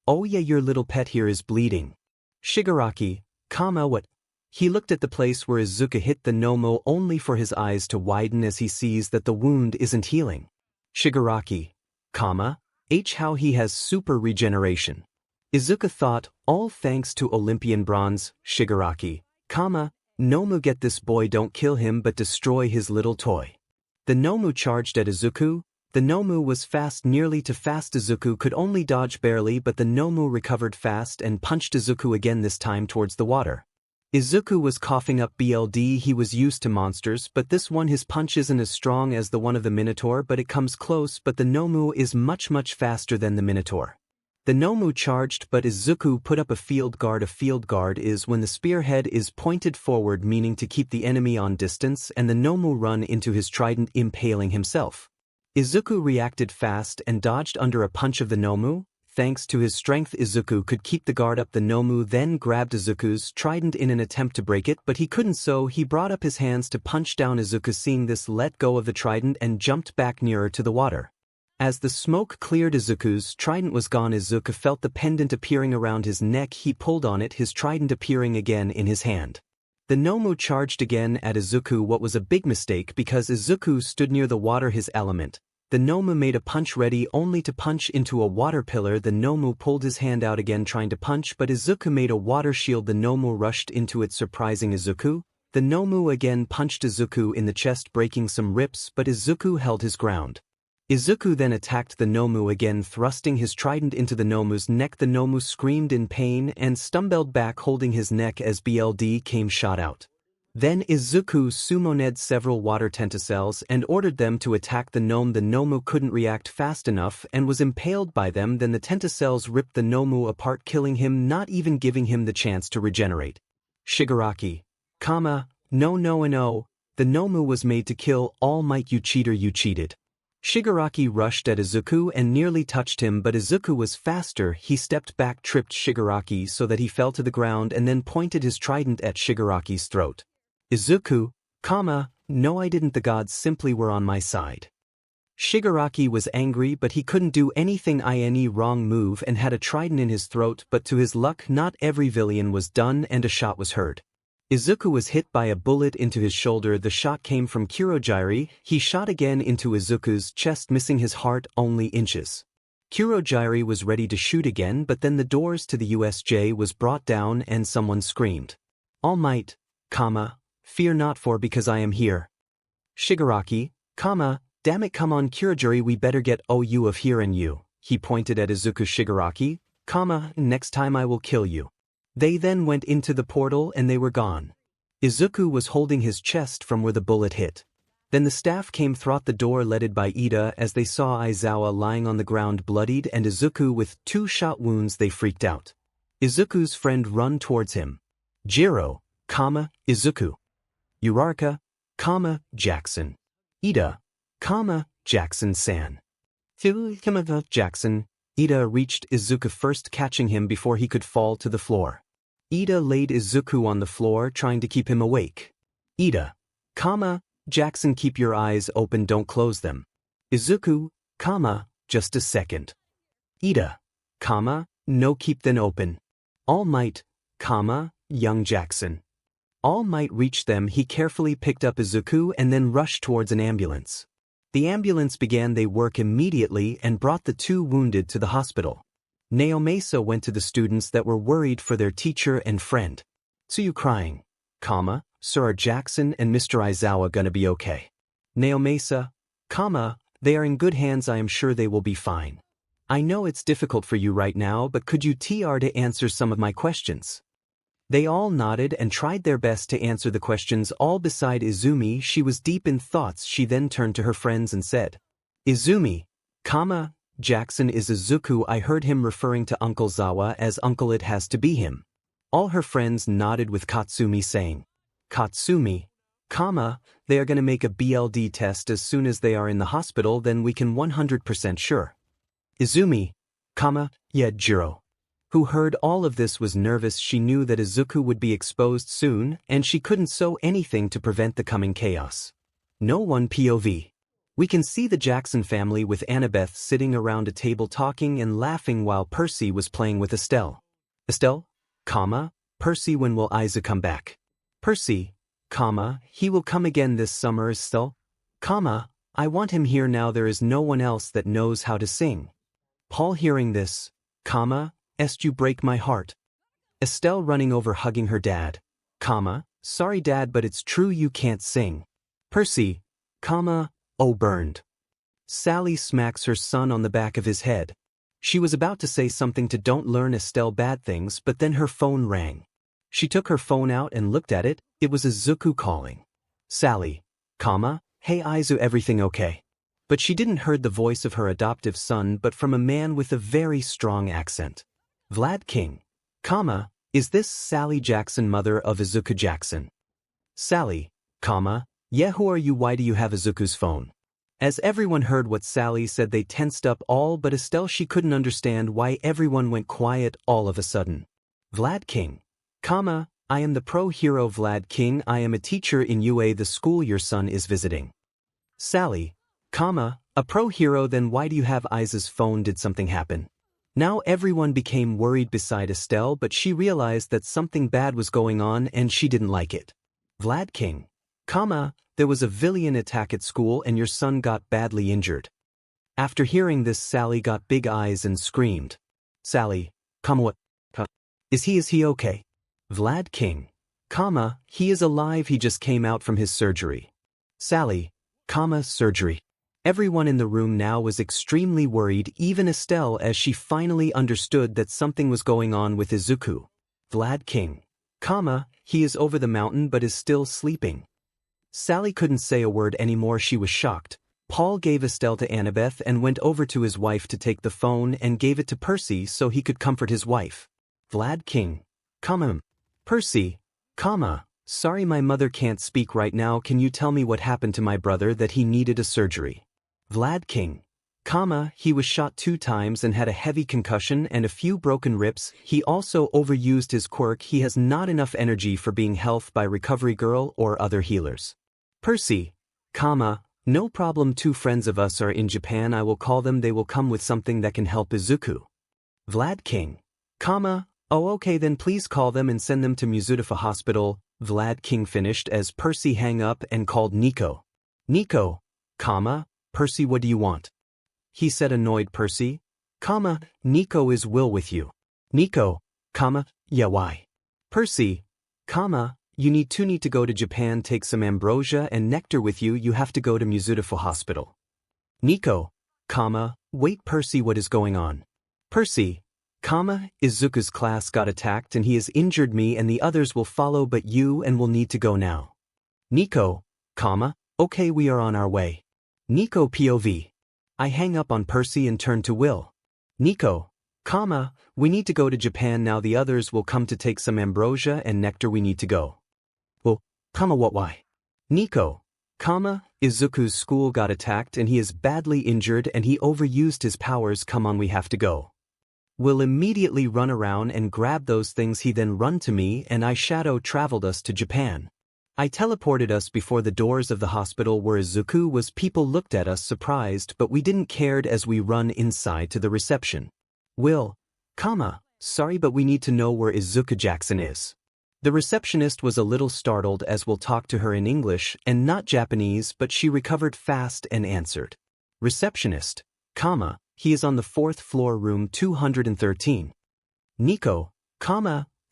oh yeah, your little pet here is bleeding. Shigaraki, what? He looked at the place where Izuku hit the Nomu only for his eyes to widen as he sees that the wound isn't healing. Shigaraki, how he has super regeneration. Izuku thought, all thanks to Olympian bronze. Shigaraki, Nomu, get this boy, don't kill him but destroy his little toy. The Nomu charged at Izuku. The Nomu was fast, nearly too fast. Izuku could only dodge barely, but the Nomu recovered fast and punched Izuku again, this time towards the water. Izuku was coughing up BLD. He was used to monsters, but this one, his punch isn't as strong as the one of the Minotaur, but it comes close. But the Nomu is much faster than the Minotaur. The Nomu charged, but Izuku put up a field guard. A field guard is when the spearhead is pointed forward, meaning to keep the enemy on distance, and the Nomu run into his trident, impaling himself. Izuku reacted fast and dodged under a punch of the Nomu. Thanks to his strength, Izuku could keep the guard up. The Nomu then grabbed Izuku's trident in an attempt to break it, but he couldn't, so he brought up his hands to punch down. Izuku, seeing this, let go of the trident and jumped back nearer to the water. As the smoke cleared, Izuku's trident was gone. Izuku felt the pendant appearing around his neck. He pulled on it, his trident appearing again in his hand. The Nomu charged again at Izuku, what was a big mistake because Izuku stood near the water, his element. The Nomu made a punch ready only to punch into a water pillar. The Nomu pulled his hand out again trying to punch, but Izuku made a water shield. The Nomu rushed into it, surprising Izuku. The Nomu again punched Izuku in the chest, breaking some ribs, but Izuku held his ground. Izuku then attacked the Nomu again, thrusting his trident into the Nomu's neck. The Nomu screamed in pain and stumbled back, holding his neck as BLD came shot out. Then Izuku summoned several water tentacells and ordered them to attack the Nomu. The Nomu couldn't react fast enough and was impaled by them. Then the tentacells ripped the Nomu apart, killing him, not even giving him the chance to regenerate. Shigaraki, no. The Nomu was made to kill. All Might, you cheater, you cheated. Shigaraki rushed at Izuku and nearly touched him, but Izuku was faster. He stepped back, tripped Shigaraki so that he fell to the ground, and then pointed his trident at Shigaraki's throat. Izuku, no, I didn't. The gods simply were on my side. Shigaraki was angry, but he couldn't do anything. Wrong move, and had a trident in his throat, but to his luck not every villain was done and a shot was heard. Izuku was hit by a bullet into his shoulder. The shot came from Kurogyri. He shot again into Izuku's chest, missing his heart only inches. Kurogyri was ready to shoot again, but then the doors to the USJ was brought down and someone screamed, "All Might, fear not, for because I am here." Shigaraki, damn it, come on Kurogyri, we better get you of here, and you. He pointed at Izuku. Shigaraki, next time I will kill you. They then went into the portal and they were gone. Izuku was holding his chest from where the bullet hit. Then the staff came through the door led by Ida. As they saw Aizawa lying on the ground bloodied and Izuku with 2 shot wounds, they freaked out. Izuku's friend run towards him. Jiro, Izuku. Uraraka, Jackson. Ida, Jackson-san. Jackson. Ida reached Izuku first, catching him before he could fall to the floor. Ida laid Izuku on the floor, trying to keep him awake. Ida, Jackson, keep your eyes open, don't close them. Izuku, just a second. Ida, no, keep them open. All Might, young Jackson. All Might reached them. He carefully picked up Izuku and then rushed towards an ambulance. The ambulance began their work immediately and brought the 2 wounded to the hospital. Naomasa went to the students that were worried for their teacher and friend. "So you crying, Sir, are Jackson and Mr. Aizawa gonna be okay?" Naomasa, they are in good hands. I am sure they will be fine. I know it's difficult for you right now, but could you try to answer some of my questions? They all nodded and tried their best to answer the questions, all beside Izumi. She was deep in thoughts. She then turned to her friends and said, "Izumi, Jackson is Izuku. I heard him referring to Uncle Zawa as uncle. It has to be him." All her friends nodded with Katsumi saying, "Katsumi, they are gonna make a BLD test as soon as they are in the hospital, then we can 100% sure." Izumi, yeah, Jiro, who heard all of this, was nervous. She knew that Izuku would be exposed soon, and she couldn't do anything to prevent the coming chaos. No one POV. We can see the Jackson family with Annabeth sitting around a table talking and laughing while Percy was playing with Estelle. Estelle, Percy, when will Isa come back? Percy, he will come again this summer. Estelle, I want him here now. There is no one else that knows how to sing. Paul, hearing this, you break my heart. Estelle running over hugging her dad, sorry dad, but it's true, you can't sing. Percy, burned. Sally smacks her son on the back of his head. She was about to say something to don't learn Estelle bad things, but then her phone rang. She took her phone out and looked at it. It was Izuku calling. Sally, hey Izu, everything okay? But she didn't heard the voice of her adoptive son, but from a man with a very strong accent. Vlad King, is this Sally Jackson, mother of Izuku Jackson? Sally, yeah, who are you? Why do you have Izuku's phone? As everyone heard what Sally said, they tensed up, all but Estelle. She couldn't understand why everyone went quiet all of a sudden. Vlad King, I am the pro hero Vlad King. I am a teacher in UA, the school your son is visiting. Sally, a pro hero, then why do you have Isa's phone? Did something happen? Now everyone became worried beside Estelle, but she realized that something bad was going on and she didn't like it. Vlad King, there was a villain attack at school and your son got badly injured. After hearing this, Sally got big eyes and screamed. Sally, what? Is he okay? Vlad King, he is alive. He just came out from his surgery. Sally, surgery. Everyone in the room now was extremely worried, even Estelle, as she finally understood that something was going on with Izuku. Vlad King, He is over the mountain but is still sleeping. Sally couldn't say a word anymore, she was shocked. Paul gave Estelle to Annabeth and went over to his wife to take the phone and gave it to Percy so he could comfort his wife. 𝗵𝘃𝗲, Percy, sorry my mother can't speak right now, can you tell me what happened to my brother that he needed a surgery? 𝗵𝘃𝗲, he was shot 2 times and had a heavy concussion and a few broken ribs. He also overused his quirk. He has not enough energy for being helped by Recovery Girl or other healers. Percy, no problem, 2 friends of us are in Japan, I will call them, they will come with something that can help Izuku. 𝗵𝘃𝗲, oh okay then please call them and send them to 𝗵𝘃𝗲 hospital. 𝗵𝘃𝗲 finished as Percy hung up and called Nico. Nico, Percy, what do you want? He said, annoyed. Percy, Nico is Will with you. Nico, yeah why? Percy, you need to go to Japan, take some ambrosia and nectar with you, you have to go to 𝗵𝘃𝗲 hospital. Nico, wait Percy, what is going on? Percy, Izuku's class got attacked and he has injured me and the others will follow but you and will need to go now. Nico, okay we are on our way. Nico POV. I hang up on Percy and turn to Will. Nico, we need to go to Japan now, the others will come to take some ambrosia and nectar, we need to go. Well, what why? Nico, Izuku's school got attacked and he is badly injured and he overused his powers, come on we have to go. Will immediately run around and grab those things, he then run to me and I shadow traveled us to Japan. I teleported us before the doors of the hospital where Izuku was. People looked at us surprised but we didn't cared as we run inside to the reception. Will, sorry but we need to know where Izuku Jackson is. The receptionist was a little startled as we'll talk to her in English and not Japanese, but she recovered fast and answered. Receptionist, he is on the 4th floor, room 213. Nico,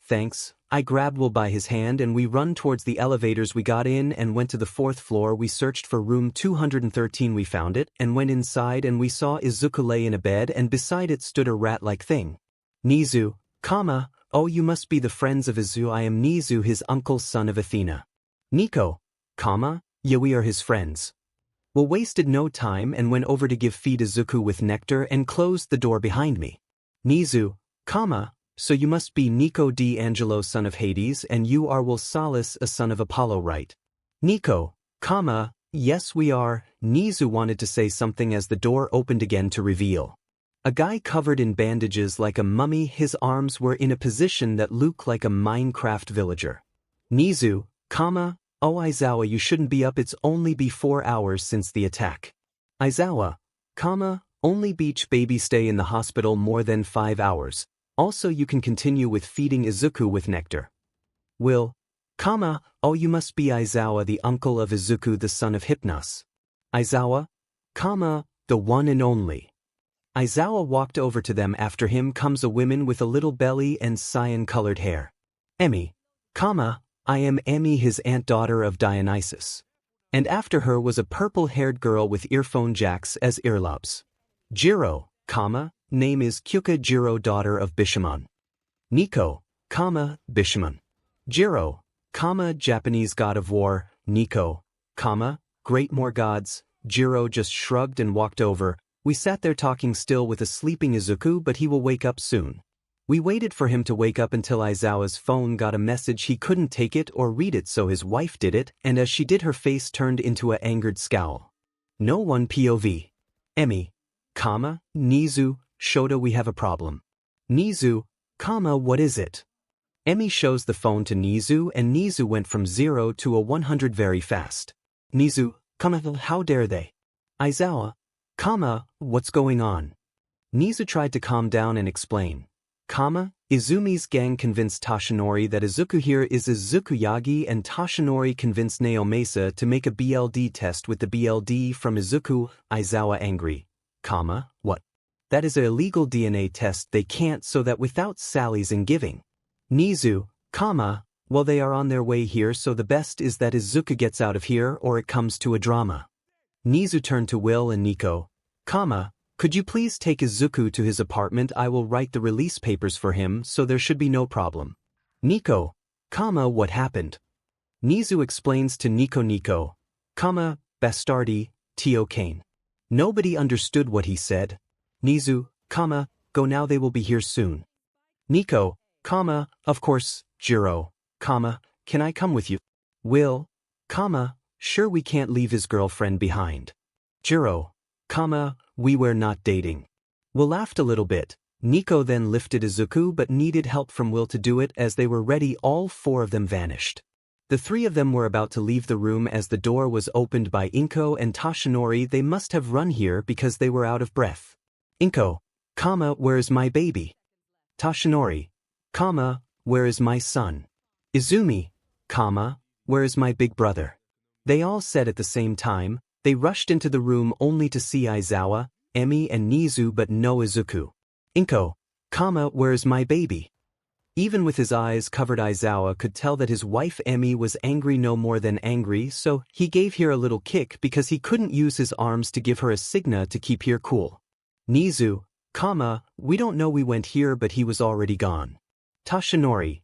thanks. I grabbed Will by his hand and we run towards the elevators. We got in and went to the 4th floor. We searched for room 213. We found it and went inside and we saw Izuku lay in a bed and beside it stood a rat-like thing. Nizu, oh you must be the friends of Izu. I am Nizu, his uncle, son of Athena. Nico, yeah we are his friends. Will wasted no time and went over to feed Izuku with nectar and closed the door behind me. Nizu, so you must be Nico D'Angelo, son of Hades, and you are Will Solace, a son of Apollo, right? Nico, yes we are. Nizu wanted to say something as the door opened again to reveal a guy covered in bandages like a mummy. His arms were in a position that looked like a Minecraft villager. Nizu, oh Aizawa, you shouldn't be up, it's only been 4 hours since the attack. Aizawa, only beach baby stay in the hospital more than 5 hours. Also you can continue with feeding Izuku with nectar. Will, oh you must be Aizawa, the uncle of Izuku, the son of Hypnos. Aizawa, the one and only. Aizawa walked over to them. After him comes a woman with a little belly and cyan-colored hair. Emi, I am Emi, his aunt, daughter of Dionysus. And after her was a purple-haired girl with earphone jacks as earlobes. Jiro, name is Kyoka Jiro, daughter of 𝗵𝘃𝗲. Nico, 𝗵𝘃𝗲. Jiro, Japanese god of war. Nico, great more gods. Jiro just shrugged and walked over. We sat there talking still with a sleeping Izuku, but he will wake up soon. We waited for him to wake up until Aizawa's phone got a message. He couldn't take it or read it, so his wife did it, and as she did her face turned into an angered scowl. No one POV. Emi, Nizu, Shota, we have a problem. Nizu, what is it? Emi shows the phone to Nizu and Nizu went from 0 to 100 very fast. Nizu, how dare they? Aizawa, what's going on? Nizu tried to calm down and explain. Izumi's gang convinced Toshinori that Izuku here is Izuku Yagi, and Toshinori convinced Naomasa to make a BLD test with the BLD from Izuku. Aizawa angry. What? That is an illegal DNA test, they can't, so that without Sally's and giving. Nizu, well they are on their way here, so the best is that Izuku gets out of here or it comes to a drama. Nizu turned to Will and Nico. Could you please take Izuku to his apartment? I will write the release papers for him, so there should be no problem. Nico, what happened? 𝗎𝗎 explains to 𝗎𝗏𝗎𝗏, 𝗵𝗃𝗲 𝗧𝗏. Nobody understood what he said. 𝗎𝗎, go now, they will be here soon. 𝗎𝗏, of course, Jiro, can I come with you? Will, sure, we can't leave his girlfriend behind. Jiro, we were not dating. Will laughed a little bit. 𝗎𝗏 then lifted Izuku but needed help from Will to do it. As they were ready, all four of them vanished. The three of them were about to leave the room as the door was opened by 𝗏𝗏 and Toshinori. They must have run here because they were out of breath. 𝗏𝗏, where is my baby? Toshinori, where is my son? Izumi, where is my big brother? They all said at the same time. They rushed into the room only to see Aizawa, Emi and 𝗎𝗎 but no Izuku. 𝗏𝗏, where is my baby? Even with his eyes covered, Aizawa could tell that his wife Emi was angry, no more than angry, so he gave her a little kick because he couldn't use his arms to give her a signal to keep her cool. 𝗎𝗎, we don't know, we went here but he was already gone. Toshinori,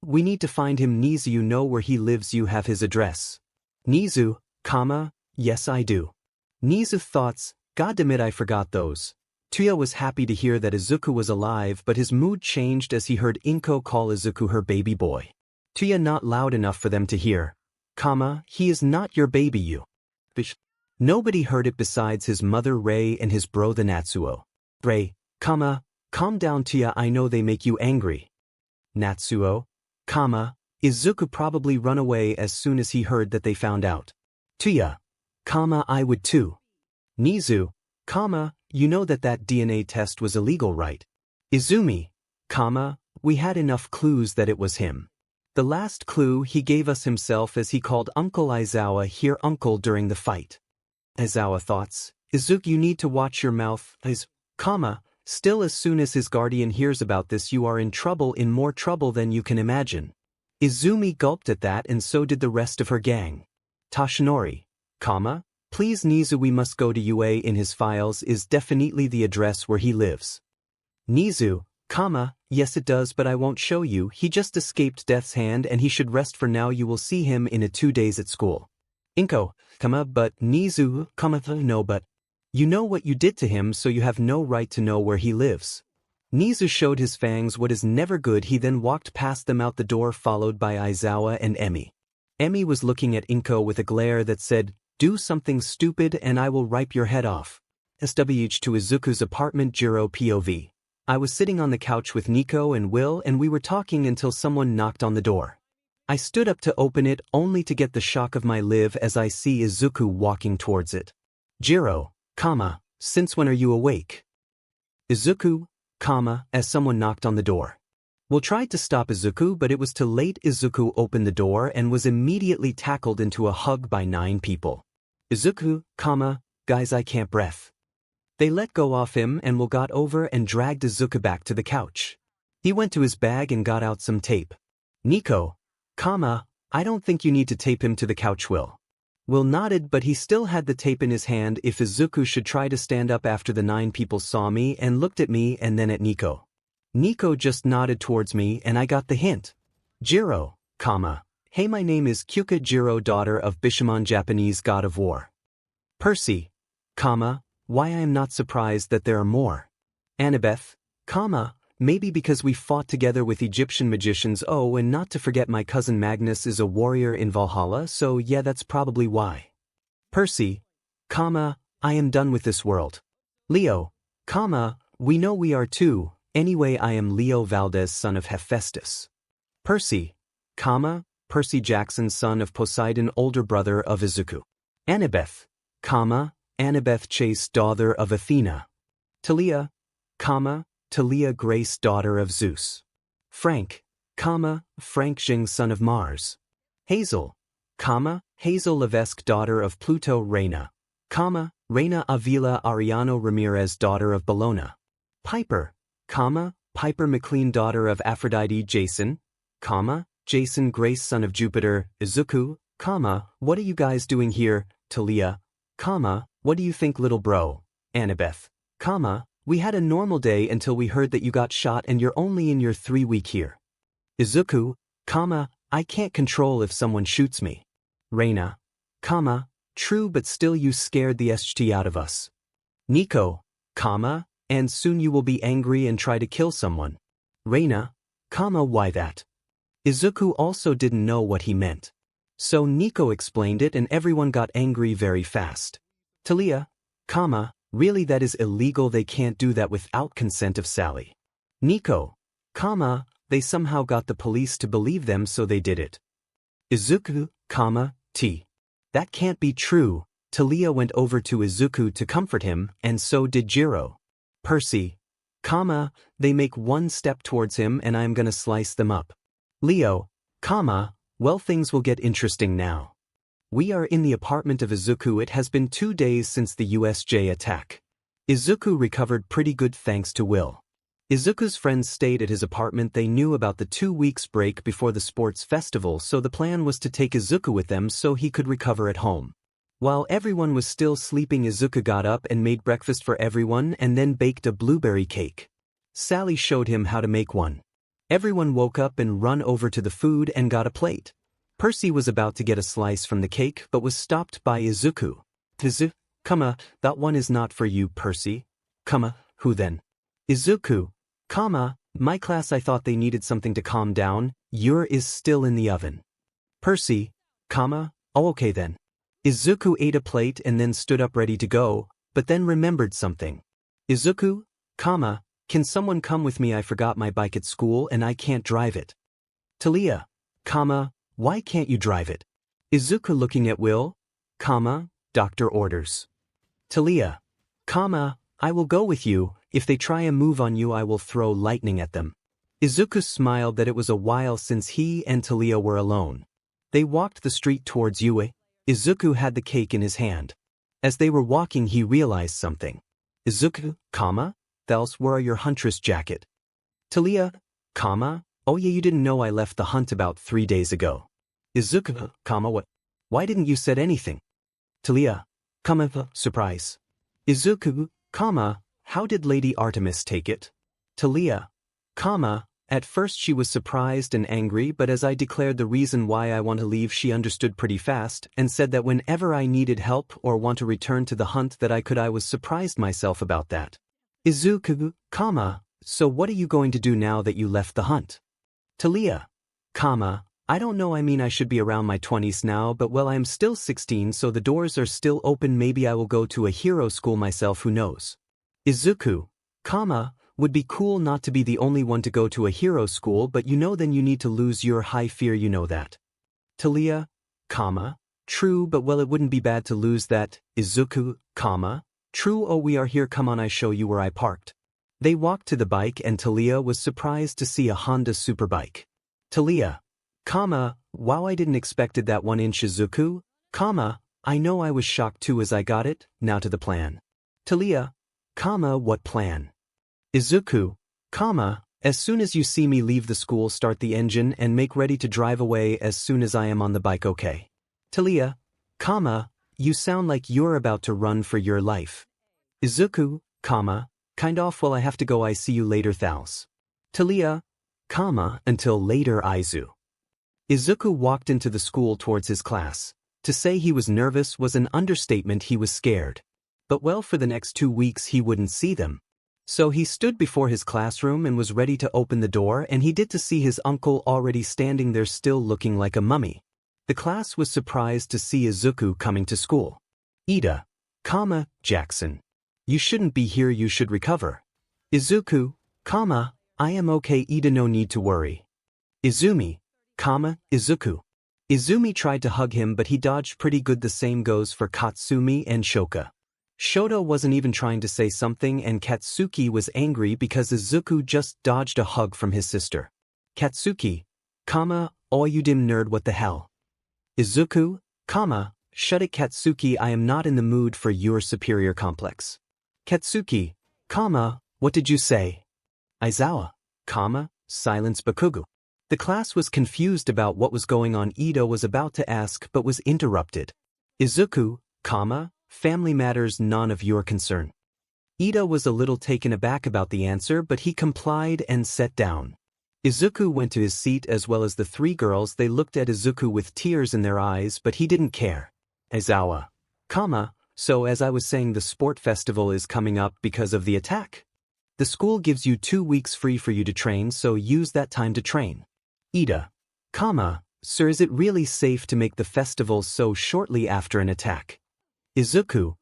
we need to find him. 𝗎𝗎, you know where he lives, you have his address. 𝗎𝗎, yes I do. 𝗎𝗎 thoughts, God damn it, I forgot those. Tuya was happy to hear that Izuku was alive, but his mood changed as he heard 𝗏𝗏 call Izuku her baby boy. Tuya not loud enough for them to hear. He is not your baby, you. Bish. Nobody heard it besides his mother Rei and his bro the Natsuo. Rei, calm down Tuya, I know they make you angry. Natsuo, Izuku probably run away as soon as he heard that they found out. Tuya, I would too. 𝗎𝗓, you know that DNA test was illegal, right? Izumi, we had enough clues that it was him. The last clue he gave us himself, as he called Uncle Aizawa here uncle during the fight. Aizawa thoughts, Izuku, you need to watch your mouth, still as soon as his guardian hears about this you are in trouble, in more trouble than you can imagine. Izumi gulped at that, and so did the rest of her gang. Toshinori, please 𝗎𝗎, we must go to UA. In his files is definitely the address where he lives. 𝗎𝗎, yes it does, but I won't show you, he just escaped death's hand and he should rest for now, you will see him in 2 days at school. 𝗏𝗏, but 𝗎𝗎, no, but you know what you did to him, so you have no right to know where he lives. 𝗎𝗎 showed his fangs, what is never good. He then walked past them out the door followed by Aizawa and Emi. Emi was looking at 𝗏𝗏 with a glare that said, do something stupid and I will rip your head off. 𝗬𝗏 to Izuku's apartment. Jiro POV. I was sitting on the couch with 𝗎𝗏 and Will and we were talking until someone knocked on the door. I stood up to open it only to get the shock of my life as I see Izuku walking towards it. Jiro, since when are you awake? Izuku, as someone knocked on the door. Will tried to stop Izuku but it was too late. Izuku opened the door and was immediately tackled into a hug by 9 people. Izuku, guys, I can't breath. They let go of him and Will got over and dragged Izuku back to the couch. He went to his bag and got out some tape. 𝗎𝗏, I don't think you need to tape him to the couch. Will nodded, but he still had the tape in his hand. If Izuku should try to stand up after the 9 people saw me and looked at me and then at 𝗎𝗏. 𝗎𝗏 just nodded towards me and I got the hint. Jiro, hey, my name is Kyoka Jiro, daughter of 𝗵𝗃𝗲, Japanese god of war. Percy, why I am not surprised that there are more. Annabeth, maybe because we fought together with Egyptian magicians. Oh, and not to forget my cousin Magnus is a warrior in Valhalla, so yeah, that's probably why. Percy, I am done with this world. Leo, we know we are too. Anyway, I am Leo Valdez, son of Hephaestus. Percy, Percy Jackson, son of Poseidon, older brother of Izuku. Annabeth, Annabeth Chase, daughter of Athena. Talia, Talia Grace, daughter of Zeus. Frank, Frank Jing, son of Mars. Hazel, Hazel Levesque, daughter of Pluto. Reina, Reina Avila Ariano Ramirez, daughter of Bologna. Piper, Piper McLean, daughter of Aphrodite. Jason, Jason Grace, son of Jupiter. Izuku, what are you guys doing here? Talia, what do you think, little bro? Annabeth, we had a normal day until we heard that you got shot and you're only in your 3 week here. Izuku, I can't control if someone shoots me. Reina, true but still you scared the 𝐎𝐻𝑡 out of us. Nico, and soon you will be angry and try to kill someone. Reina, why that? Izuku also didn't know what he meant. So Nico explained it and everyone got angry very fast. Talia, really that is illegal, they can't do that without consent of Sally. Nico, they somehow got the police to believe them so they did it. Izuku, that can't be true. Talia went over to Izuku to comfort him and so did Jiro. Percy, they make one step towards him and I am gonna slice them up. Leo, well things will get interesting now. We are in the apartment of Izuku. It has been 2 days since the USJ attack. Izuku recovered pretty good thanks to Will. Izuku's friends stayed at his apartment. They knew about the 2 weeks break before the sports festival, so the plan was to take Izuku with them so he could recover at home. While everyone was still sleeping, Izuku got up and made breakfast for everyone and then baked a blueberry cake. Sally showed him how to make one. Everyone woke up and run over to the food and got a plate. Percy was about to get a slice from the cake but was stopped by Izuku. That one is not for you, Percy. Who then? Izuku, my class. I thought they needed something to calm down. Your is still in the oven. Percy, oh okay then. Izuku ate a plate and then stood up ready to go, but then remembered something. Izuku, can someone come with me? I forgot my bike at school and I can't drive it. Talia, why can't you drive it? Izuku looking at Will, doctor orders. Talia, I will go with you. If they try a move on you, I will throw lightning at them. Izuku smiled that it was a while since he and Talia were alone. They walked the street towards Yue. Izuku had the cake in his hand. As they were walking, he realized something. Izuku, else where are your huntress jacket? Talia, oh yeah, you didn't know I left the hunt about 3 days ago. Izuku, what? Why didn't you said anything? Talia, surprise. Izuku, how did Lady Artemis take it? Talia, at first she was surprised and angry, but as I declared the reason why I want to leave, she understood pretty fast and said that whenever I needed help or want to return to the hunt that I could. I was surprised myself about that. Izuku, so what are you going to do now that you left the hunt? Talia, I don't know, I mean I should be around my 20s now, but well I am still 16 so the doors are still open. Maybe I will go to a hero school myself, who knows. Izuku, would be cool not to be the only one to go to a hero school, but you know then you need to lose your high fear, you know that. Talia, true, but well it wouldn't be bad to lose that. Izuku, true, oh we are here, come on I show you where I parked. They walked to the bike and Talia was surprised to see a Honda Superbike. Talia, wow I didn't expected that 1-inch. Izuku, I know I was shocked too as I got it. Now to the plan. Talia, what plan? Izuku, as soon as you see me leave the school, start the engine and make ready to drive away as soon as I am on the bike, okay? Talia, you sound like you're about to run for your life. Izuku, kind of, well I have to go, I see you later 𝐬𝗓𝗓. Talia, until later Izu. Izuku walked into the school towards his class. To say he was nervous was an understatement. He was scared. But well, for the next 2 weeks he wouldn't see them. So he stood before his classroom and was ready to open the door, and he did to see his uncle already standing there still looking like a mummy. The class was surprised to see Izuku coming to school. Ida, Jackson. You shouldn't be here, you should recover. Izuku, I am okay Ida, no need to worry. Izumi, Izuku. Izumi tried to hug him but he dodged pretty good. The same goes for Katsumi and Shoka. Shoto wasn't even trying to say something and Katsuki was angry because Izuku just dodged a hug from his sister. Katsuki, oh you dim nerd, what the hell? Izuku, shut it Katsuki, I am not in the mood for your superior complex. Katsuki, what did you say? Aizawa, silence Bakugo. The class was confused about what was going on. Ito was about to ask but was interrupted. Izuku, family matters, none of your concern. Ito was a little taken aback about the answer but he complied and sat down. Izuku went to his seat as well as the three girls. They looked at Izuku with tears in their eyes, but he didn't care. 𝗧𝗵𝗃𝗲, so as I was saying, the sport festival is coming up because of the attack. The school gives you 2 weeks free for you to train, so use that time to train. 𝗧𝗵𝗃𝗲, sir, is it really safe to make the festival so shortly after an attack? Izuku,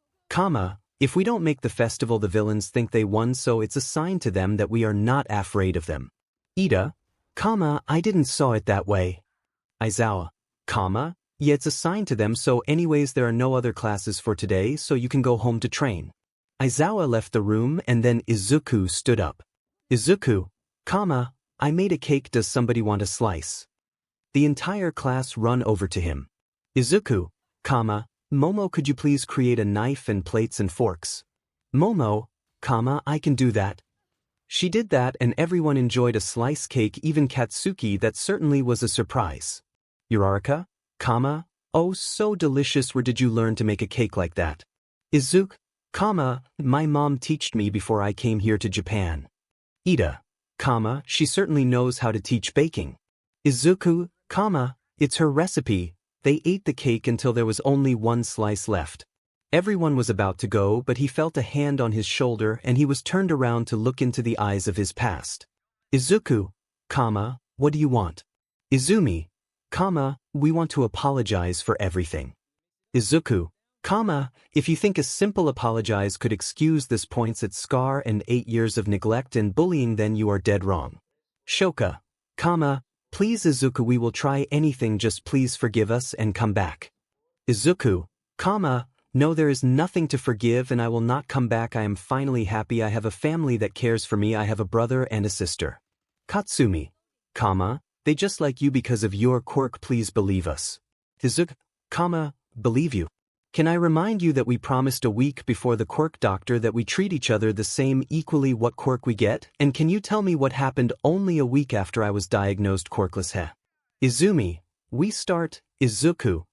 if we don't make the festival, the villains think they won, so it's a sign to them that we are not afraid of them. 𝗧𝗵𝗃𝗲, I didn't saw it that way. 𝗧𝗏𝗃𝗲, yeah, it's a sign to them, so anyways there are no other classes for today, so you can go home to train. Aizawa left the room and then Izuku stood up. Izuku, I made a cake, does somebody want a slice? The entire class run over to him. Izuku, Momo, could you please create a knife and plates and forks? Momo, I can do that. She did that and everyone enjoyed a slice cake, even Katsuki. That certainly was a surprise. Uraraka, oh, so delicious. Where did you learn to make a cake like that? Izuku, my mom taught me before I came here to Japan. Ida, she certainly knows how to teach baking. Izuku, it's her recipe. They ate the cake until there was only one slice left. Everyone was about to go, but he felt a hand on his shoulder and he was turned around to look into the eyes of his past. Izuku, what do you want? Izumi, we want to apologize for everything. Izuku, if you think a simple apologize could excuse this points at scar and 8 years of neglect and bullying, then you are dead wrong. Shoka, please Izuku, we will try anything, just please forgive us and come back. Izuku, no, there is nothing to forgive and I will not come back. I am finally happy. I have a family that cares for me. I have a brother and a sister. Katsumi, they just like you because of your quirk, please believe us. Izuku, believe you. Can I remind you that we promised a week before the quirk doctor that we treat each other the same equally? What quirk we get? And can you tell me what happened only a week after I was diagnosed quirkless? Izumi, we start. Izuku,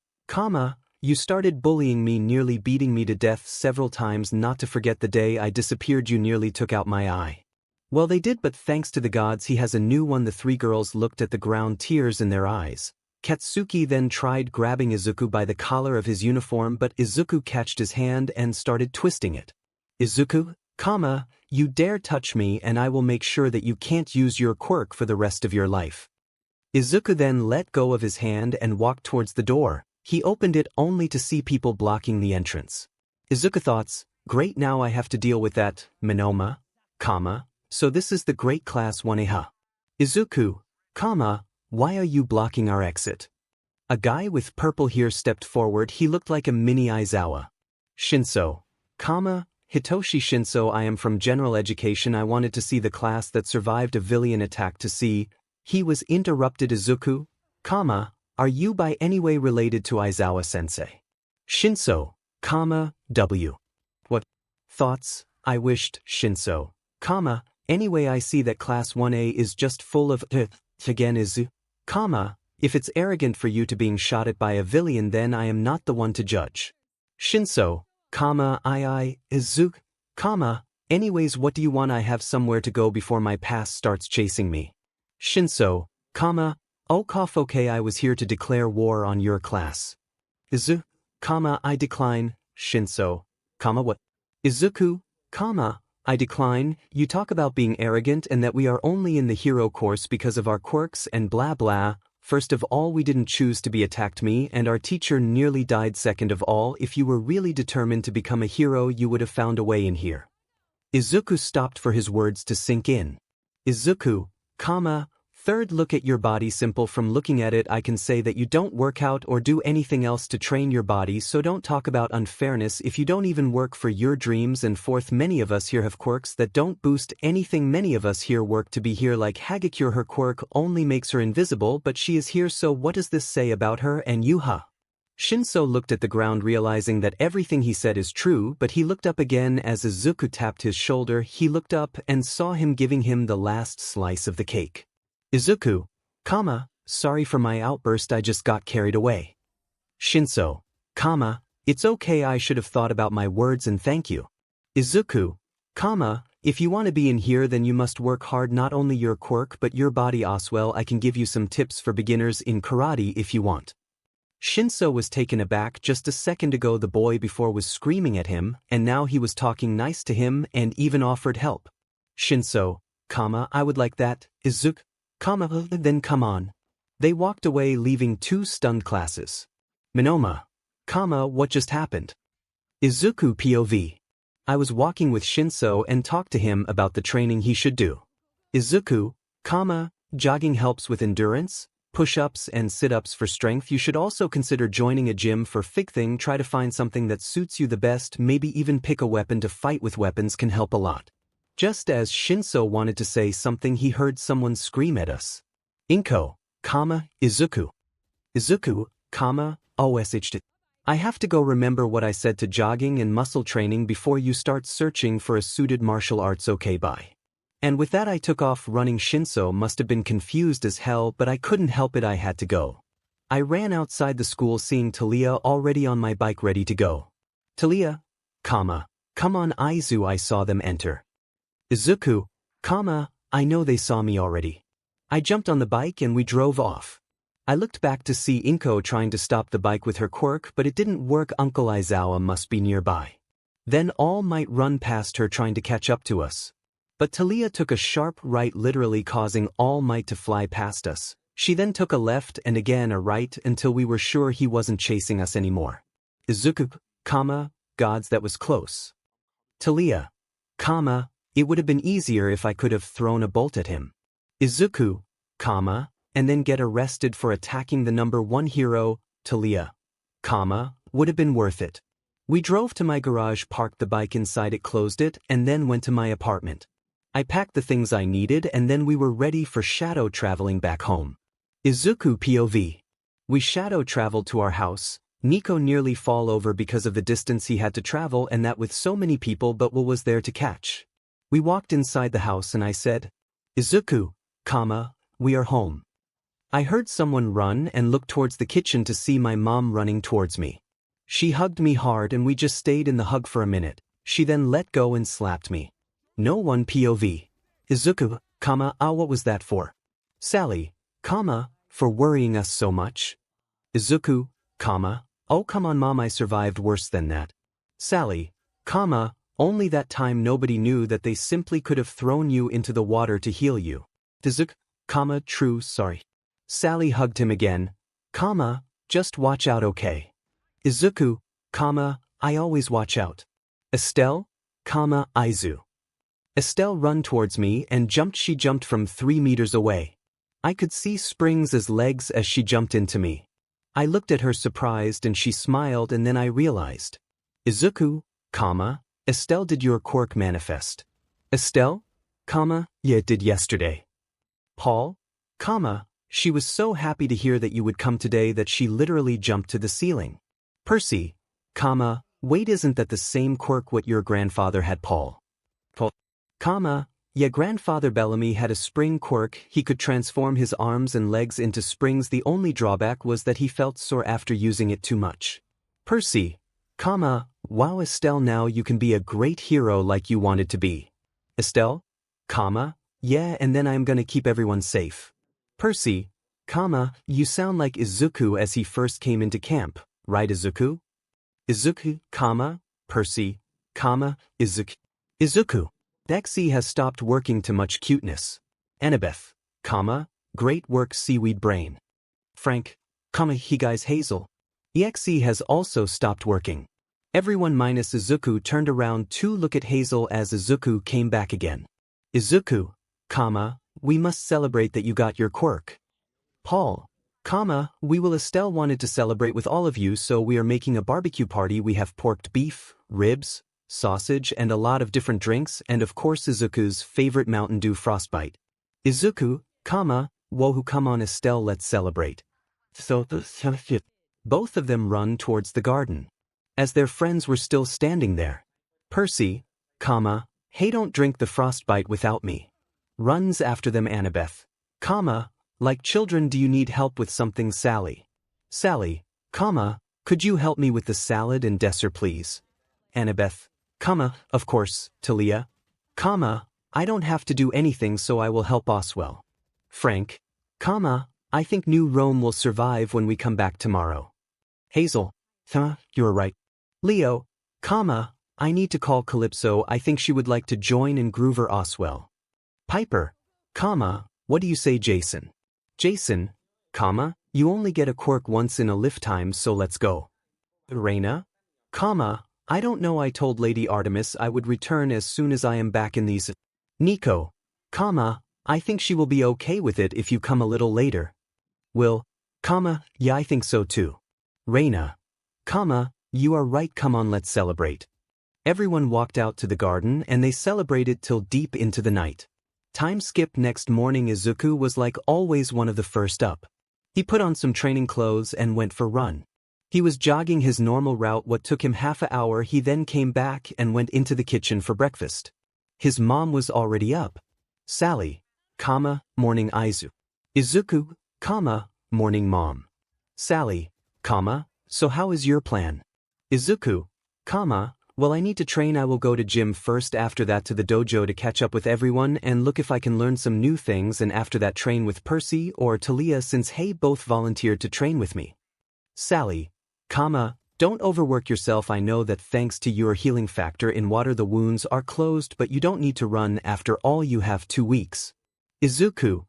you started bullying me, nearly beating me to death several times. Not to forget the day I disappeared, you nearly took out my eye. Well, they did, but thanks to the gods he has a new one. The three girls looked at the ground, tears in their eyes. Katsuki then tried grabbing Izuku by the collar of his uniform, but Izuku catched his hand and started twisting it. Izuku, you dare touch me and I will make sure that you can't use your quirk for the rest of your life. Izuku then let go of his hand and walked towards the door. He opened it only to see people blocking the entrance. Izuku thoughts, great, now I have to deal with that, Minoma, so this is the great class 1A. Izuku, why are you blocking our exit? A guy with purple hair stepped forward. He looked like a mini Aizawa. Shinso, Hitoshi Shinso, I am from general education. I wanted to see the class that survived a villain attack to see. He was interrupted. Izuku, are you by any way related to Aizawa-sensei? Shinso, W. What? Thoughts? I wished, Shinso, anyway I see that class 1A is just full of again Izu, if it's arrogant for you to being shot at by a villain, then I am not the one to judge. Shinso, Izu, anyways what do you want? I have somewhere to go before my past starts chasing me. Shinso, okay, I was here to declare war on your class. Izu, I decline. Shinso, what? Izuku, I decline. You talk about being arrogant and that we are only in the hero course because of our quirks and blah blah. First of all, we didn't choose to be attacked. Me and our teacher nearly died. Second of all, if you were really determined to become a hero, you would have found a way in here. Izuku stopped for his words to sink in. Izuku, third, look at your body. Simple, from looking at it I can say that you don't work out or do anything else to train your body, so don't talk about unfairness if you don't even work for your dreams. And fourth, many of us here have quirks that don't boost anything. Many of us here work to be here, like 𝐒𝐩𝐢𝐴𝐺𝐿. Her quirk only makes her invisible, but she is here, so what does this say about her and you? Shinso looked at the ground, realizing that everything he said is true, but he looked up again as Izuku tapped his shoulder. He looked up and saw him giving him the last slice of the cake. Izuku, sorry for my outburst, I just got carried away. Shinso, it's okay, I should have thought about my words and thank you. Izuku, If you want to be in here, then you must work hard, not only your quirk but your body as well. I can give you some tips for beginners in karate if you want. Shinso was taken aback. Just a second ago the boy before was screaming at him, and now he was talking nice to him and even offered help. Shinso, I would like that, Izuku, then come on. They walked away leaving 2 stunned classes. Minoma, what just happened? Izuku POV. I was walking with Shinso and talked to him about the training he should do. Izuku, jogging helps with endurance, push-ups and sit-ups for strength. You should also consider joining a gym for fitting. Try to find something that suits you the best, maybe even pick a weapon to fight with. Weapons can help a lot. Just as Shinso wanted to say something, he heard someone scream at us. Inko, Izuku. Izuku, 𝗂𝐴. I have to go. Remember what I said to jogging and muscle training before you start searching for a suited martial arts. Okay, bye. And with that I took off running. Shinso must have been confused as hell, but I couldn't help it, I had to go. I ran outside the school seeing 𝗧𝗏 already on my bike ready to go. 𝗧𝗏, come on Izu. I saw them enter. Izuku, I know they saw me already. I jumped on the bike and we drove off. I looked back to see Inko trying to stop the bike with her quirk, but it didn't work. Uncle Aizawa must be nearby. Then All Might run past her trying to catch up to us. But 𝗧𝗏 took a sharp right, literally causing All Might to fly past us. She then took a left and again a right until we were sure he wasn't chasing us anymore. Izuku, gods, that was close. 𝗧𝗏, it would have been easier if I could have thrown a bolt at him. Izuku, and then get arrested for attacking the number 1 hero, 𝗧𝗏, would have been worth it. We drove to my garage, parked the bike inside it, closed it, and then went to my apartment. I packed the things I needed and then we were ready for shadow traveling back home. Izuku POV. We shadow traveled to our house. Nico nearly fall over because of the distance he had to travel, and that with so many people, but what was there to catch? We walked inside the house and I said, Izuku, we are home. I heard someone run and looked towards the kitchen to see my mom running towards me. She hugged me hard and we just stayed in the hug for a minute. She then let go and slapped me. No one POV. Izuku, what was that for? Sally, for worrying us so much. Izuku, oh come on mom, I survived worse than that. Sally, only that time nobody knew that they simply could have thrown you into the water to heal you. Izuku, true, sorry. Sally hugged him again. Just watch out, okay? Izuku, I always watch out. Estelle, Izu. Estelle run towards me and jumped. She jumped from 3 meters away. I could see springs as legs as she jumped into me. I looked at her surprised and she smiled, and then I realized. Izuku, Estelle, did your quirk manifest? Estelle, yeah, it did yesterday. Paul, she was so happy to hear that you would come today that she literally jumped to the ceiling. Percy, wait, isn't that the same quirk what your grandfather had? Paul, yeah, grandfather Bellamy had a spring quirk. He could transform his arms and legs into springs. The only drawback was that he felt sore after using it too much. Percy, wow Estelle, now you can be a great hero like you wanted to be. Estelle, yeah, and then I'm gonna keep everyone safe. Percy, you sound like Izuku as he first came into camp, right Izuku? Izuku, Percy, Izuku. Izuku. Dexy has stopped working too much cuteness. Annabeth, great work seaweed brain. Frank, he guys Hazel. EXE has also stopped working. Everyone minus Izuku turned around to look at Hazel as Izuku came back again. Izuku, we must celebrate that you got your quirk. Paul, we will. Estelle wanted to celebrate with all of you, so we are making a barbecue party. We have pork beef, ribs, sausage, and a lot of different drinks, and of course Izuku's favorite Mountain Dew Frostbite. Izuku, wohu, come on Estelle, let's celebrate. So, both of them run towards the garden. As their friends were still standing there. Percy, hey, don't drink the frostbite without me. Runs after them. Annabeth, like children, do you need help with something? Sally, could you help me with the salad and dessert please? Annabeth, of course. 𝗧𝗏, I don't have to do anything so I will help Oswell. Frank, I think New Rome will survive when we come back tomorrow. Hazel, you're right. Leo, I need to call Calypso, I think she would like to join and Groover Oswell. Piper, what do you say Jason? Jason, you only get a quirk once in a lifetime so let's go. Reina, I don't know I told Lady Artemis I would return as soon as I am back in these. Nico, I think she will be okay with it if you come a little later. Will, yeah I think so too. Reina, you are right come on let's celebrate. Everyone walked out to the garden and they celebrated till deep into the night. Time skipped next morning Izuku was like always one of the first up. He put on some training clothes and went for run. He was jogging his normal route what took him half an hour he then came back and went into the kitchen for breakfast. His mom was already up. Sally, morning Izuku, morning mom. Sally, so how is your plan? Izuku, well I need to train I will go to gym first after that to the dojo to catch up with everyone and look if I can learn some new things and after that train with Percy or Talia since hey both volunteered to train with me. Sally, don't overwork yourself I know that thanks to your healing factor in water the wounds are closed but you don't need to run after all you have 2 weeks. Izuku,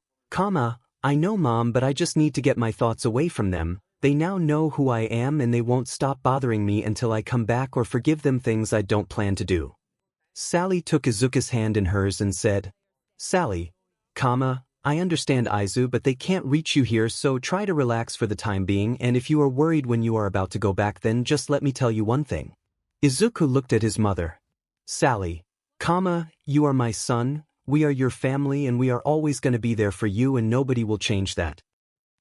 I know mom but I just need to get my thoughts away from them. They now know who I am and they won't stop bothering me until I come back or forgive them things I don't plan to do. Sally took Izuku's hand in hers and said, Sally, I understand Izu but they can't reach you here so try to relax for the time being and if you are worried when you are about to go back then just let me tell you one thing. Izuku looked at his mother. Sally, you are my son, we are your family and we are always going to be there for you and nobody will change that.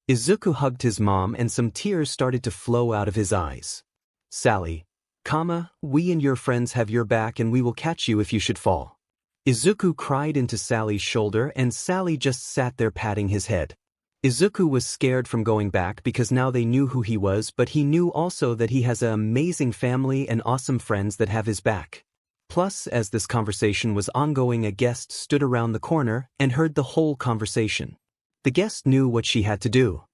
Izuku hugged his mom and some tears started to flow out of his eyes. Sally, we and your friends have your back and we will catch you if you should fall. Izuku cried into Sally's shoulder and Sally just sat there patting his head. Izuku was scared from going back because now they knew who he was but he knew also that he has an amazing family and awesome friends that have his back. Plus, as this conversation was ongoing a guest stood around the corner and heard the whole conversation. The guest knew what she had to do.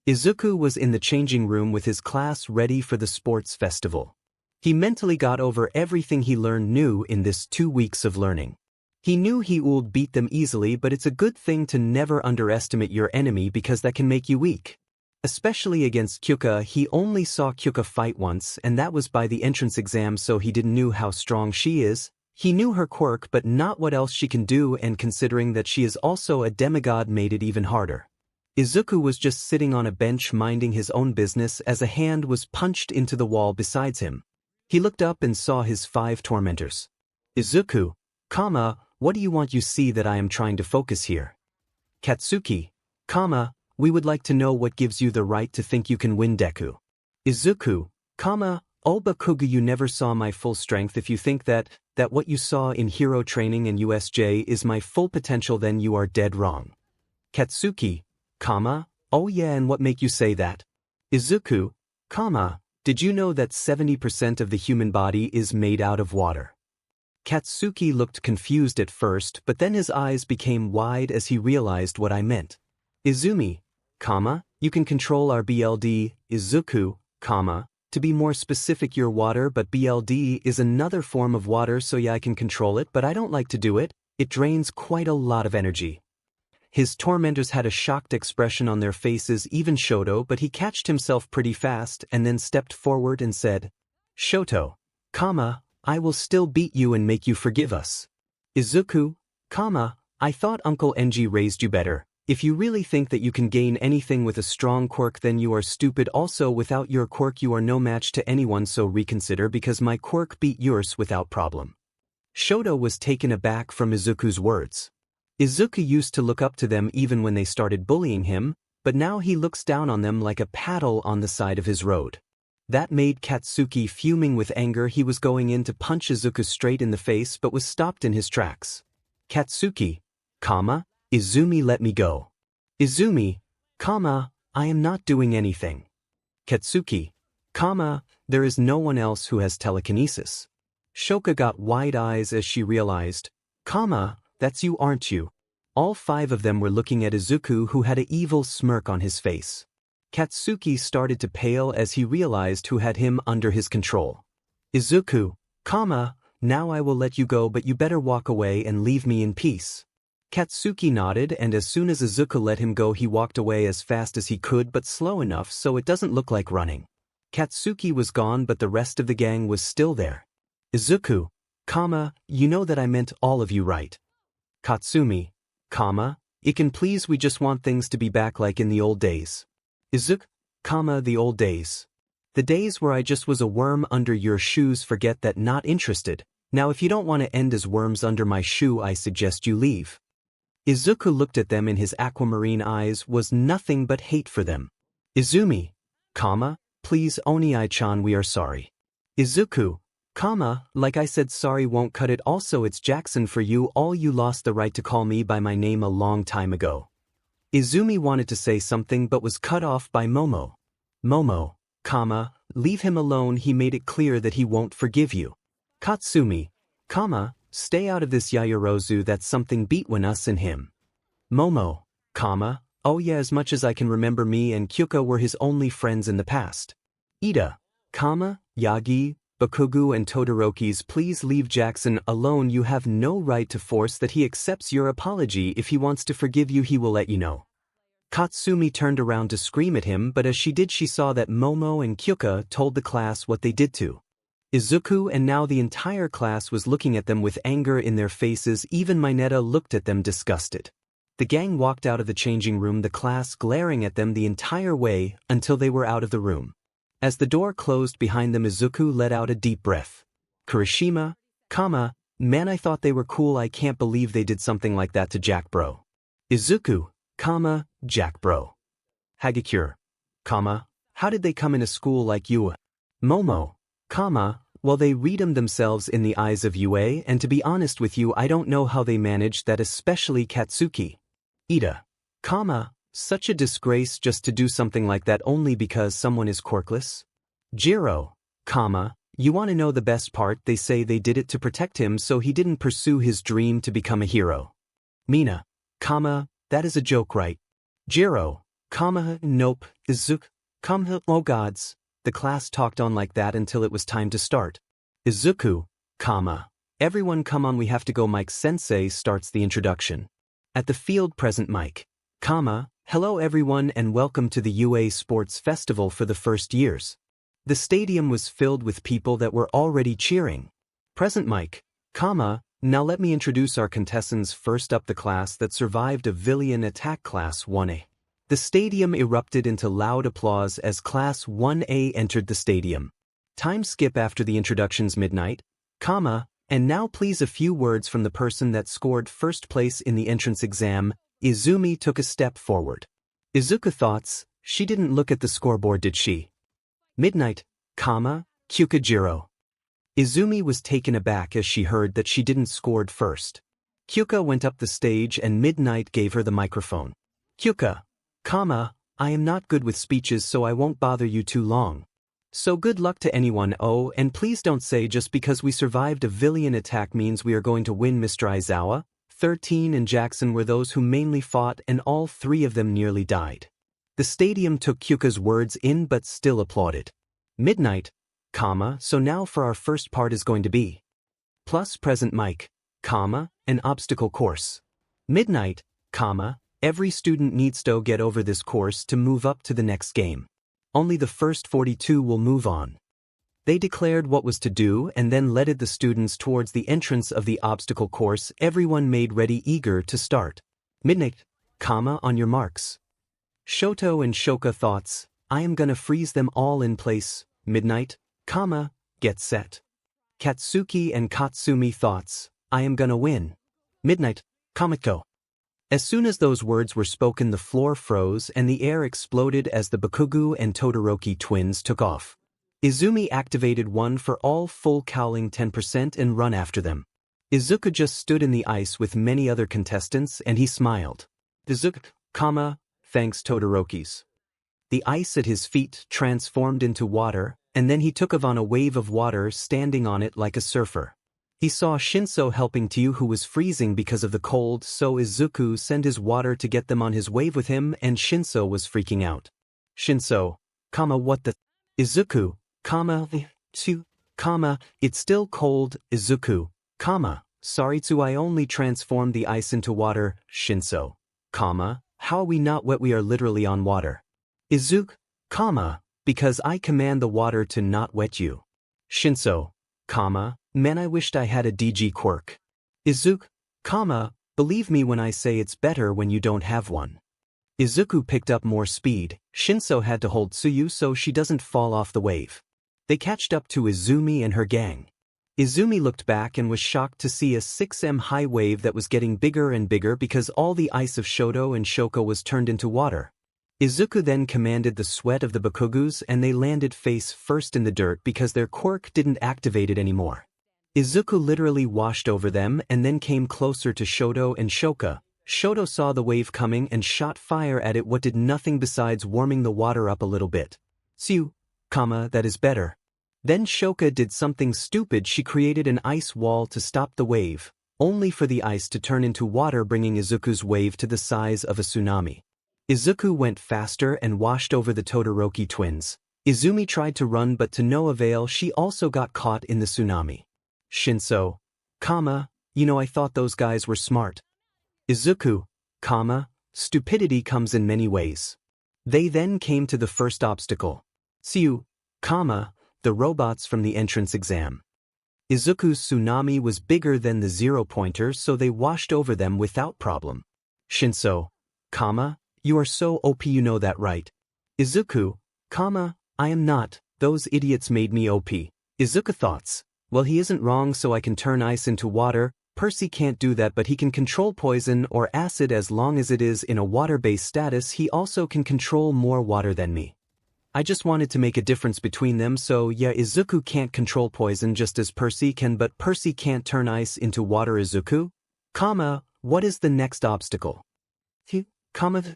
Izuku was in the changing room with his class ready for the sports festival. He mentally got over everything he learned new in this 2 weeks of learning. He knew he would beat them easily but it's a good thing to never underestimate your enemy because that can make you weak. Especially against Kyoka he only saw Kyoka fight once and that was by the entrance exam so he didn't know how strong she is. He knew her quirk but not what else she can do and considering that she is also a demigod made it even harder. Izuku was just sitting on a bench minding his own business as a hand was punched into the wall besides him. He looked up and saw his 5 tormentors. Izuku, what do you want you see that I am trying to focus here? Katsuki, we would like to know what gives you the right to think you can win Deku. Izuku, 𝗬𝗵𝗃𝗲 you never saw my full strength if you think that what you saw in hero training and USJ is my full potential then you are dead wrong. Katsuki, oh yeah and what make you say that? Izuku, did you know that 70% of the human body is made out of water? Katsuki looked confused at first but then his eyes became wide as he realized what I meant. Izumi, you can control our BLD, Izuku, to be more specific your water but BLD is another form of water so yeah I can control it but I don't like to do it, it drains quite a lot of energy. His tormentors had a shocked expression on their faces even Shoto but he catched himself pretty fast and then stepped forward and said, Shoto, I will still beat you and make you forgive us. Izuku, I thought Uncle Enji raised you better. If you really think that you can gain anything with a strong quirk then you are stupid also without your quirk you are no match to anyone so reconsider because my quirk beat yours without problem. Shoto was taken aback from Izuku's words. Izuku used to look up to them even when they started bullying him, but now he looks down on them like a paddle on the side of his road. That made Katsuki fuming with anger he was going in to punch Izuku straight in the face but was stopped in his tracks. Katsuki, Izumi let me go. Izumi, I am not doing anything. Katsuki, there is no one else who has telekinesis. Shoka got wide eyes as she realized, That's you, aren't you? All 5 of them were looking at Izuku, who had an evil smirk on his face. Katsuki started to pale as he realized who had him under his control. Izuku, now I will let you go, but you better walk away and leave me in peace. Katsuki nodded, and as soon as Izuku let him go, he walked away as fast as he could, but slow enough so it doesn't look like running. Katsuki was gone, but the rest of the gang was still there. Izuku, you know that I meant all of you, right? Katsumi, 𝗵𝗃, please, we just want things to be back like in the old days. Izuku, the old days. The days where I just was a worm under your shoes. Forget that, not interested. Now if you don't want to end as worms under my shoe, I suggest you leave. Izuku looked at them, in his aquamarine eyes was nothing but hate for them. Izumi, please Oni-chan, we are sorry. Izuku, like I said, sorry won't cut it. Also, it's Jackson for you all. You lost the right to call me by my name a long time ago. Izumi wanted to say something but was cut off by Momo. Momo, leave him alone, he made it clear that he won't forgive you. Katsumi, stay out of this, Yaoyorozu, that's something between us and him. Momo, oh yeah, as much as I can remember, me and Kyoka were his only friends in the past. Ida, Yagi, Bakugo and Todoroki's, please leave Jackson alone. You have no right to force that he accepts your apology. If he wants to forgive you, he will let you know. Katsumi turned around to scream at him, but as she did, she saw that Momo and Kyoka told the class what they did to Izuku, and now the entire class was looking at them with anger in their faces. Even Mineta looked at them disgusted. The gang walked out of the changing room, the class glaring at them the entire way until they were out of the room. As the door closed behind them, Izuku let out a deep breath. Kirishima, man, I thought they were cool. I can't believe they did something like that to Jack bro. Izuku, Jack bro. Hagakure, how did they come in a school like you? Momo, well, they read 'em themselves in the eyes of UA, and to be honest with you, I don't know how they managed that, especially Katsuki. Ida, such a disgrace just to do something like that only because someone is quirkless. Jiro, you want to know the best part? They say they did it to protect him so he didn't pursue his dream to become a hero. Mina, that is a joke, right? Jiro, nope. Izuku, oh gods. The class talked on like that until it was time to start. Izuku, everyone come on, we have to go. Mike Sensei starts the introduction. At the field, present Mike, hello everyone and welcome to the UA Sports Festival for the first years. The stadium was filled with people that were already cheering. Present Mike, now let me introduce our contestants. First up, the class that survived a villain attack, Class 1A. The stadium erupted into loud applause as Class 1A entered the stadium. Time skip after the introductions, midnight, and now please a few words from the person that scored first place in the entrance exam. Izumi took a step forward. Izuku thoughts, she didn't look at the scoreboard, did she? Midnight, Kyoka Jiro. Izumi was taken aback as she heard that she didn't scored first. Kyoka went up the stage and Midnight gave her the microphone. Kyoka, I am not good with speeches, so I won't bother you too long. So good luck to anyone. Oh, and please don't say just because we survived a villain attack means we are going to win. Mr. Aizawa, 13 and Jackson were those who mainly fought, and all 3 of them nearly died. The stadium took Kyoka's words in but still applauded. Midnight, so now for our first part is going to be plus present Mike, an obstacle course. Midnight, every student needs to get over this course to move up to the next game. Only the first 42 will move on. They declared what was to do and then led the students towards the entrance of the obstacle course. Everyone made ready, eager to start. Midnight, on your marks. Shoto and Shoka thoughts, I am gonna freeze them all in place. Midnight, get set. Katsuki and Katsumi thoughts, I am gonna win. Midnight, go. As soon as those words were spoken, the floor froze and the air exploded as the Bakugo and Todoroki twins took off. Izumi activated one for all full cowling 10% and run after them. Izuku just stood in the ice with many other contestants and he smiled. Izuku, thanks Todoroki's. The ice at his feet transformed into water, and then he took on a wave of water, standing on it like a surfer. He saw 𝗫𝗪𝗀 helping 𝗬𝗪 who was freezing because of the cold, so Izuku sent his water to get them on his wave with him, and 𝗫𝗪𝗀 was freaking out. 𝗫𝗪𝗀, what the? Izuku, 𝗵𝗃𝗲, it's still cold, Izuku, sorry 𝗬𝗪, I only transformed the ice into water, 𝗫𝗪𝗀, how are we not wet, we are literally on water. Izuku, because I command the water to not wet you. 𝗫𝗪𝗀, man, I wished I had a DG quirk. Izuku, believe me when I say it's better when you don't have one. Izuku picked up more speed. 𝗫𝗪𝗀 had to hold 𝗬𝗪 so she doesn't fall off the wave. They catched up to Izumi and her gang. Izumi looked back and was shocked to see a 6m high wave that was getting bigger and bigger because all the ice of Shoto and Shoko was turned into water. Izuku then commanded the sweat of the Bakugus and they landed face first in the dirt because their quirk didn't activate it anymore. Izuku literally washed over them and then came closer to Shoto and Shoko. Shoto saw the wave coming and shot fire at it, what did nothing besides warming the water up a little bit. 𝗬𝗪𝗀, that is better. Then Shoko did something stupid, she created an ice wall to stop the wave, only for the ice to turn into water, bringing Izuku's wave to the size of a tsunami. Izuku went faster and washed over the Todoroki twins. Izumi tried to run but to no avail, she also got caught in the tsunami. 𝗫𝗪𝗀, I thought those guys were smart. Izuku, stupidity comes in many ways. They then came to the first obstacle. 𝗬𝗪𝗀, the robots from the entrance exam. Izuku's tsunami was bigger than the 0-pointer, so they washed over them without problem. 𝗫𝗪𝗀, you are so OP, you know that, right? Izuku, I am not, those idiots made me OP. Izuku thoughts. Well, he isn't wrong, so I can turn ice into water. Percy can't do that, but he can control poison or acid as long as it is in a water-based status. He also can control more water than me. I just wanted to make a difference between them, so yeah, Izuku can't control poison just as Percy can, but Percy can't turn ice into water. Izuku, what is the next obstacle?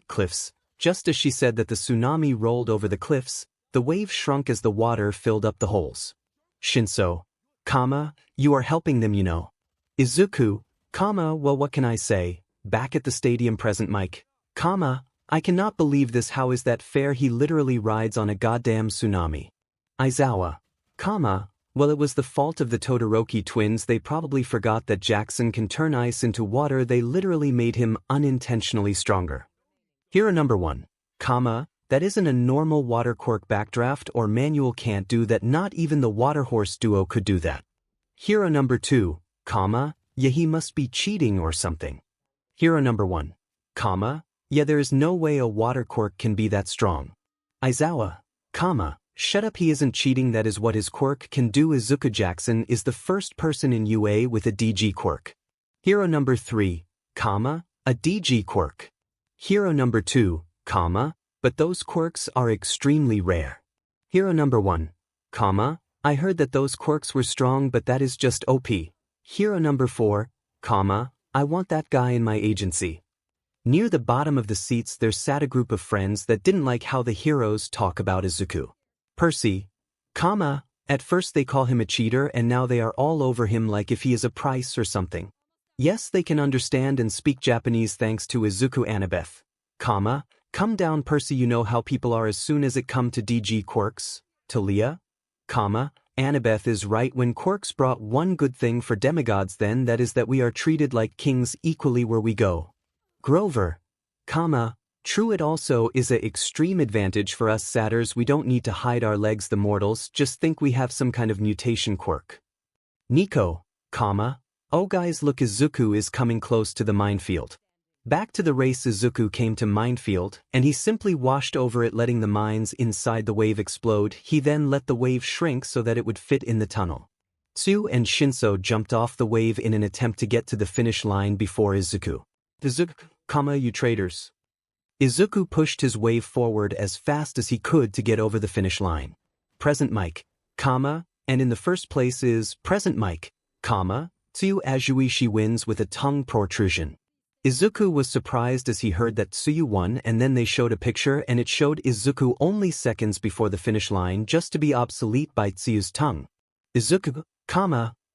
Cliffs. Just as she said that, the tsunami rolled over the cliffs, the wave shrunk as the water filled up the holes. 𝗫𝗪𝗀, you are helping them, Izuku, well, what can I say? Back at the stadium, present Mike, I cannot believe this, how is that fair? He literally rides on a goddamn tsunami. Aizawa, well, it was the fault of the Todoroki twins, they probably forgot that Jackson can turn ice into water, they literally made him unintentionally stronger. Hero number 1, that isn't a normal water quirk, backdraft or manual can't do that, not even the water horse duo could do that. Hero number 2, yeah, he must be cheating or something. Hero number 1, yeah, there is no way a water quirk can be that strong. Aizawa, shut up, he isn't cheating, that is what his quirk can do. Izuku Jackson is the first person in UA with a DG quirk. Hero number 3, a DG quirk. Hero number 2, but those quirks are extremely rare. Hero number 1, I heard that those quirks were strong, but that is just OP. Hero number 4, I want that guy in my agency. Near the bottom of the seats there sat a group of friends that didn't like how the heroes talk about Izuku. Percy, at first they call him a cheater and now they are all over him like if he is a price or something. Yes, they can understand and speak Japanese thanks to Izuku. Annabeth, come down Percy, you know how people are as soon as it come to DG quirks. Talia, Annabeth is right, when quirks brought one good thing for demigods then that is that we are treated like kings equally where we go. Grover, true, it also is a extreme advantage for us satyrs, we don't need to hide our legs, the mortals, just think we have some kind of mutation quirk. Nico, oh guys look, Izuku is coming close to the minefield. Back to the race, Izuku came to minefield, and he simply washed over it, letting the mines inside the wave explode. He then let the wave shrink so that it would fit in the tunnel. 𝗬𝗪𝗀 and 𝗫𝗪𝗀 jumped off the wave in an attempt to get to the finish line before Izuku. Izuku, you traitors. Izuku pushed his wave forward as fast as he could to get over the finish line. Present Mike, and in the first place is present Mike, 𝗬𝗪𝗀, she wins with a tongue protrusion. Izuku was surprised as he heard that 𝗬𝗪𝗀 won, and then they showed a picture and it showed Izuku only seconds before the finish line, just to be obsolete by 𝗬𝗪𝗀's tongue. Izuku,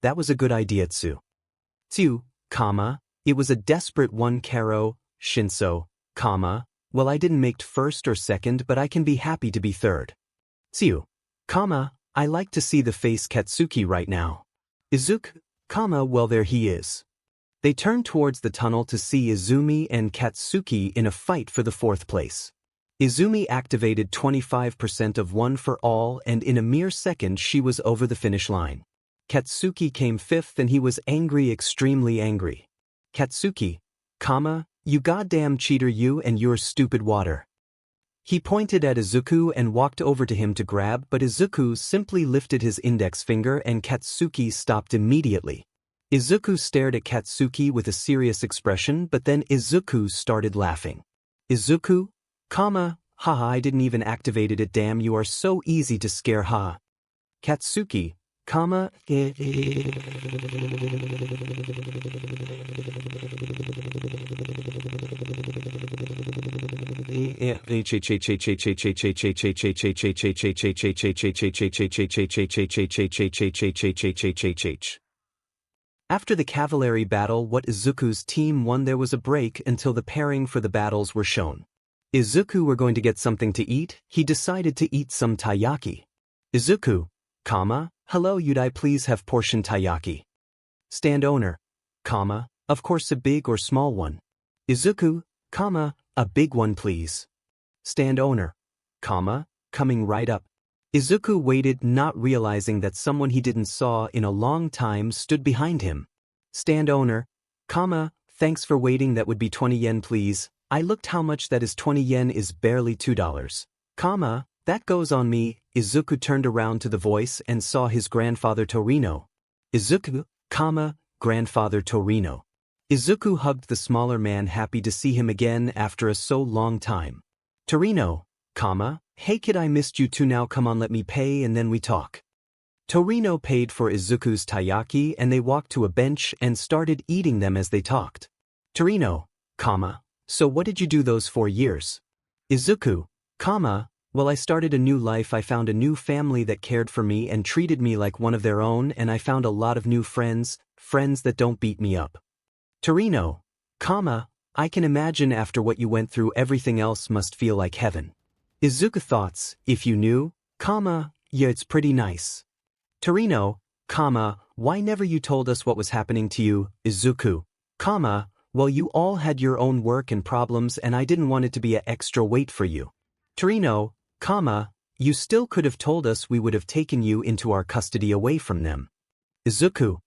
that was a good idea 𝗧𝗵𝗃, it was a desperate one 𝗧𝗵𝗃, well I didn't make first or second but I can be happy to be third. 𝗧𝗵𝗃, I like to see the face Katsuki right now. Izuku, well there he is. They turned towards the tunnel to see Izumi and Katsuki in a fight for the 4th place. Izumi activated 25% of One for All and in a mere second she was over the finish line. Katsuki came 5th and he was angry, extremely angry. Katsuki, you goddamn cheater you and your stupid water. He pointed at Izuku and walked over to him to grab, but Izuku simply lifted his index finger and Katsuki stopped immediately. Izuku stared at Katsuki with a serious expression, but then Izuku started laughing. Izuku, haha, I didn't even activate it, damn you are so easy to scare ha. Katsuki, After the cavalry battle, what Izuku's team won, there was a break until the pairing for the battles were shown. Izuku were going to get something to eat, he decided to eat some taiyaki. Izuku, hello, you'd I please have portion taiyaki? Stand owner, of course a big or small one. Izuku, a big one please. Stand owner, coming right up. Izuku waited, not realizing that someone he didn't saw in a long time stood behind him. Stand owner, thanks for waiting, that would be 20 yen please. I looked how much that is, 20 yen is barely $2. That goes on me. Izuku turned around to the voice and saw his grandfather Torino. Izuku, grandfather Torino. Izuku hugged the smaller man, happy to see him again after a so long time. Torino, hey kid, I missed you too, now come on let me pay and then we talk. Torino paid for Izuku's taiyaki and they walked to a bench and started eating them as they talked. Torino, so what did you do those 4 years? Izuku, well I started a new life, I found a new family that cared for me and treated me like one of their own, and I found a lot of new friends that don't beat me up. Torino, I can imagine after what you went through everything else must feel like heaven. Izuku thoughts, if you knew, yeah it's pretty nice. Torino, why never you told us what was happening to you? Izuku, well you all had your own work and problems and I didn't want it to be an extra weight for you. Torino, you still could have told us, we would have taken you into our custody away from them. Izuku,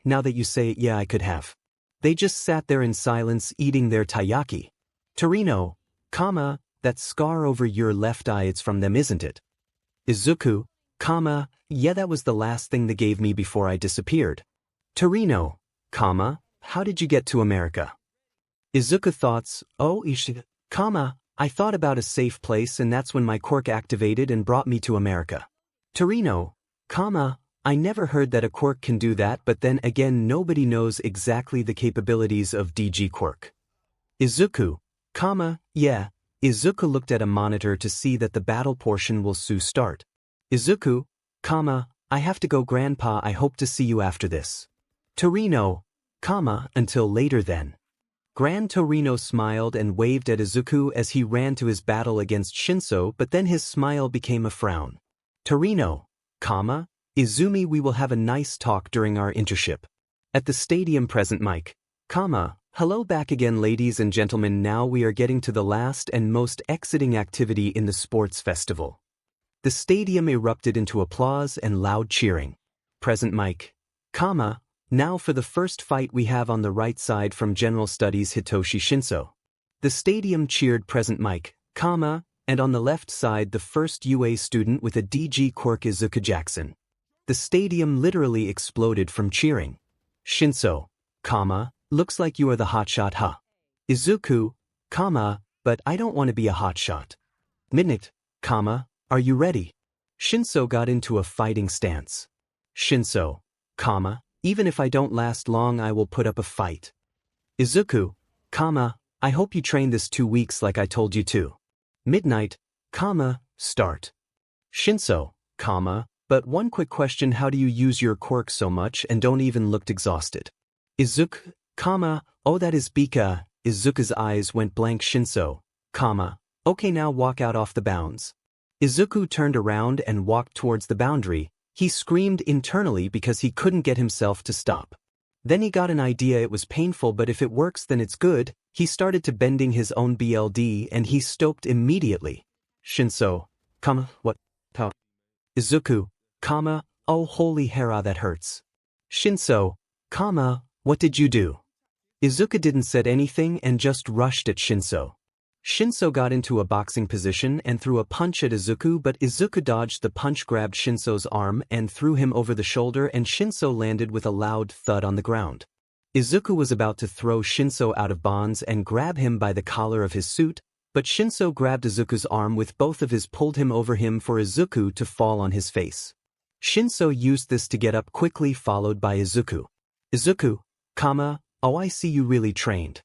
now that you say it, yeah I could have. They just sat there in silence eating their taiyaki. Torino, that scar over your left eye, it's from them isn't it? Izuku, yeah that was the last thing they gave me before I disappeared. Torino, how did you get to America? Izuku thoughts, oh I thought about a safe place and that's when my quirk activated and brought me to America. Torino, I never heard that a quirk can do that, but then again nobody knows exactly the capabilities of DG quirk. Izuku, yeah. Izuku looked at a monitor to see that the battle portion will soon start. Izuku, I have to go grandpa, I hope to see you after this. Torino, until later then. Grand Torino smiled and waved at Izuku as he ran to his battle against Shinso, but then his smile became a frown. Torino, Izumi, we will have a nice talk during our internship. At the stadium, present mic, hello back again ladies and gentlemen, now we are getting to the last and most exciting activity in the sports festival. The stadium erupted into applause and loud cheering. Present mic, now for the first fight we have on the right side from General Studies Hitoshi Shinso. The stadium cheered present mic, and on the left side the first UA student with a DG quirk Izuku Jackson. The stadium literally exploded from cheering. Shinso, looks like you are the hotshot huh? Izuku, but I don't want to be a hotshot. Midnight, are you ready? Shinso got into a fighting stance. Shinso, even if I don't last long I will put up a fight. Izuku, I hope you train this 2 weeks like I told you to. Midnight, start. Shinso, But one quick question, how do you use your quirk so much and don't even look exhausted? Izuku, oh that is Bika. Izuku's eyes went blank. 𝗫𝗄, okay now walk out off the bounds. Izuku turned around and walked towards the boundary. He screamed internally because he couldn't get himself to stop. Then he got an idea. It was painful, but if it works then it's good. He started to bending his own BLD and he stopped immediately. 𝗫𝗄, what? Izuku, oh holy hera that hurts. 𝗫𝗄, what did you do? Izuku didn't said anything and just rushed at 𝗫𝗄. 𝗫𝗄 got into a boxing position and threw a punch at Izuku, but Izuku dodged the punch, grabbed 𝗫𝗄's arm and threw him over the shoulder, and 𝗫𝗄 landed with a loud thud on the ground. Izuku was about to throw 𝗫𝗄 out of bounds and grab him by the collar of his suit, but 𝗫𝗄 grabbed Izuku's arm with both of his, pulled him over him for Izuku to fall on his face. 𝗫𝗄 used this to get up quickly, followed by Izuku. Izuku, oh I see you really trained.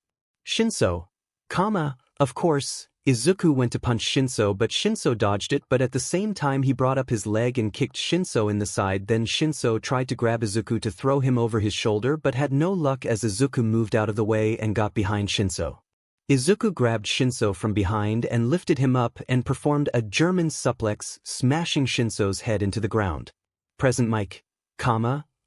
𝗫𝗄, of course. Izuku went to punch 𝗫𝗄, but 𝗫𝗄 dodged it, but at the same time he brought up his leg and kicked 𝗫𝗄 in the side. Then 𝗫𝗄 tried to grab Izuku to throw him over his shoulder but had no luck as Izuku moved out of the way and got behind 𝗫𝗄. Izuku grabbed 𝗫𝗄 from behind and lifted him up and performed a German suplex, smashing 𝗫𝗄's head into the ground. Present mic,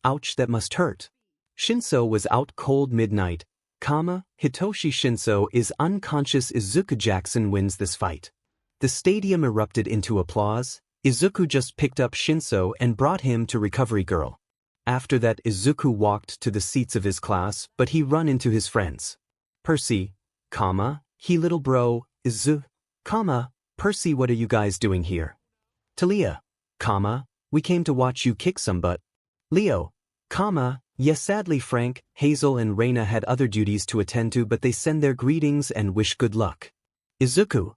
ouch that must hurt. 𝗫𝗄 was out cold. Midnight, Hitoshi 𝗫𝗄 is unconscious. Izuku Jackson wins this fight. The stadium erupted into applause. Izuku just picked up 𝗫𝗄 and brought him to Recovery Girl. After that Izuku walked to the seats of his class, but he run into his friends. Percy, he little bro, Percy, what are you guys doing here? Talia, we came to watch you kick some butt. Leo, yes, sadly Frank, Hazel and Reina had other duties to attend to, but they send their greetings and wish good luck. Izuku,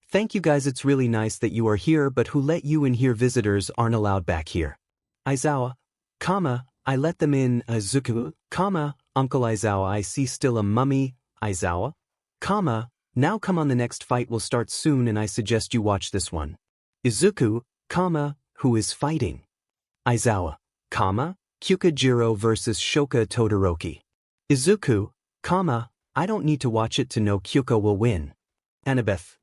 thank you guys, it's really nice that you are here, but who let you in here? Visitors aren't allowed back here. Aizawa, I let them in. Izuku, Uncle Aizawa, I see still a mummy. Aizawa, now come on, the next fight will start soon and I suggest you watch this one. Izuku, who is fighting? Aizawa, Kyoka Jiro vs Shouka Todoroki. Izuku, I don't need to watch it to know Kyoka will win. Annabeth,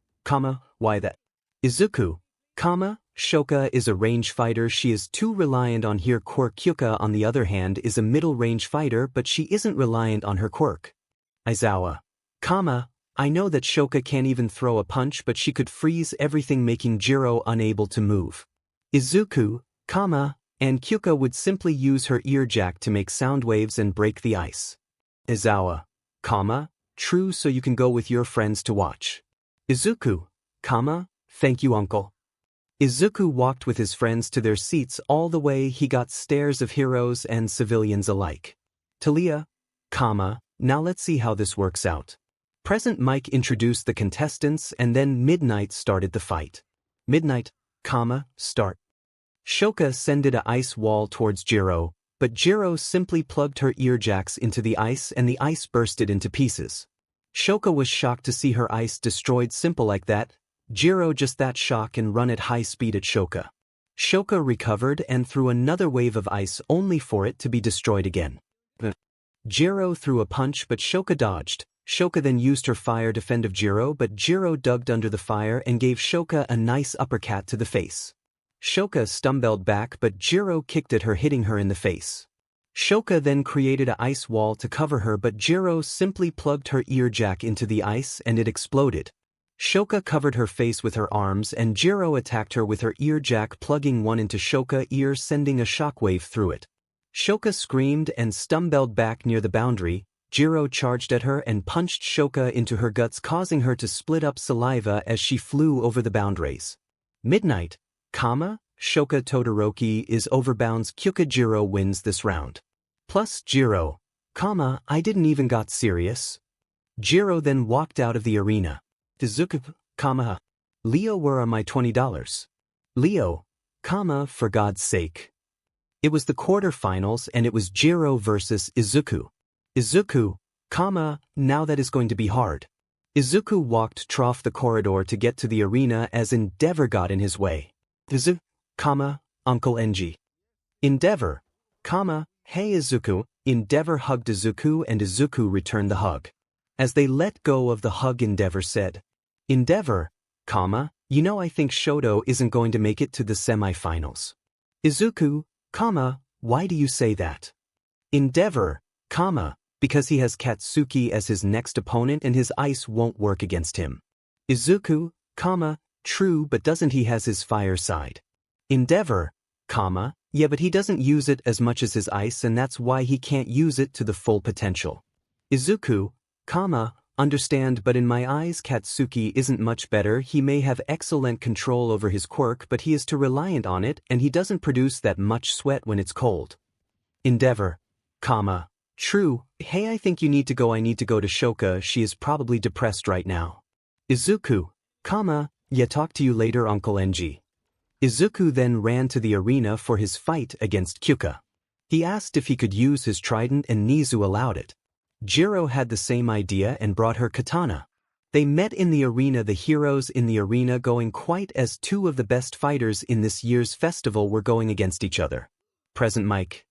why that? Izuku, Shouka is a range fighter, she is too reliant on her quirk. Kyoka on the other hand is a middle range fighter, but she isn't reliant on her quirk. Aizawa, I know that Shouka can't even throw a punch, but she could freeze everything, making Jiro unable to move. Izuku, and Kyoka would simply use her ear jack to make sound waves and break the ice. Aizawa, true, so you can go with your friends to watch. Izuku, thank you uncle. Izuku walked with his friends to their seats. All the way he got stares of heroes and civilians alike. Talia, now let's see how this works out. Present Mike introduced the contestants and then Midnight started the fight. Midnight, start. Shouka sended a ice wall towards Jiro, but Jiro simply plugged her ear jacks into the ice and the ice bursted into pieces. Shouka was shocked to see her ice destroyed, simple like that. Jiro just that shock and run at high speed at Shouka. Shouka recovered and threw another wave of ice only for it to be destroyed again. Jiro threw a punch but Shouka dodged. Shouka then used her fire defend of Jiro, but Jiro ducked under the fire and gave Shouka a nice uppercut to the face. Shouka stumbled back but Jiro kicked at her, hitting her in the face. Shouka then created an ice wall to cover her, but Jiro simply plugged her ear jack into the ice and it exploded. Shouka covered her face with her arms and Jiro attacked her with her ear jack, plugging one into Shouka's ear, sending a shockwave through it. Shouka screamed and stumbled back near the boundary. Jiro charged at her and punched Shouka into her guts, causing her to split up saliva as she flew over the boundaries. Midnight, Shouka Todoroki is overbounds. Kyoka Jiro wins this round. Plus Jiro, I didn't even got serious. Jiro then walked out of the arena. Izuku, Leo, where are my $20? Leo, for God's sake. It was the quarterfinals and it was Jiro versus Izuku. Izuku, now that is going to be hard. Izuku walked trough the corridor to get to the arena as Endeavor got in his way. Izuku, 𝐒𝐭𝐚𝐲 Endeavor, hey Izuku, Endeavor hugged Izuku and Izuku returned the hug. As they let go of the hug, Endeavor said, Endeavor, I think Shoto isn't going to make it to the semifinals. Izuku, why do you say that? Endeavor, because he has Katsuki as his next opponent and his ice won't work against him. Izuku, true, but doesn't he has his fire side? Endeavor, yeah, but he doesn't use it as much as his ice and that's why he can't use it to the full potential. Izuku, understand, but in my eyes Katsuki isn't much better. He may have excellent control over his quirk, but he is too reliant on it and he doesn't produce that much sweat when it's cold. Endeavor, true, hey, I think you need to go. I need to go to Shoka, she is probably depressed right now. Izuku, yeah, talk to you later, 𝗏𝗏𝗏. Izuku then ran to the arena for his fight against Kyoka. He asked if he could use his trident and Nizu allowed it. Jiro had the same idea and brought her katana. They met in the arena. The heroes in the arena going quite as two of the best fighters in this year's festival were going against each other. Present mic.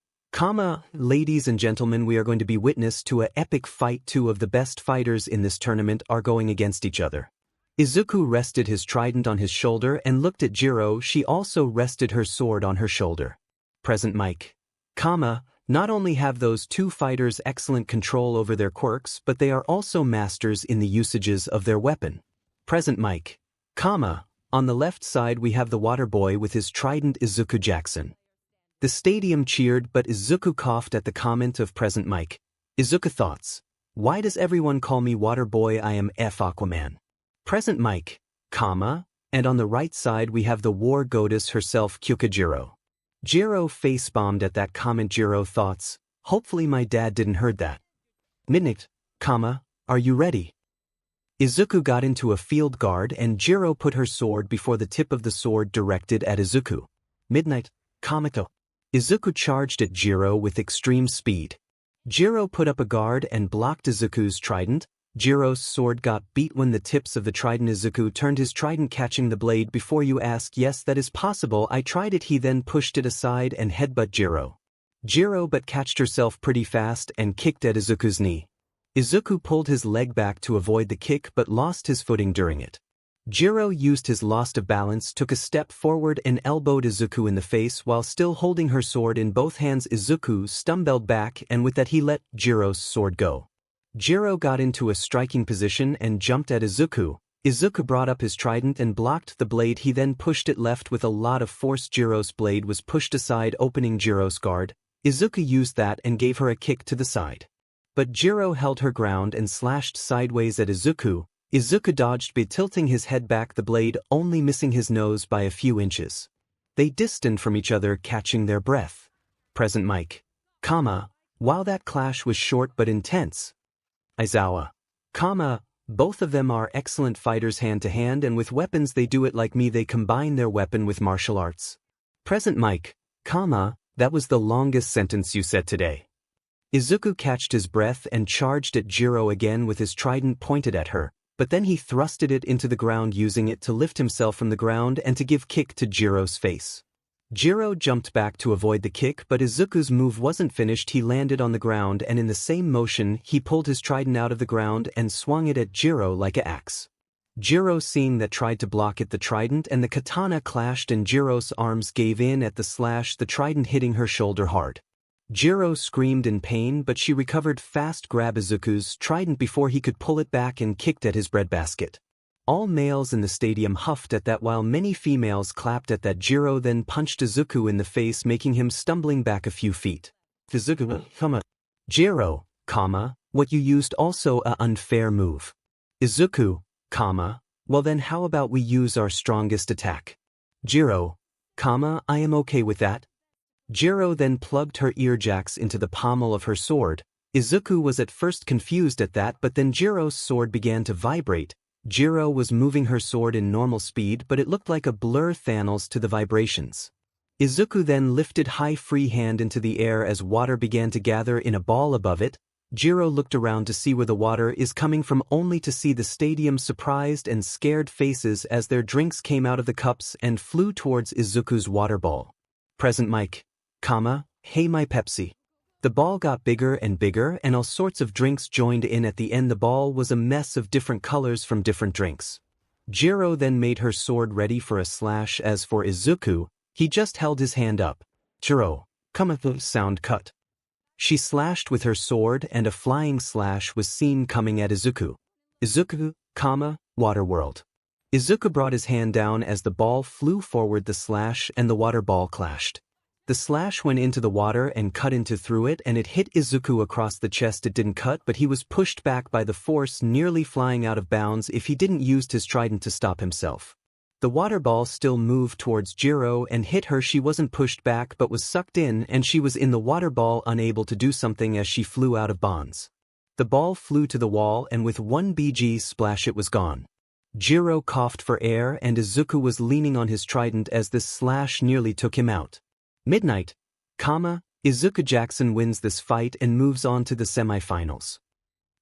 Ladies and gentlemen, we are going to be witness to an epic fight. Two of the best fighters in this tournament are going against each other. Izuku rested his trident on his shoulder and looked at Jiro. She also rested her sword on her shoulder. Present mic. Not only have those two fighters excellent control over their quirks, but they are also masters in the usages of their weapon. Present mic. On the left side we have the water boy with his trident, Izuku Jackson. The stadium cheered, but Izuku coughed at the comment of present mic. Izuku thoughts. Why does everyone call me water boy? I am Aquaman. Present mic, and on the right side we have the war goddess herself, Kyoka Jiro. Jiro face-bombed at that comment. Jiro thoughts, hopefully my dad didn't heard that. Midnight, are you ready? Izuku got into a field guard and Jiro put her sword before the tip of the sword directed at Izuku. Midnight, Izuku charged at Jiro with extreme speed. Jiro put up a guard and blocked Izuku's trident. Jiro's sword got beat when the tips of the trident. Izuku turned his trident, catching the blade. Before you ask, yes, that is possible. I tried it. He then pushed it aside and headbutt Jiro. Jiro but catched herself pretty fast and kicked at Izuku's knee. Izuku pulled his leg back to avoid the kick but lost his footing during it. Jiro used his loss of balance, took a step forward and elbowed Izuku in the face while still holding her sword in both hands. Izuku stumbled back and with that he let Jiro's sword go. Jiro got into a striking position and jumped at Izuku. Izuku brought up his trident and blocked the blade. He then pushed it left with a lot of force. Jiro's blade was pushed aside, opening Jiro's guard. Izuku used that and gave her a kick to the side. But Jiro held her ground and slashed sideways at Izuku. Izuku dodged by tilting his head back, the blade only missing his nose by a few inches. They distanced from each other, catching their breath. Present mic. While that clash was short but intense. Aizawa, both of them are excellent fighters hand to hand, and with weapons they do it like me. They combine their weapon with martial arts. Present mic, that was the longest sentence you said today. Izuku catched his breath and charged at Jiro again with his trident pointed at her, but then he thrusted it into the ground, using it to lift himself from the ground and to give kick to Jiro's face. Jiro jumped back to avoid the kick, but Izuku's move wasn't finished. He landed on the ground and in the same motion he pulled his trident out of the ground and swung it at Jiro like an axe. Jiro, seeing that, tried to block it. The trident and the katana clashed and Jiro's arms gave in at the slash, the trident hitting her shoulder hard. Jiro screamed in pain, but she recovered fast, grabbed Izuku's trident before he could pull it back and kicked at his breadbasket. All males in the stadium huffed at that while many females clapped at that. Jiro then punched Izuku in the face, making him stumbling back a few feet. Izuku, Jiro, what you used also a unfair move. Izuku, well then how about we use our strongest attack? Jiro, I am okay with that. Jiro then plugged her earjacks into the pommel of her sword. Izuku was at first confused at that, but then Jiro's sword began to vibrate. Jiro was moving her sword in normal speed, but it looked like a blur Thanos to the vibrations. Izuku then lifted high free hand into the air as water began to gather in a ball above it. Jiro looked around to see where the water is coming from, only to see the stadium surprised and scared faces as their drinks came out of the cups and flew towards Izuku's water ball. Present mic, hey my Pepsi. The ball got bigger and bigger and all sorts of drinks joined in. At the end the ball was a mess of different colors from different drinks. Jiro then made her sword ready for a slash. As for Izuku, he just held his hand up. 𝗧𝗵𝗃𝗧𝗵𝗲 sound cut. She slashed with her sword and a flying slash was seen coming at Izuku. Izuku, water world. Izuku brought his hand down as the ball flew forward. The slash and the water ball clashed. The slash went into the water and cut into through it and it hit Izuku across the chest. It didn't cut but he was pushed back by the force, nearly flying out of bounds if he didn't use his trident to stop himself. The water ball still moved towards Jiro and hit her. She wasn't pushed back but was sucked in and she was in the water ball, unable to do something as she flew out of bounds. The ball flew to the wall and with one BG splash it was gone. Jiro coughed for air and Izuku was leaning on his trident as this slash nearly took him out. Midnight, Izuku Jackson wins this fight and moves on to the semifinals.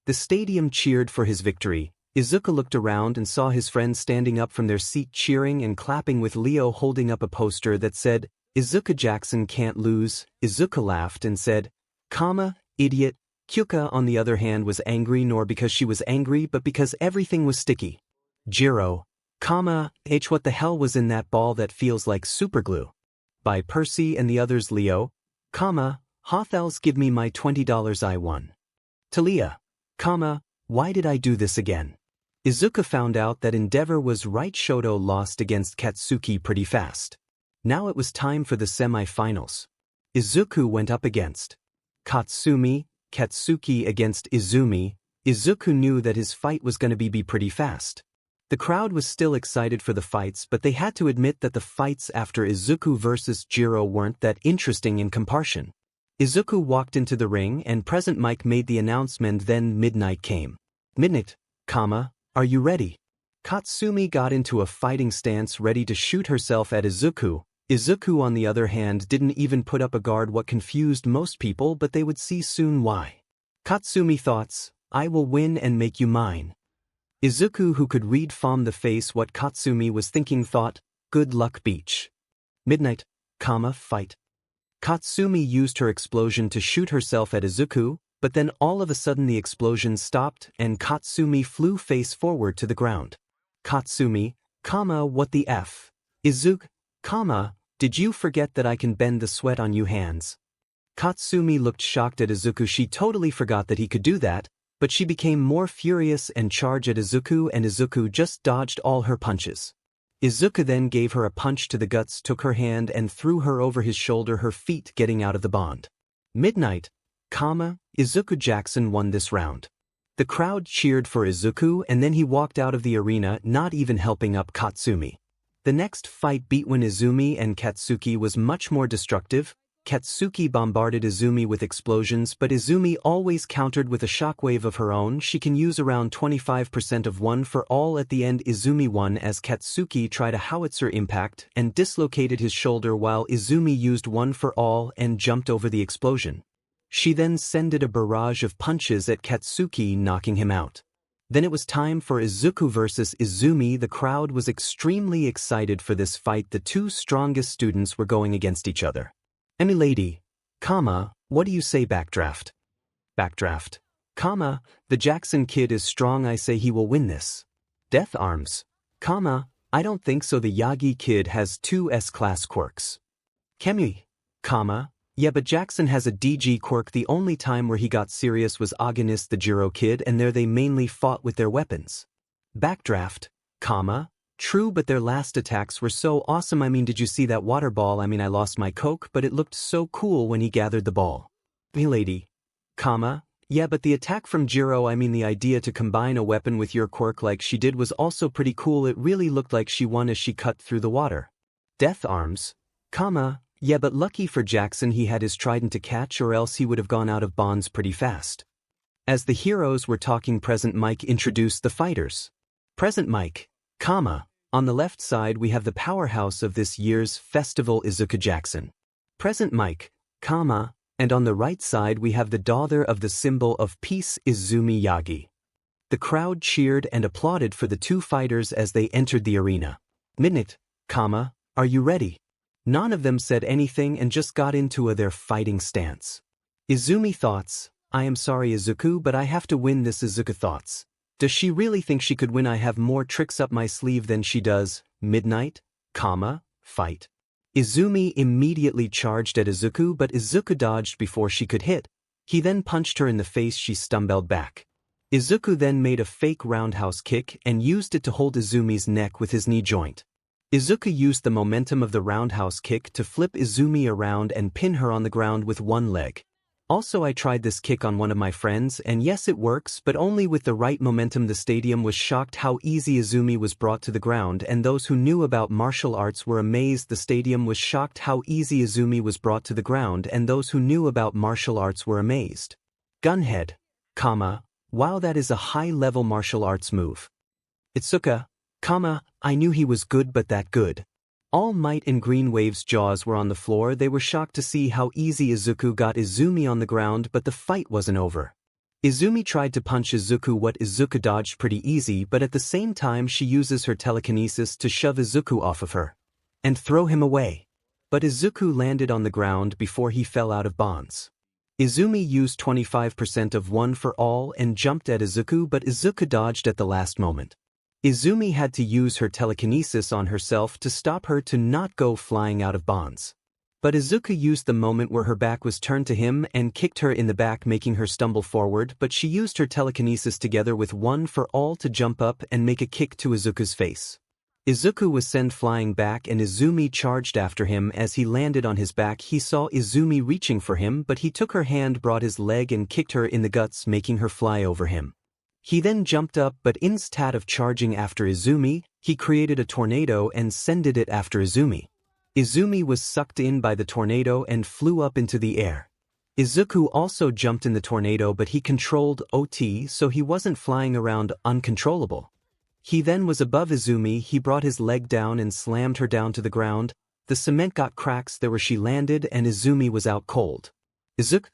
The stadium cheered for his victory. Izuku looked around and saw his friends standing up from their seat cheering and clapping with Leo holding up a poster that said, "Izuku Jackson can't lose." Izuku laughed and said, "Idiot." Kyoka on the other hand was angry, nor because she was angry but because everything was sticky. Jiro, what the hell was in that ball that feels like superglue? By Percy and the others. Leo, Hothels, give me my $20 I won. Talia, why did I do this again? Izuku found out that Endeavor was right. Shoto lost against Katsuki pretty fast. Now it was time for the semi-finals. Izuku went up against Katsumi, Katsuki against Izumi. Izuku knew that his fight was going to be pretty fast. The crowd was still excited for the fights, but they had to admit that the fights after Izuku versus Jiro weren't that interesting in comparison. Izuku walked into the ring and Present Mic made the announcement. Then Midnight came. Midnight, are you ready? Katsumi got into a fighting stance ready to shoot herself at Izuku. Izuku on the other hand didn't even put up a guard. What confused most people, but they would see soon why. Katsumi thoughts, I will win and make you mine. Izuku, who could read from the face what Katsumi was thinking, thought, good luck beach. Midnight, fight. Katsumi used her explosion to shoot herself at Izuku, but then all of a sudden the explosion stopped and Katsumi flew face forward to the ground. Katsumi, what the F? Izuku, did you forget that I can bend the sweat on you hands? Katsumi looked shocked at Izuku. She totally forgot that he could do that, but she became more furious and charged at Izuku, and Izuku just dodged all her punches. Izuku then gave her a punch to the guts, took her hand and threw her over his shoulder, her feet getting out of the bond. Midnight, Izuku Jackson won this round. The crowd cheered for Izuku and then he walked out of the arena, not even helping up Katsumi. The next fight between Izumi and Katsuki was much more destructive. Katsuki bombarded Izumi with explosions, but Izumi always countered with a shockwave of her own. She can use around 25% of one for all. At the end Izumi won as Katsuki tried a howitzer impact and dislocated his shoulder while Izumi used one for all and jumped over the explosion. She then sended a barrage of punches at Katsuki, knocking him out. Then it was time for Izuku versus Izumi. The crowd was extremely excited for this fight. The two strongest students were going against each other. Any lady, what do you say? Backdraft. Backdraft. The Jackson kid is strong. I say he will win this. Death arms. I don't think so. The Yagi kid has two S-class quirks. Kemi. Yeah, but Jackson has a DG quirk. The only time where he got serious was Agonist the Jiro kid, and there they mainly fought with their weapons. Backdraft, true, but their last attacks were so awesome. I mean, did you see that water ball? I mean, I lost my coke, but it looked so cool when he gathered the ball. The lady, yeah, but the attack from Jiro, I mean the idea to combine a weapon with your quirk like she did was also pretty cool. It really looked like she won as she cut through the water. Death arms, yeah, but lucky for Jackson he had his trident to catch, or else he would have gone out of bonds pretty fast. As the heroes were talking, Present Mic introduced the fighters. Present Mic, on the left side we have the powerhouse of this year's festival, Izuku Jackson. Present Mic, and on the right side we have the daughter of the symbol of peace, Izumi Yagi. The crowd cheered and applauded for the two fighters as they entered the arena. Midnight, are you ready? None of them said anything and just got into their fighting stance. Izumi thoughts, I am sorry Izuku, but I have to win this. Izuku thoughts, does she really think she could win? I have more tricks up my sleeve than she does. Midnight, fight. Izumi immediately charged at Izuku, but Izuku dodged before she could hit. He then punched her in the face. She stumbled back. Izuku then made a fake roundhouse kick and used it to hold Izumi's neck with his knee joint. Izuku used the momentum of the roundhouse kick to flip Izumi around and pin her on the ground with one leg. Also, I tried this kick on one of my friends, and yes, it works, but only with the right momentum. The stadium was shocked how easy Izumi was brought to the ground, and those who knew about martial arts were amazed. The stadium was shocked how easy Izumi was brought to the ground, and those who knew about martial arts were amazed. Gunhead, wow, that is a high-level martial arts move. Itsuka, I knew he was good, but that good. All Might and Green Wave's jaws were on the floor. They were shocked to see how easy Izuku got Izumi on the ground, but the fight wasn't over. Izumi tried to punch Izuku, what Izuku dodged pretty easy, but at the same time she uses her telekinesis to shove Izuku off of her and throw him away. But Izuku landed on the ground before he fell out of bounds. Izumi used 25% of One for All and jumped at Izuku, but Izuku dodged at the last moment. Izumi had to use her telekinesis on herself to stop her to not go flying out of bounds. But Izuku used the moment where her back was turned to him and kicked her in the back, making her stumble forward, but she used her telekinesis together with One for All to jump up and make a kick to Izuku's face. Izuku was sent flying back and Izumi charged after him. As he landed on his back, he saw Izumi reaching for him, but he took her hand, brought his leg and kicked her in the guts, making her fly over him. He then jumped up, but instead of charging after Izumi, he created a tornado and sended it after Izumi. Izumi was sucked in by the tornado and flew up into the air. Izuku also jumped in the tornado, but he controlled OT, so he wasn't flying around uncontrollable. He then was above Izumi. He brought his leg down and slammed her down to the ground. The cement got cracks there where she landed and Izumi was out cold. Izuku,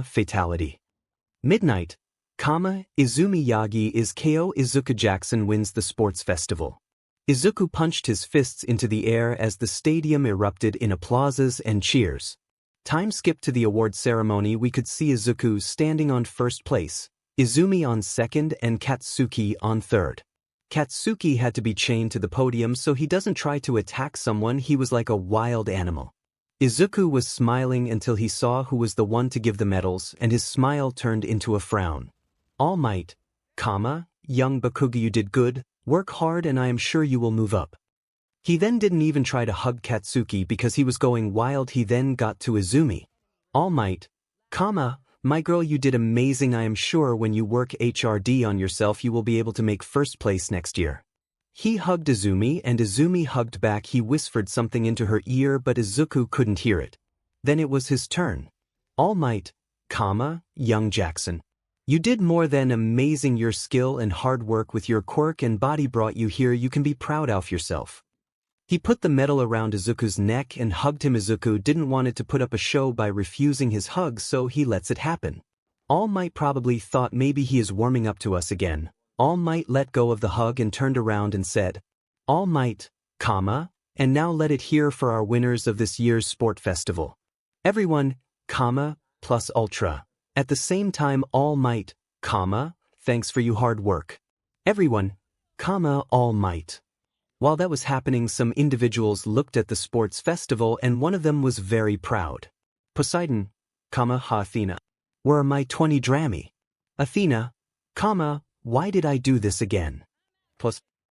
fatality. Midnight, Izumi Yagi is KO. Izuku Jackson wins the sports festival. Izuku punched his fists into the air as the stadium erupted in applauses and cheers. Time skipped to the award ceremony. We could see Izuku standing on first place, Izumi on second and Katsuki on third. Katsuki had to be chained to the podium so he doesn't try to attack someone. He was like a wild animal. Izuku was smiling until he saw who was the one to give the medals, and his smile turned into a frown. All Might, young Bakugo, you did good, work hard and I am sure you will move up. He then didn't even try to hug Katsuki because he was going wild. He then got to Izumi. All Might, my girl, you did amazing. I am sure when you work HRD on yourself you will be able to make first place next year. He hugged Izumi and Izumi hugged back. He whispered something into her ear but Izuku couldn't hear it. Then it was his turn. All Might, young Jackson. You did more than amazing. Your skill and hard work with your quirk and body brought you here. You can be proud of yourself. He put the medal around Izuku's neck and hugged him. Izuku didn't want it to put up a show by refusing his hug, so he lets it happen. All Might probably thought maybe he is warming up to us again. All Might let go of the hug and turned around and said, All Might, and now let it hear for our winners of this year's sport festival. Everyone, plus ultra. At the same time, All Might, thanks for your hard work. Everyone, All Might. While that was happening, some individuals looked at the sports festival and one of them was very proud. Poseidon, Athena. Where are my 20 𝗵𝗃? Athena, why did I do this again? Plus,